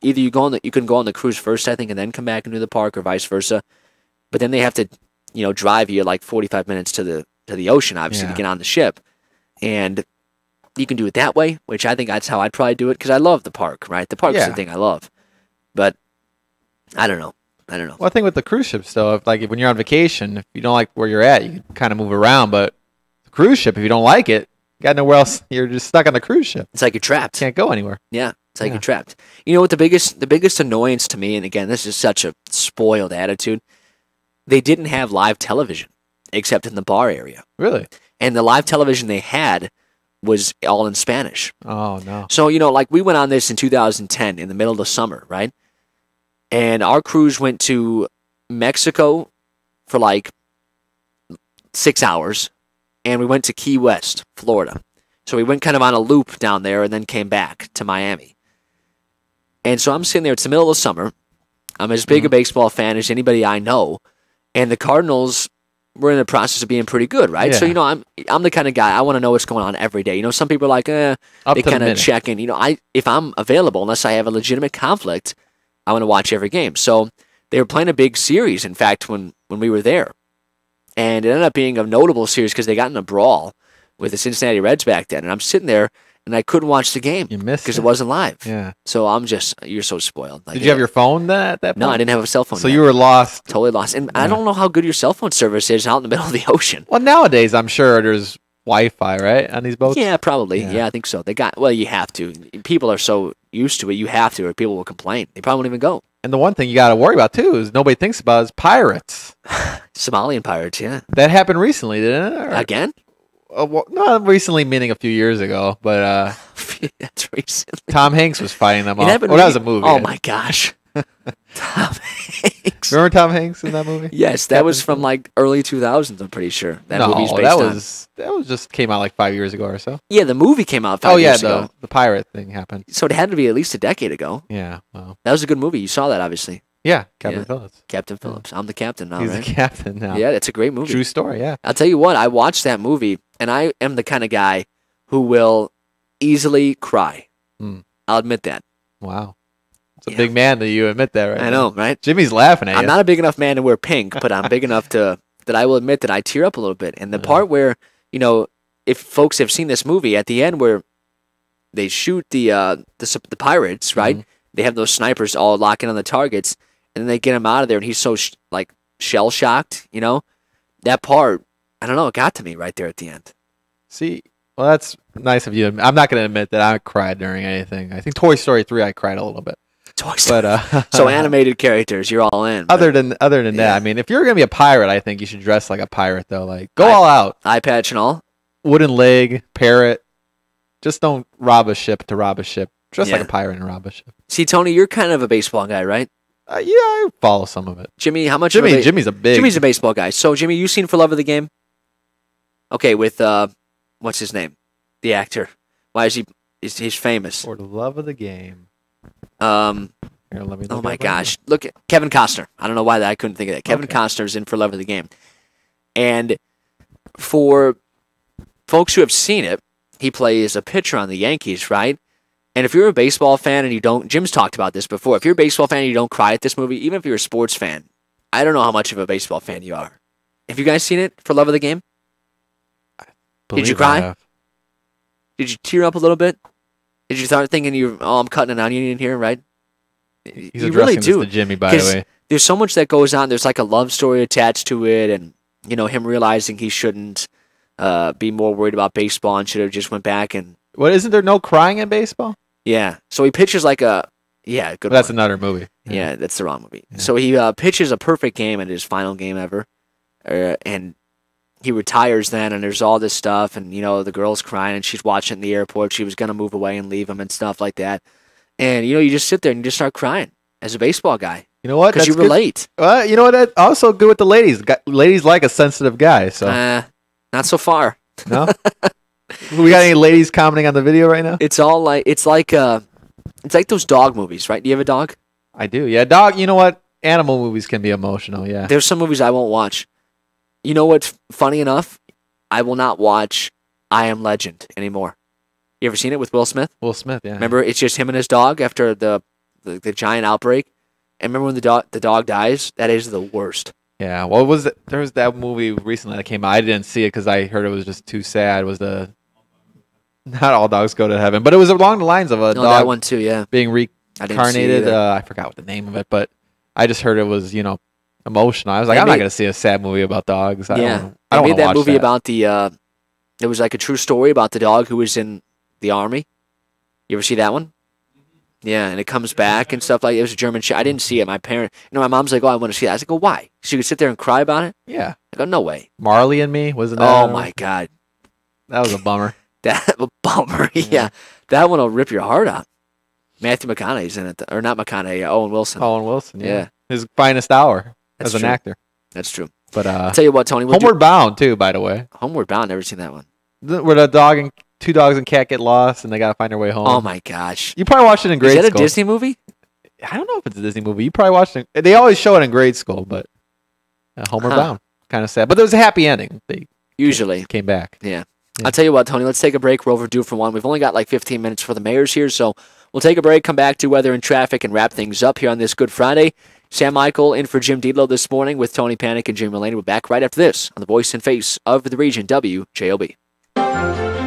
either you can go on the cruise first, I think, and then come back and do the park, or vice versa. But then they have to, drive you like 45 minutes to the ocean, obviously, to get on the ship, and you can do it that way, which I think that's how I'd probably do it because I love the park. Right, the park's the thing I love, but I don't know. Well, I think with the cruise ships, though, when you're on vacation, if you don't like where you're at, you can kind of move around. But the cruise ship, if you don't like it, you got nowhere else. You're just stuck on the cruise ship. It's like you're trapped. Can't go anywhere. Yeah, it's like you're trapped. You know what? The biggest annoyance to me, and again, this is such a spoiled attitude. They didn't have live television except in the bar area. Really? And the live television they had was all in Spanish. Oh no! So like we went on this in 2010 in the middle of the summer, right? And our cruise went to Mexico for like 6 hours, and we went to Key West, Florida. So we went kind of on a loop down there and then came back to Miami. And so I'm sitting there. It's the middle of the summer. I'm as big a baseball fan as anybody I know, and the Cardinals were in the process of being pretty good, right? Yeah. So I'm the kind of guy I want to know what's going on every day. Some people are like, they kind of check in. If I'm available, unless I have a legitimate conflict, I want to watch every game. So they were playing a big series, in fact, when we were there. And it ended up being a notable series because they got in a brawl with the Cincinnati Reds back then. And I'm sitting there, and I couldn't watch the game because it wasn't live. Yeah. So you're so spoiled. Did you have your phone then at that point? No, I didn't have a cell phone. So you were lost. Totally lost. And I don't know how good your cell phone service is out in the middle of the ocean. Well, nowadays, I'm sure there's Wi-Fi, right, on these boats? Yeah, probably. Yeah, I think so. You have to. People are so used to it, you have to, or people will complain. They probably won't even go. And the one thing you got to worry about, too, is nobody thinks about is pirates. Somalian pirates, yeah. That happened recently, didn't it? Again? Well, not recently, meaning a few years ago, but that's recently. Tom Hanks was fighting them off. That was a movie. Oh, my gosh. Tom Hanks. Remember Tom Hanks in that movie? Yes, that was from like early 2000s, I'm pretty sure. That movie's based on. That was just came out like 5 years ago or so. Yeah, the movie came out 5 years ago. The pirate thing happened. So it had to be at least a decade ago. Yeah, well. That was a good movie. You saw that, obviously. Yeah, Captain Phillips. Captain Phillips. I'm the captain now, He's right? the captain now. Yeah, it's a great movie. True story, yeah. I'll tell you what, I watched that movie, and I am the kind of guy who will easily cry. I'll admit that. Wow. It's a big man that you admit that, right? I know, right? Jimmy's laughing at you. I'm not a big enough man to wear pink, but I'm big enough that I will admit that I tear up a little bit. And the part where, if folks have seen this movie, at the end where they shoot the pirates, right? They have those snipers all locking on the targets, and then they get him out of there, and he's so shell shocked, That part, I don't know, it got to me right there at the end. See, well, that's nice of you. I'm not going to admit that I cried during anything. I think Toy Story 3, I cried a little bit. Toy Story. But, so animated characters, you're all in. Other than that, I mean, if you're going to be a pirate, I think you should dress like a pirate, though. Like, go all out. Eye patch and all. Wooden leg, parrot. Just don't rob a ship to rob a ship. Dress like a pirate and rob a ship. See, Tony, you're kind of a baseball guy, right? Yeah, I follow some of it. Jimmy, how much? Jimmy's a baseball guy. So, Jimmy, you seen For Love of the Game? Okay, with what's his name? The actor. Why is he's famous? For the Love of the Game. Here, oh my gosh! Look at Kevin Costner. I don't know why I couldn't think of that. Kevin Costner's in For Love of the Game, and for folks who have seen it, he plays a pitcher on the Yankees, right? And if you're a baseball fan and you don't, Jim's talked about this before. If you're a baseball fan and you don't cry at this movie, even if you're a sports fan, I don't know how much of a baseball fan you are. Have you guys seen it, For Love of the Game? Did you cry? Did you tear up a little bit? Did you start thinking I'm cutting an onion in here, right? He's addressing this to Jimmy, by the way. There's so much that goes on. There's like a love story attached to it, and him realizing he shouldn't be more worried about baseball and should have just went back and. What, isn't there no crying in baseball? Yeah. So he pitches like a good. That's another movie. Yeah, that's the wrong movie. Yeah. So he pitches a perfect game at his final game ever, and he retires then, and there's all this stuff, and the girl's crying, and she's watching in the airport. She was gonna move away and leave him and stuff like that, and you just sit there and you just start crying as a baseball guy. You know what? Because you relate. Well, you know what? That's also good with the ladies. Ladies like a sensitive guy. So not so far. No. We got any ladies commenting on the video right now? It's like those dog movies, right? Do you have a dog? I do. Yeah, dog. You know what? Animal movies can be emotional. Yeah. There's some movies I won't watch. You know what's funny enough? I will not watch I Am Legend anymore. You ever seen it with Will Smith? Will Smith, yeah. Remember, it's just him and his dog after the giant outbreak. And remember when the dog dies? That is the worst. Yeah. What was it? There was that movie recently that came out. I didn't see it because I heard it was just too sad. Not All Dogs Go to Heaven, but it was along the lines of a dog that one too, yeah. being reincarnated. I forgot what the name of it, but I just heard it was, emotional. I was like, I'm not going to see a sad movie about dogs. I don't made that movie about it was like a true story about the dog who was in the army. You ever see that one? Yeah, and it comes back and stuff like it was a German show. I didn't see it. My mom's like, "Oh, I want to see that." I was like, "Oh, why?" She could sit there and cry about it. Yeah. I go, "No way." Marley and Me wasn't that? Oh my God, that was a bummer. That a bummer. Yeah, that one will rip your heart out. Matthew McConaughey's in it, or not McConaughey? Owen Wilson. Owen Wilson. Yeah. His finest hour as an actor. That's true. But I'll tell you what, Tony. Homeward Bound too, by the way. Homeward Bound. Never seen that one. Where the two dogs and cat get lost and they gotta find their way home. Oh my gosh! You probably watched it in grade school. Is that a Disney movie? I don't know if it's a Disney movie. You probably watched it. They always show it in grade school, but Homeward Bound, kind of sad. But there was a happy ending. They usually came back. Yeah. I'll tell you what, Tony. Let's take a break. We're overdue for one. We've only got like 15 minutes for the mayor's here, so we'll take a break, come back to weather and traffic, and wrap things up here on this Good Friday. Sam Michael in for Jim Deedlow this morning with Tony Panic and Jim Mulaney. We're back right after this on the voice and face of the region, WJOB.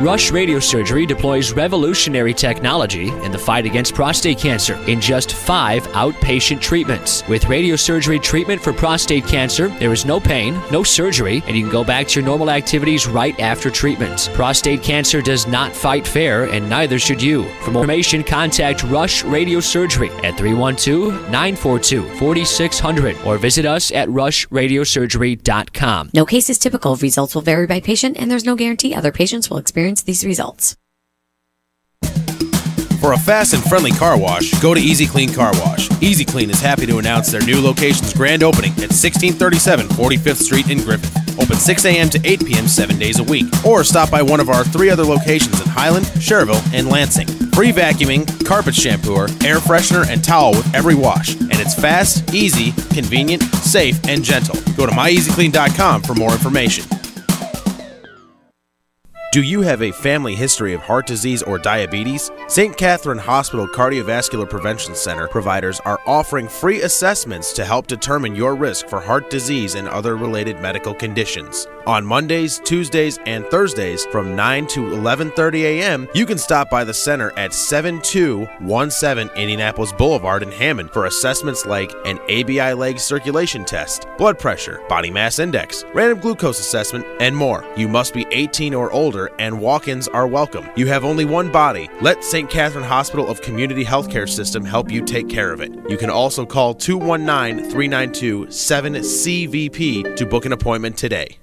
Rush Radio Surgery deploys revolutionary technology in the fight against prostate cancer in just 5 outpatient treatments. With radio surgery treatment for prostate cancer, there is no pain, no surgery, and you can go back to your normal activities right after treatment. Prostate cancer does not fight fair, and neither should you. For more information, contact Rush Radio Surgery at 312-942-4600 or visit us at rushradiosurgery.com. No case is typical. Results will vary by patient, and there's no guarantee other patients will experience these results. For a fast and friendly car wash, go to Easy Clean Car Wash. Easy Clean is happy to announce their new location's grand opening at 1637 45th Street in Griffith. Open 6 a.m. to 8 p.m. 7 days a week. Or stop by one of our 3 other locations in Highland, Schererville, and Lansing. Free vacuuming, carpet shampooer, air freshener, and towel with every wash. And it's fast, easy, convenient, safe, and gentle. Go to myeasyclean.com for more information. Do you have a family history of heart disease or diabetes? St. Catherine Hospital Cardiovascular Prevention Center providers are offering free assessments to help determine your risk for heart disease and other related medical conditions. On Mondays, Tuesdays, and Thursdays from 9 to 11:30 a.m., you can stop by the center at 7217 Indianapolis Boulevard in Hammond for assessments like an ABI leg circulation test, blood pressure, body mass index, random glucose assessment, and more. You must be 18 or older, and walk-ins are welcome. You have only one body. Let St. Catherine Hospital of Community Healthcare System help you take care of it. You can also call 219-392-7CVP to book an appointment today.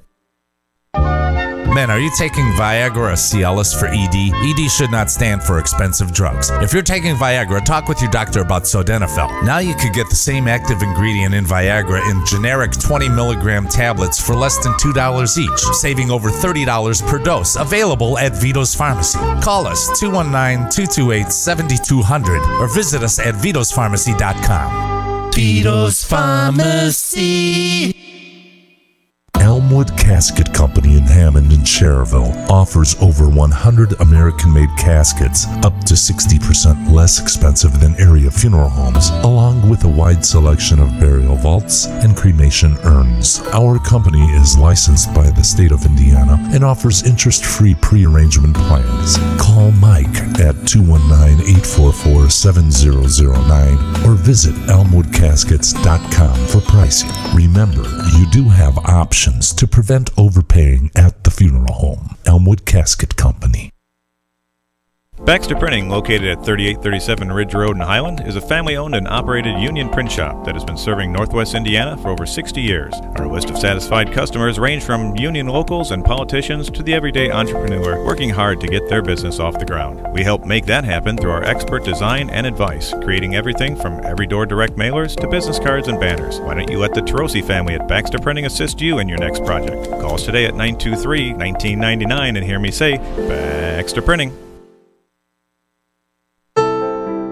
Men, are you taking Viagra or Cialis for ED? ED should not stand for expensive drugs. If you're taking Viagra, talk with your doctor about Sildenafil. Now you could get the same active ingredient in Viagra in generic 20 milligram tablets for less than $2 each, saving over $30 per dose. Available at Vito's Pharmacy. Call us 219-228-7200 or visit us at vitospharmacy.com. Vito's Pharmacy. Elmwood Catholic Casket Company in Hammond and Cherville offers over 100 American-made caskets, up to 60% less expensive than area funeral homes, along with a wide selection of burial vaults and cremation urns. Our company is licensed by the state of Indiana and offers interest-free pre-arrangement plans. Call Mike at 219-844-7009 or visit elmwoodcaskets.com for pricing. Remember, you do have options to prevent overpaying at the funeral home. Elmwood Casket Company. Baxter Printing, located at 3837 Ridge Road in Highland, is a family-owned and operated union print shop that has been serving Northwest Indiana for over 60 years. Our list of satisfied customers range from union locals and politicians to the everyday entrepreneur working hard to get their business off the ground. We help make that happen through our expert design and advice, creating everything from every-door direct mailers to business cards and banners. Why don't you let the Tarosi family at Baxter Printing assist you in your next project? Call us today at 923-1999 and hear me say, Baxter Printing.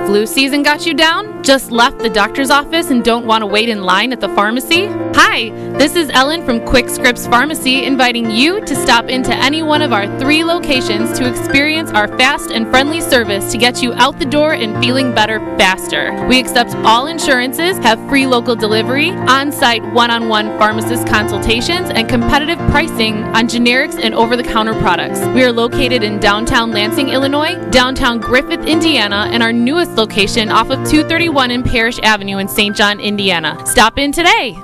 Flu season got you down? Just left the doctor's office and don't want to wait in line at the pharmacy? Hi, this is Ellen from Quick Scripts Pharmacy inviting you to stop into any one of our 3 locations to experience our fast and friendly service to get you out the door and feeling better faster. We accept all insurances, have free local delivery, on-site one-on-one pharmacist consultations, and competitive pricing on generics and over-the-counter products. We are located in downtown Lansing, Illinois, downtown Griffith, Indiana, and our newest location off of 231 in Parrish Avenue in St. John, Indiana. Stop in today.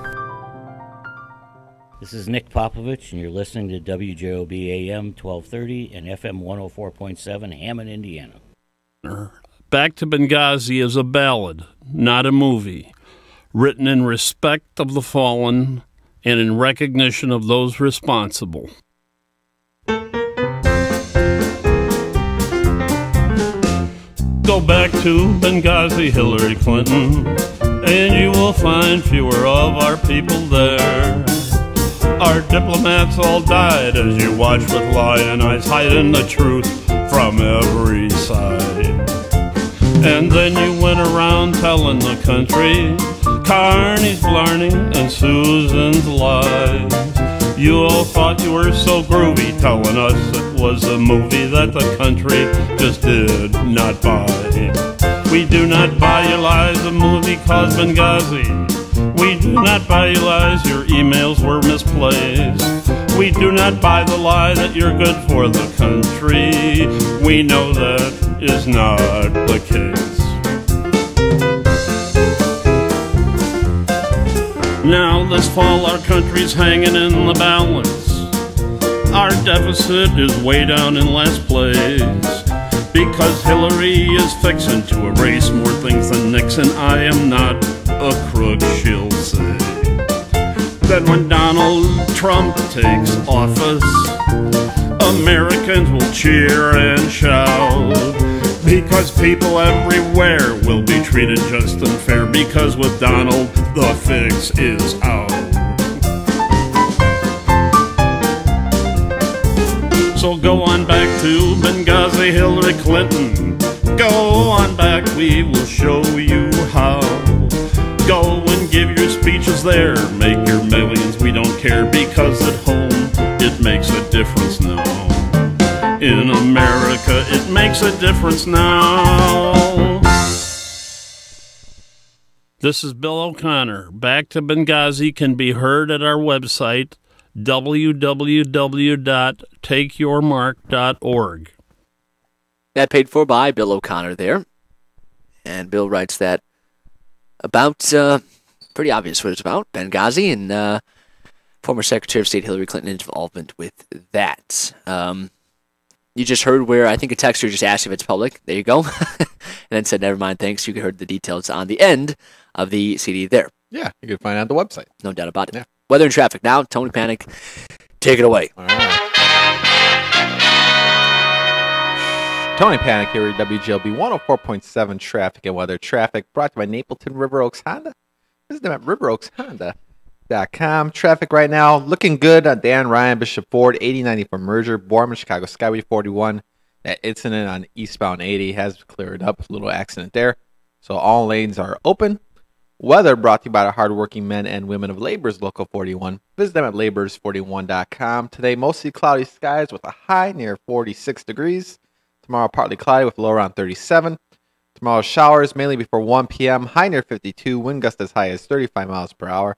This is Nick Popovich, and you're listening to WJOB AM 1230 and FM 104.7 Hammond, Indiana. Back to Benghazi is a ballad, not a movie, written in respect of the fallen and in recognition of those responsible. Go back to Benghazi, Hillary Clinton, and you will find fewer of our people there. Our diplomats all died as you watch with lion eyes, hiding the truth from every side. And then you went around telling the country Carney's Blarney and Susan's lies. You all thought you were so groovy, telling us it was a movie that the country just did not buy. We do not buy your lies, a movie called Benghazi. We do not buy your lies, your emails were misplaced. We do not buy the lie that you're good for the country. We know that is not the case. Now this fall our country's hanging in the balance. Our deficit is way down in last place, because Hillary is fixing to erase more things than Nixon. I am not a crook, she'll say. Then when Donald Trump takes office, Americans will cheer and shout, because people everywhere will be treated just and fair, because with Donald the fix is out. So go on back to Benghazi, Hillary Clinton. Go on back, we will show you how. Go and give your speeches there, make your millions, we don't care, because at home it makes a difference now. In America it makes a difference now. This is Bill O'Connor. Back to Benghazi can be heard at our website, www.takeyourmark.org. That paid for by Bill O'Connor there. And Bill writes that about, pretty obvious what it's about, Benghazi and former Secretary of State Hillary Clinton's involvement with that. You just heard where I think a texter just asked if it's public. There you go. And then said, never mind, thanks. You heard the details on the end of the CD there. Yeah, you can find it on the website. No doubt about it. Yeah. Weather and traffic now. Tony Panic, take it away. All right. Tony Panic here at WGLB 104.7 Traffic and Weather. Traffic brought to you by Napleton River Oaks Honda. Visit them at riveroakshonda.com. Traffic right now looking good on Dan Ryan, Bishop Ford, 8090 for Merger, Borman, Chicago Skyway 41. That incident on eastbound 80 has cleared up. A little accident there. So all lanes are open. Weather brought to you by the hardworking men and women of Labor's Local 41. Visit them at labors41.com. Today, mostly cloudy skies with a high near 46 degrees. Tomorrow, partly cloudy with a low around 37. Tomorrow, showers mainly before 1 p.m. High near 52. Wind gust as high as 35 miles per hour.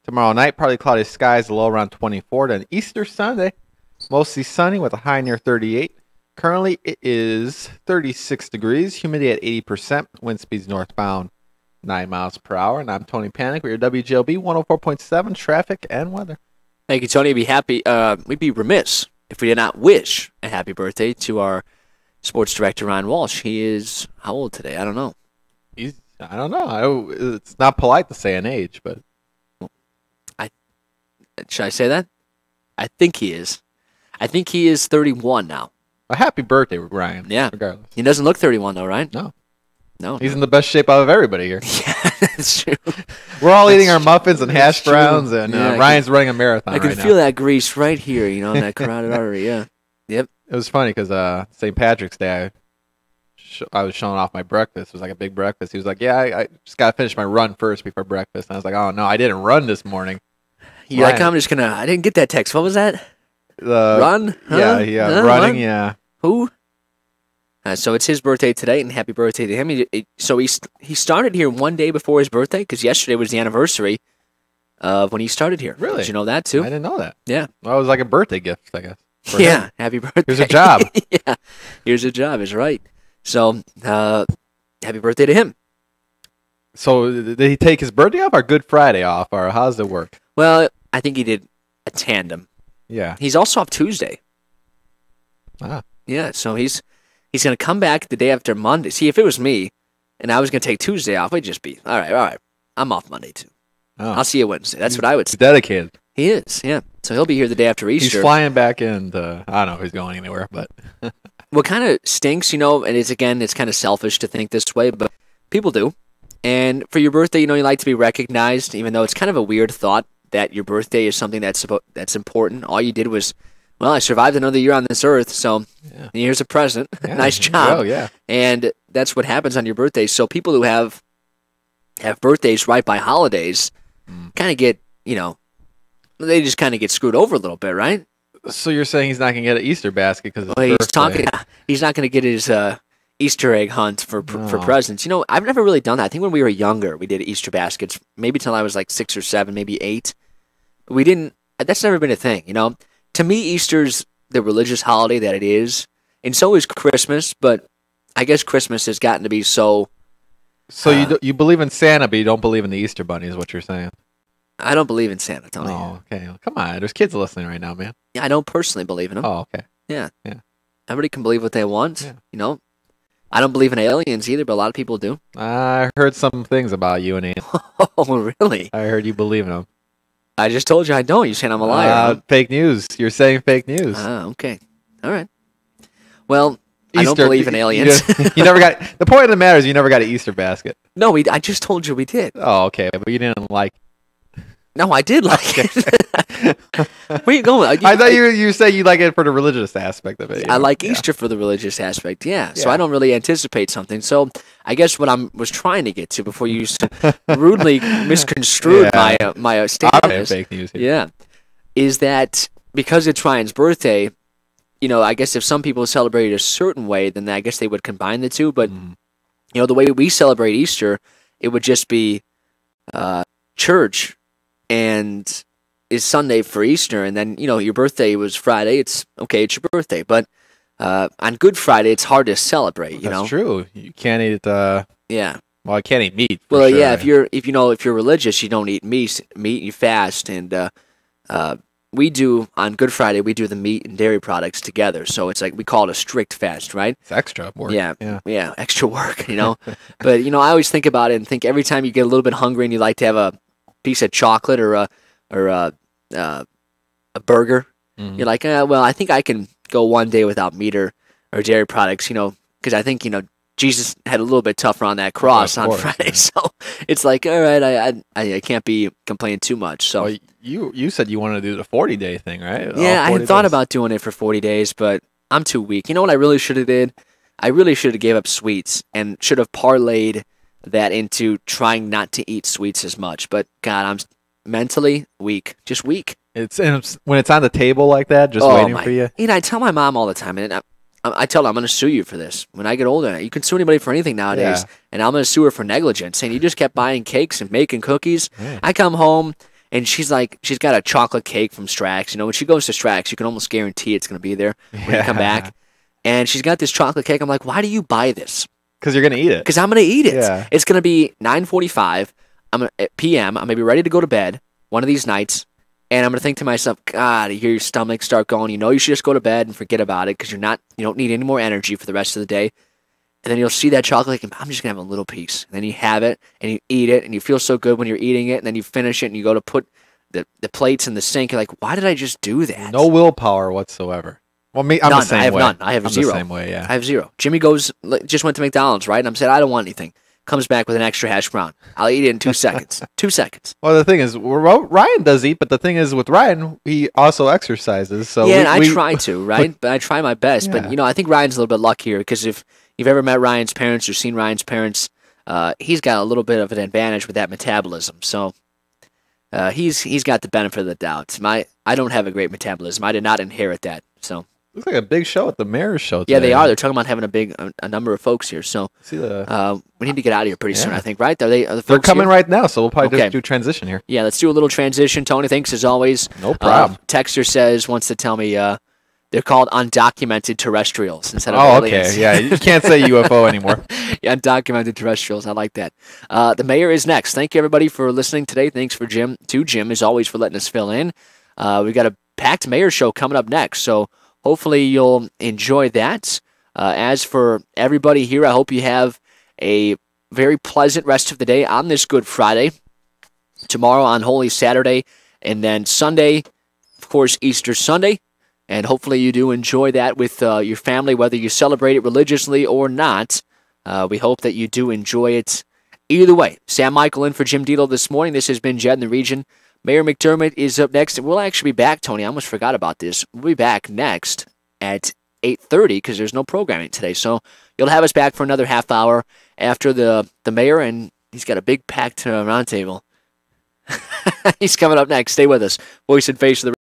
Tomorrow night, partly cloudy skies, a low around 24. Then Easter Sunday, mostly sunny with a high near 38. Currently, it is 36 degrees. Humidity at 80%. Wind speeds northbound 9 miles per hour. And I'm Tony Panic with your WJLB 104.7 traffic and weather. Thank you, Tony. We'd be remiss if we did not wish a happy birthday to our sports director, Ryan Walsh. He is how old today? I don't know. I don't know. It's not polite to say an age, but should I say that? I think he is. I think he is 31 now. A happy birthday, Ryan. Yeah. Regardless. He doesn't look 31 though, right? No. He's in the best shape out of everybody here. Yeah, that's true. We're all eating our muffins and hash browns, and Ryan's running a marathon. I can feel that grease right here, in that carotid artery. Yeah. Yep. It was funny because St. Patrick's Day, I was showing off my breakfast. It was like a big breakfast. He was like, "Yeah, I just got to finish my run first before breakfast." And I was like, "Oh no, I didn't run this morning." Yeah, like, I'm just gonna. I didn't get that text. What was that? Run? Huh? Yeah, running. Run? Yeah. Who? So it's his birthday today, and happy birthday to him. So he started here one day before his birthday because yesterday was the anniversary of when he started here. Really? Did you know that too? I didn't know that. Yeah. Well, it was like a birthday gift, I guess. Yeah. Happy birthday. Here's a job. Yeah. Here's a job. Is right. So happy birthday to him. So did he take his birthday off or Good Friday off, or how does it work? Well, I think he did a tandem. Yeah. He's also off Tuesday. Ah. Yeah. So he's going to come back the day after Monday. See, if it was me and I was going to take Tuesday off, it'd just be, all right. I'm off Monday too. Oh. I'll see you Wednesday. That's what I would say. He's dedicated. He is, yeah. So he'll be here the day after Easter. He's flying back in. I don't know if he's going anywhere, but what kind of stinks, and it's kind of selfish to think this way, but people do. And for your birthday, you like to be recognized, even though it's kind of a weird thought that your birthday is something that's important. All you did was, well, I survived another year on this earth, so here's a present. Yeah, nice job. Oh, yeah. And that's what happens on your birthday. So people who have birthdays right by holidays kind of get, they just kind of get screwed over a little bit, right? So you're saying he's not going to get an Easter basket because he's not going to get his Easter egg hunt for presents. I've never really done that. I think when we were younger, we did Easter baskets, maybe till I was like 6 or 7, maybe 8. We didn't. That's never been a thing. To me, Easter's the religious holiday that it is, and so is Christmas. But I guess Christmas has gotten to be so. So you believe in Santa, but you don't believe in the Easter Bunny, is what you're saying? I don't believe in Santa, Tony. Oh, okay. Well, come on, there's kids listening right now, man. Yeah, I don't personally believe in him. Oh, okay. Yeah. Yeah. Everybody can believe what they want. Yeah. I don't believe in aliens either, but a lot of people do. I heard some things about you and aliens. Oh, really? I heard you believe in them. I just told you I don't. You're saying I'm a liar. Fake news. You're saying fake news. Okay. All right. Well, Easter, I don't believe in aliens. You never got. The point of the matter is you never got an Easter basket. No, I just told you we did. Oh, okay, but you didn't like. No, I did like it. Where are you going? I thought you said you like it for the religious aspect of it. I like Easter for the religious aspect. Yeah. So I don't really anticipate something. So I guess what I was trying to get to before you rudely misconstrued my statement. Fake news here. Yeah, is that because it's Ryan's birthday? I guess if some people celebrate it a certain way, then I guess they would combine the two. But the way we celebrate Easter, it would just be church. And is Sunday for Easter, and then your birthday was Friday. It's okay, it's your birthday, but on Good Friday, it's hard to celebrate. That's true. You can't eat. Yeah. Well, I can't eat meat. Well, sure. yeah. If you're religious, you don't eat meat. You fast, and we do on Good Friday. We do the meat and dairy products together, so it's like we call it a strict fast, right? It's extra work. Yeah, extra work. But I always think about it and think every time you get a little bit hungry and you like to have a piece of chocolate or a burger, you're like, well, I think I can go one day without meat or dairy products, because I think Jesus had a little bit tougher on that cross on Friday, so it's like, all right, I can't be complaining too much. So well, you said you wanted to do the 40-day thing, right? Yeah, I had thought about doing it for 40 days, but I'm too weak. You know what I really should have did? I really should have gave up sweets and should have parlayed that into trying not to eat sweets as much. But God, I'm mentally weak, just weak. It's when it's on the table like that, just waiting for you. I tell my mom all the time, and I tell her I'm going to sue you for this. When I get older, you can sue anybody for anything nowadays, and I'm going to sue her for negligence. Saying you just kept buying cakes and making cookies. I come home and she's got a chocolate cake from Strax. When she goes to Strax, you can almost guarantee it's going to be there when you come back. And she's got this chocolate cake. I'm like, why do you buy this? Because you're going to eat it. Because I'm going to eat it. Yeah. It's going to be 9:45 p.m. I'm going to be ready to go to bed one of these nights. And I'm going to think to myself, God, you hear your stomach start going. You should just go to bed and forget about it because you don't need any more energy for the rest of the day. And then you'll see that chocolate cake, and I'm just going to have a little piece. And then you have it, and you eat it, and you feel so good when you're eating it. And then you finish it, and you go to put the plates in the sink. You're like, why did I just do that? No willpower whatsoever. Well, me, I'm none. the same I have way. none. I have zero. The same way, yeah. I have zero. Jimmy just went to McDonald's, right? And I'm saying, I don't want anything. Comes back with an extra hash brown. I'll eat it in 2 seconds. 2 seconds. Well, the thing is, Ryan does eat, but the thing is, with Ryan, he also exercises. So yeah, and I try to, right? But I try my best. Yeah. But, I think Ryan's a little bit luckier because if you've ever met Ryan's parents or seen Ryan's parents, he's got a little bit of an advantage with that metabolism. So he's got the benefit of the doubt. I don't have a great metabolism. I did not inherit that. So. Looks like a big show at the mayor's show today. Yeah, they are. They're talking about having a number of folks here. So we need to get out of here pretty soon, I think, right? Are the folks They're coming here? right now, so we'll probably just do transition here. Yeah, let's do a little transition. Tony, thanks as always. No problem. Texter wants to tell me they're called undocumented terrestrials instead of aliens. Okay. Yeah, you can't say UFO anymore. Yeah, undocumented terrestrials. I like that. The mayor is next. Thank you, everybody, for listening today. Thanks to Jim, as always, for letting us fill in. We got a packed mayor show coming up next, so hopefully you'll enjoy that. As for everybody here, I hope you have a very pleasant rest of the day on this Good Friday. Tomorrow on Holy Saturday, and then Sunday, of course, Easter Sunday. And hopefully you do enjoy that with your family, whether you celebrate it religiously or not. We hope that you do enjoy it either way. Sam Michael in for Jim Delo this morning. This has been Jed in the Region. Mayor McDermott is up next, and we'll actually be back, Tony. I almost forgot about this. We'll be back next at 8:30 because there's no programming today. So you'll have us back for another half hour after the mayor, and he's got a big packed roundtable. He's coming up next. Stay with us. Voice and face of the